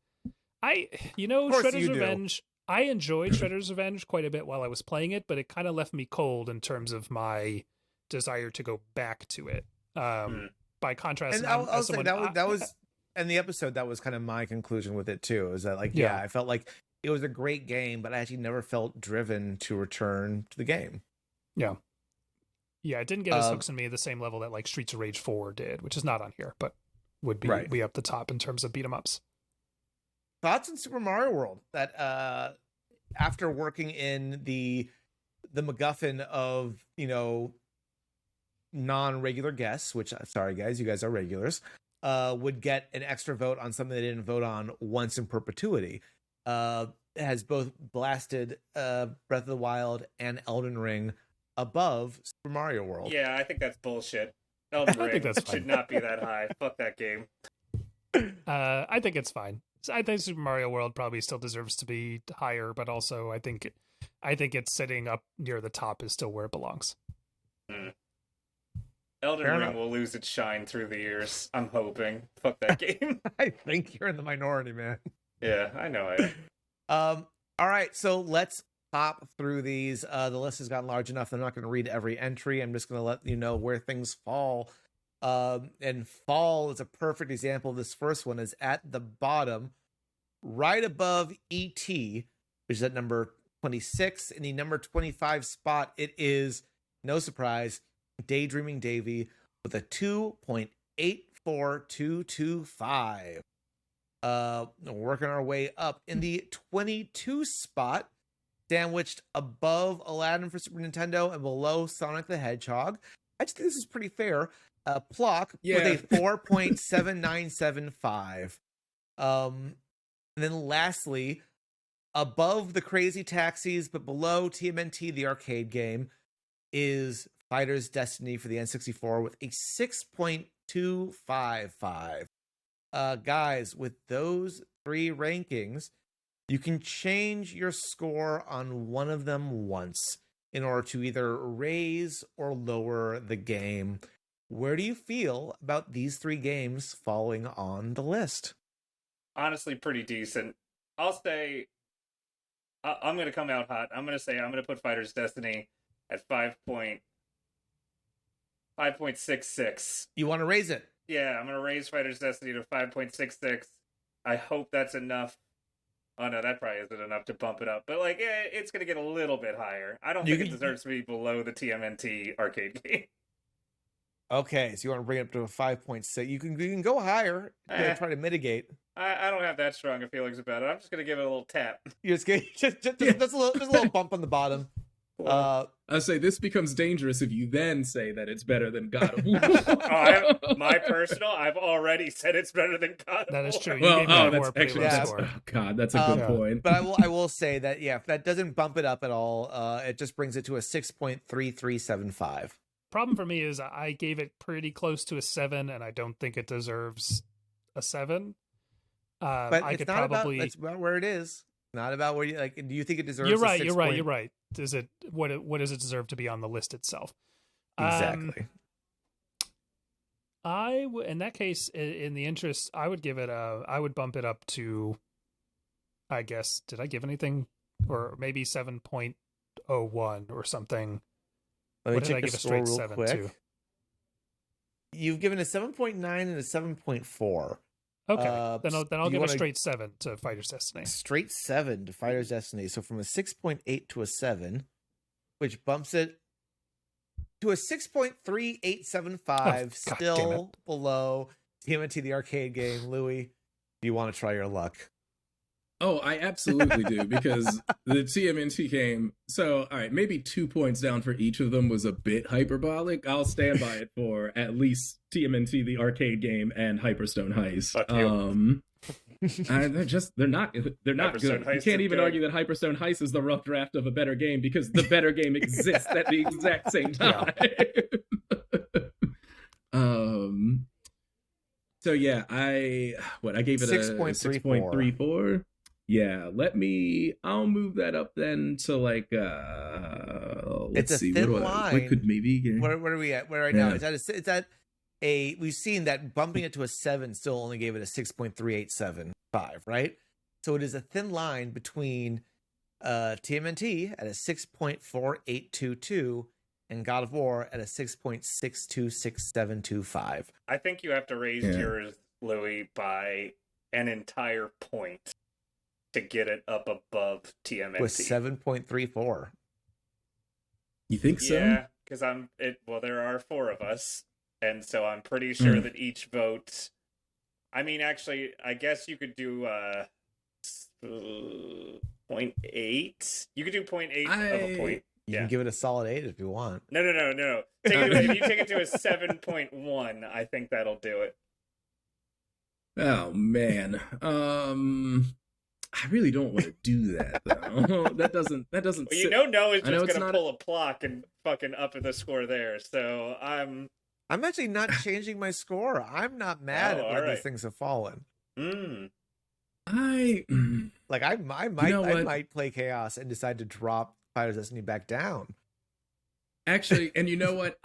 Shredder's Revenge, I enjoyed Shredder's Revenge quite a bit while I was playing it, but it kind of left me cold in terms of my desire to go back to it. By contrast, And I'll say that was in the episode, that was kind of my conclusion with it too, is that I felt like it was a great game, but I actually never felt driven to return to the game. Yeah, it didn't get as hooks in me the same level that like Streets of Rage 4 did, which is not on here, but would be up the top in terms of beat 'em ups. Thoughts on Super Mario World? That after working in the MacGuffin of non-regular guests, which sorry guys, you guys are regulars, would get an extra vote on something they didn't vote on once in perpetuity. Has both blasted Breath of the Wild and Elden Ring above Super Mario World. Yeah, I think that's bullshit. Elden Ring should not be that high. Fuck that game. I think it's fine. I think Super Mario World probably still deserves to be higher, but also I think it's sitting up near the top is still where it belongs. Elden Ring will lose its shine through the years. I'm hoping. Fuck that game. I think you're in the minority, man. Yeah, I know I am. All right, so let's pop through these. The list has gotten large enough that I'm not going to read every entry. I'm just going to let you know where things fall. And fall is a perfect example. This first one is at the bottom, right above E.T., which is at number 26. In the number 25 spot, it is, no surprise, Daydreaming Davey with a 2.84225. Working our way up. In the 22 spot, sandwiched above Aladdin for Super Nintendo and below Sonic the Hedgehog. I just think this is pretty fair. Plok with a 4.7975. And then lastly, above the Crazy Taxis, but below TMNT, the arcade game, is Fighter's Destiny for the N64 with a 6.255. Guys, with those three rankings, you can change your score on one of them once in order to either raise or lower the game. Where do you feel about these three games falling on the list? Honestly, pretty decent. I'll say I'm going to come out hot. I'm going to put Fighter's Destiny at 5.66. You want to raise it? Yeah, I'm going to raise Fighter's Destiny to 5.66. I hope that's enough. Oh, no, that probably isn't enough to bump it up. But, it's going to get a little bit higher. I don't think it deserves to be below the TMNT arcade game. Okay, so you want to bring it up to a 5.6. You can go higher. Try to mitigate. I don't have that strong of feelings about it. I'm just going to give it a little tap. You just a little bump on the bottom. I say this becomes dangerous if you then say that it's better than God of War. I've already said it's better than God of War. That is true. That's actually that's a good point. But I will say that if that doesn't bump it up at all, it just brings it to a 6.3375. Problem for me is I gave it pretty close to a 7, and I don't think it deserves a 7. But it's not about where it is. Not about where you do you think it deserves? You're right. Does it what does it deserve to be on the list itself? Exactly. In that case, in the interest, I would give it I would bump it up to, I guess, did I give anything? Or maybe 7.01 or something. Let me what check did I give the a straight score real 7 quick. to? You've given a 7.9 and a 7.4. Okay, then I'll give a wanna... straight 7 to Fighter's Destiny. Straight 7 to Fighter's Destiny. So from a 6.8 to a 7, which bumps it to a 6.3875, still below TMNT the arcade game. Louis, do you want to try your luck? Oh, I absolutely do, because the TMNT game, so, all right, maybe 2 points down for each of them was a bit hyperbolic. I'll stand by it for at least TMNT, the arcade game, and Hyperstone Heist. They're not good. You can't even argue that Hyperstone Heist is the rough draft of a better game, because the better game exists at the exact same time. So yeah, I gave it 6.34. Yeah, I'll move that up then to like, let's see, thin line. What could maybe, where are we at? Where right now? It's at a, we've seen that bumping it to a 7 still only gave it a 6.3875, right? So it is a thin line between TMNT at a 6.4822 and God of War at a 6.626725. I think you have to raise yours, Louis, by an entire point to get it up above TMNT. With 7.34. You think so? Yeah, because there are 4 of us, and so I'm pretty sure that each vote. I mean, actually, I guess you could do 0.8. You could do 0.8 of a point. You can give it a solid 8 if you want. No. If you take it to a 7.1, I think that'll do it. Oh man. I really don't want to do that though. that doesn't. Well, Noah's just gonna pull a Plok and fucking up the score there. So I'm actually not changing my score. I'm not mad at where these things have fallen. I might play Chaos and decide to drop Fighter's Destiny back down. Actually, and you know what?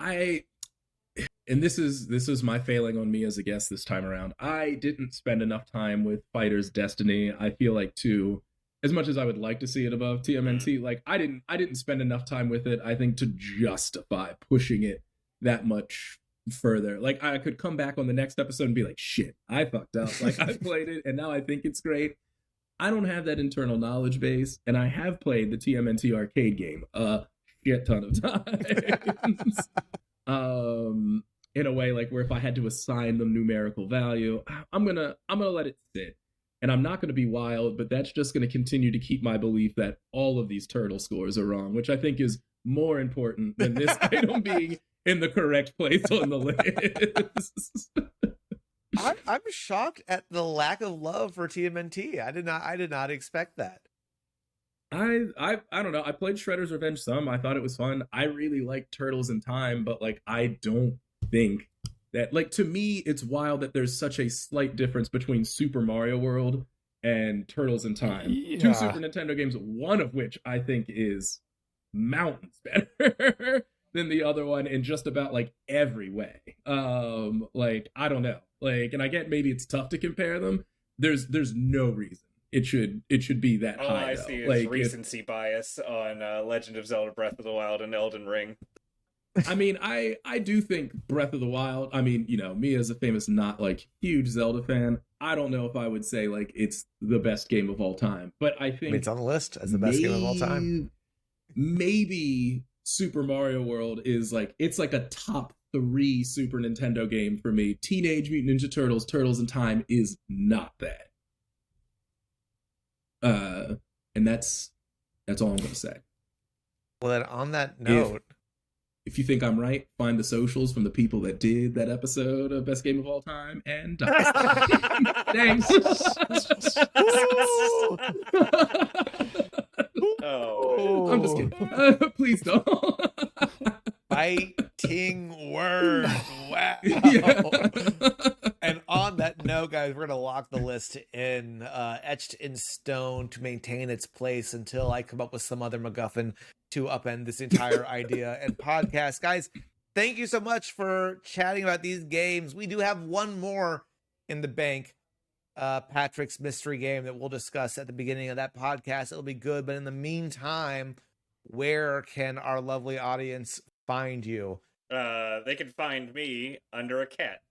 And this is my failing on me as a guest this time around. I didn't spend enough time with Fighter's Destiny. I feel like, too, as much as I would like to see it above TMNT, like I didn't spend enough time with it, I think, to justify pushing it that much further. Like, I could come back on the next episode and be like, shit, I fucked up. Like, I played it and now I think it's great. I don't have that internal knowledge base, and I have played the TMNT arcade game a shit ton of times. In a way, like, where if I had to assign them numerical value, I'm gonna let it sit. And I'm not gonna be wild, but that's just gonna continue to keep my belief that all of these turtle scores are wrong, which I think is more important than this item being in the correct place on the list. I'm shocked at the lack of love for TMNT. I did not expect that. I don't know. I played Shredder's Revenge some. I thought it was fun. I really liked Turtles in Time, but like I don't think that, like, to me it's wild that there's such a slight difference between Super Mario World and Turtles in Time. Yeah. 2 Super Nintendo games, one of which I think is mountains better than the other one in just about like every way. Like, I don't know. Like, and I get maybe it's tough to compare them. There's no reason it should be that high. All I see is recency bias on Legend of Zelda: Breath of the Wild and Elden Ring. I mean, I do think Breath of the Wild, I mean, you know, me as a famous not like huge Zelda fan, I don't know if I would say like it's the best game of all time, but I think it's on the list as the best game of all time. Maybe Super Mario World is like, it's like a top 3 Super Nintendo game for me. Teenage Mutant Ninja Turtles, Turtles in Time is not that. And that's all I'm going to say. Well, then on that note, if you think I'm right, find the socials from the people that did that episode of Best Game of All Time and thanks. Oh, I'm just kidding. Please don't. Fighting words. Wow. Yeah. And on that note, guys, we're gonna lock the list in etched in stone to maintain its place until I come up with some other MacGuffin to upend this entire idea and podcast. Guys, thank you so much for chatting about these games. We do have one more in the bank, Patrick's mystery game that we'll discuss at the beginning of that podcast. It'll be good, but in the meantime, where can our lovely audience find you? They can find me under a cat.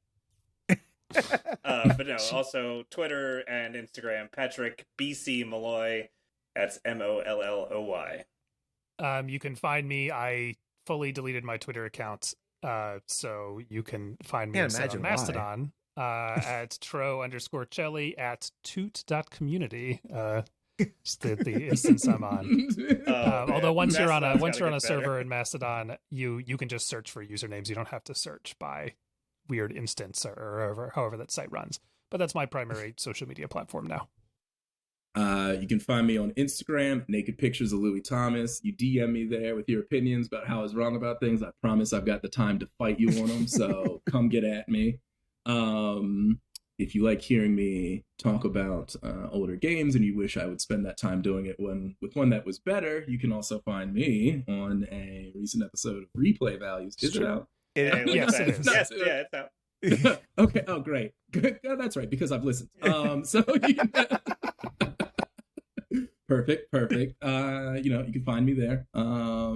But no, also Twitter and Instagram, Patrick BC Molloy. That's Molloy. You can find me. I fully deleted my Twitter account, so you can find me Can't on imagine why. Mastodon at tro_celli at toot.community. It's the instance I'm on. Although once you're on a server in Mastodon, you can just search for usernames. You don't have to search by weird instance or however that site runs. But that's my primary social media platform now. You can find me on Instagram, Naked Pictures of Lewie Thomas. You DM me there with your opinions about how I was wrong about things. I promise I've got the time to fight you on them, so come get at me. If you like hearing me talk about older games and you wish I would spend that time doing it with one that was better, you can also find me on a recent episode of Replay Values. Is it out? Yes, it is. Yes, yeah, it's out. Okay. Oh, great. Good. Oh, that's right, because I've listened. So you can... Perfect. You can find me there. Have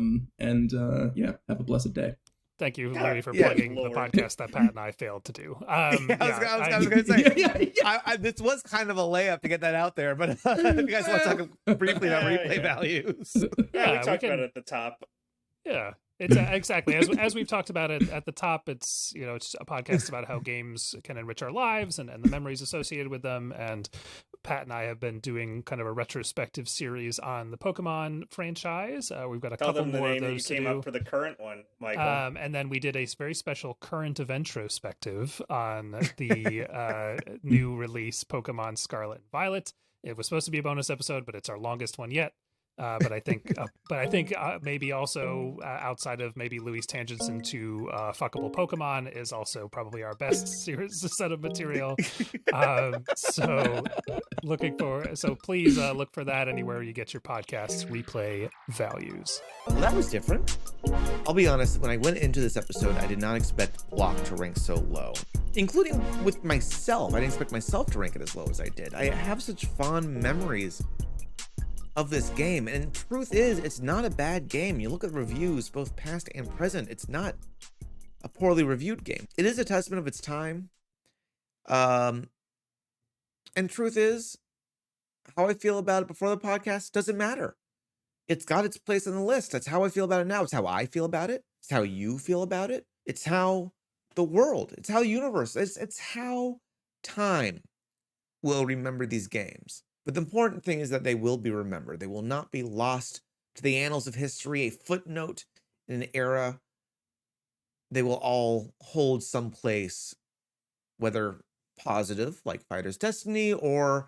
a blessed day. Thank you, Larry, for plugging the podcast that Pat and I failed to do. I was going to say, this was kind of a layup to get that out there, but if you guys want to talk briefly about replay values. Yeah, we talked about it at the top. Yeah, it's exactly as we've talked about it at the top. It's it's a podcast about how games can enrich our lives and the memories associated with them. And Pat and I have been doing kind of a retrospective series on the Pokemon franchise. We've got a couple more of those that you came up for the current one, Michael. And then we did a very special current event retrospective on the new release Pokemon Scarlet and Violet. It was supposed to be a bonus episode, but it's our longest one yet. But I think maybe also outside of maybe Louis' tangents into fuckable Pokemon is also probably our best set of material. So please look for that anywhere you get your podcasts. Replay Values. Well, that was different. I'll be honest, when I went into this episode, I did not expect Plok to rank so low. Including with myself. I didn't expect myself to rank it as low as I did. I have such fond memories of this game, and truth is, it's not a bad game. You look at reviews, both past and present, it's not a poorly reviewed game. It is a testament of its time. And truth is, how I feel about it before the podcast doesn't matter. It's got its place on the list. That's how I feel about it now. It's how I feel about it. It's how you feel about it. It's how the world, it's how the universe, it's how time will remember these games. But the important thing is that they will be remembered. They will not be lost to the annals of history, a footnote in an era. They will all hold some place, whether positive, like Fighter's Destiny, or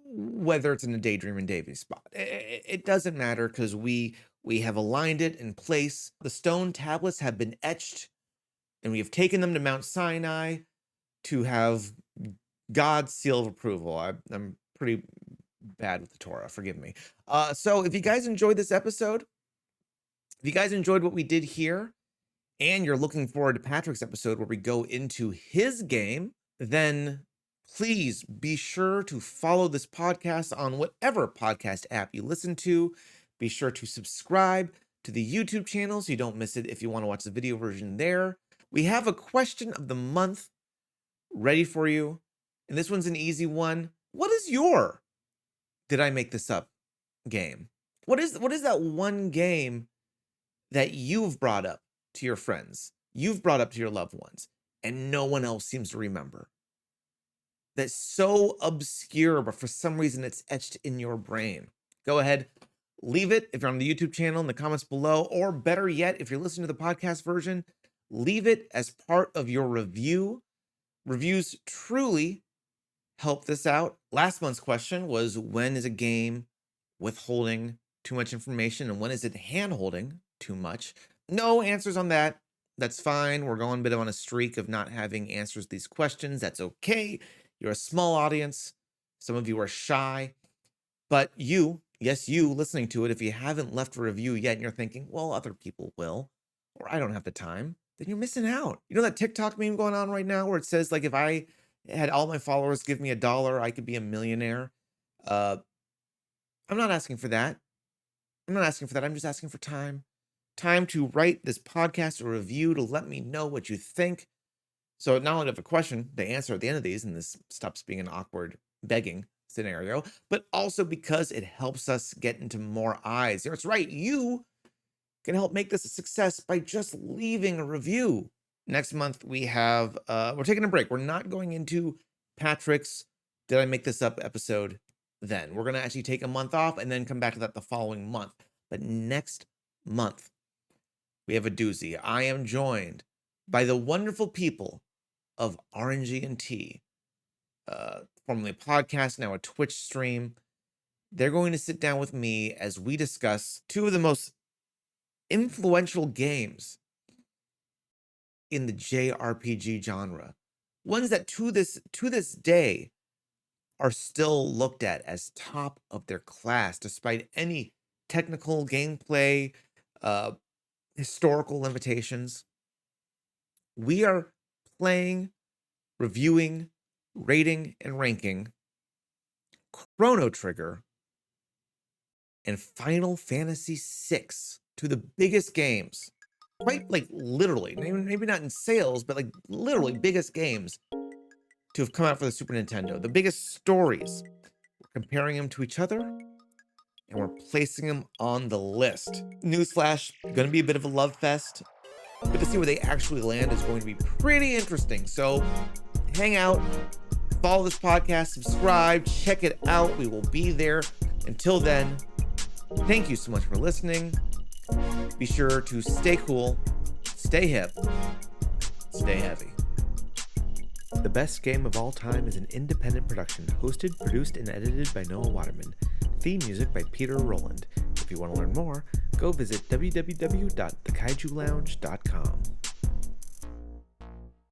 whether it's in a Dreamin Davey spot. It doesn't matter, because we have aligned it in place. The stone tablets have been etched, and we have taken them to Mount Sinai to have God's seal of approval. I'm pretty bad with the Torah, forgive me. So if you guys enjoyed this episode, if you guys enjoyed what we did here, and you're looking forward to Patrick's episode where we go into his game, then please be sure to follow this podcast on whatever podcast app you listen to. Be sure to subscribe to the YouTube channel so you don't miss it if you want to watch the video version there. We have a question of the month ready for you. And this one's an easy one. What is your did I make this up game? What is that one game that you've brought up to your friends, you've brought up to your loved ones, and no one else seems to remember? That's so obscure, but for some reason it's etched in your brain. Go ahead, leave it if you're on the YouTube channel in the comments below, or better yet, if you're listening to the podcast version, leave it as part of your review. Reviews truly help this out. Last month's question was, when is a game withholding too much information, and when is it hand-holding too much? No answers on that. That's fine. We're going a bit on a streak of not having answers to these questions. That's okay. You're a small audience. Some of you are shy. But you, yes, you listening to it, if you haven't left a review yet and you're thinking, well, other people will, or I don't have the time, then you're missing out. You know that TikTok meme going on right now where it says, like, if I had all my followers give me $1, I could be a millionaire? I'm not asking for that. I'm just asking for time. time to write this podcast a review to let me know what you think. So not only do I have a question to answer at the end of these, and this stops being an awkward begging scenario, but also because it helps us get into more eyes. That's right, you can help make this a success by just leaving a review. Next month we have, we're taking a break. We're not going into Patrick's Did I Make This Up episode then. We're going to actually take a month off and then come back to that the following month. But next month, we have a doozy. I am joined by the wonderful people of RNG&T, formerly a podcast, now a Twitch stream. They're going to sit down with me as we discuss two of the most influential games in the JRPG genre. Ones that to this day are still looked at as top of their class, despite any technical gameplay, historical limitations. We are playing, reviewing, rating, and ranking Chrono Trigger and Final Fantasy VI, two of the biggest games, quite like literally, maybe not in sales, but like literally biggest games to have come out for the Super Nintendo. The biggest stories. We're comparing them to each other, and we're placing them on the list. Newsflash, gonna be a bit of a love fest, but to see where they actually land is going to be pretty interesting. So hang out, follow this podcast, subscribe, check it out. We will be there. Until then, thank you so much for listening. Be sure to stay cool, stay hip, stay heavy. The Best Game of All Time is an independent production, hosted, produced, and edited by Noah Waterman. Theme music by Peter Rowland. If you want to learn more, go visit www.thekaijulounge.com.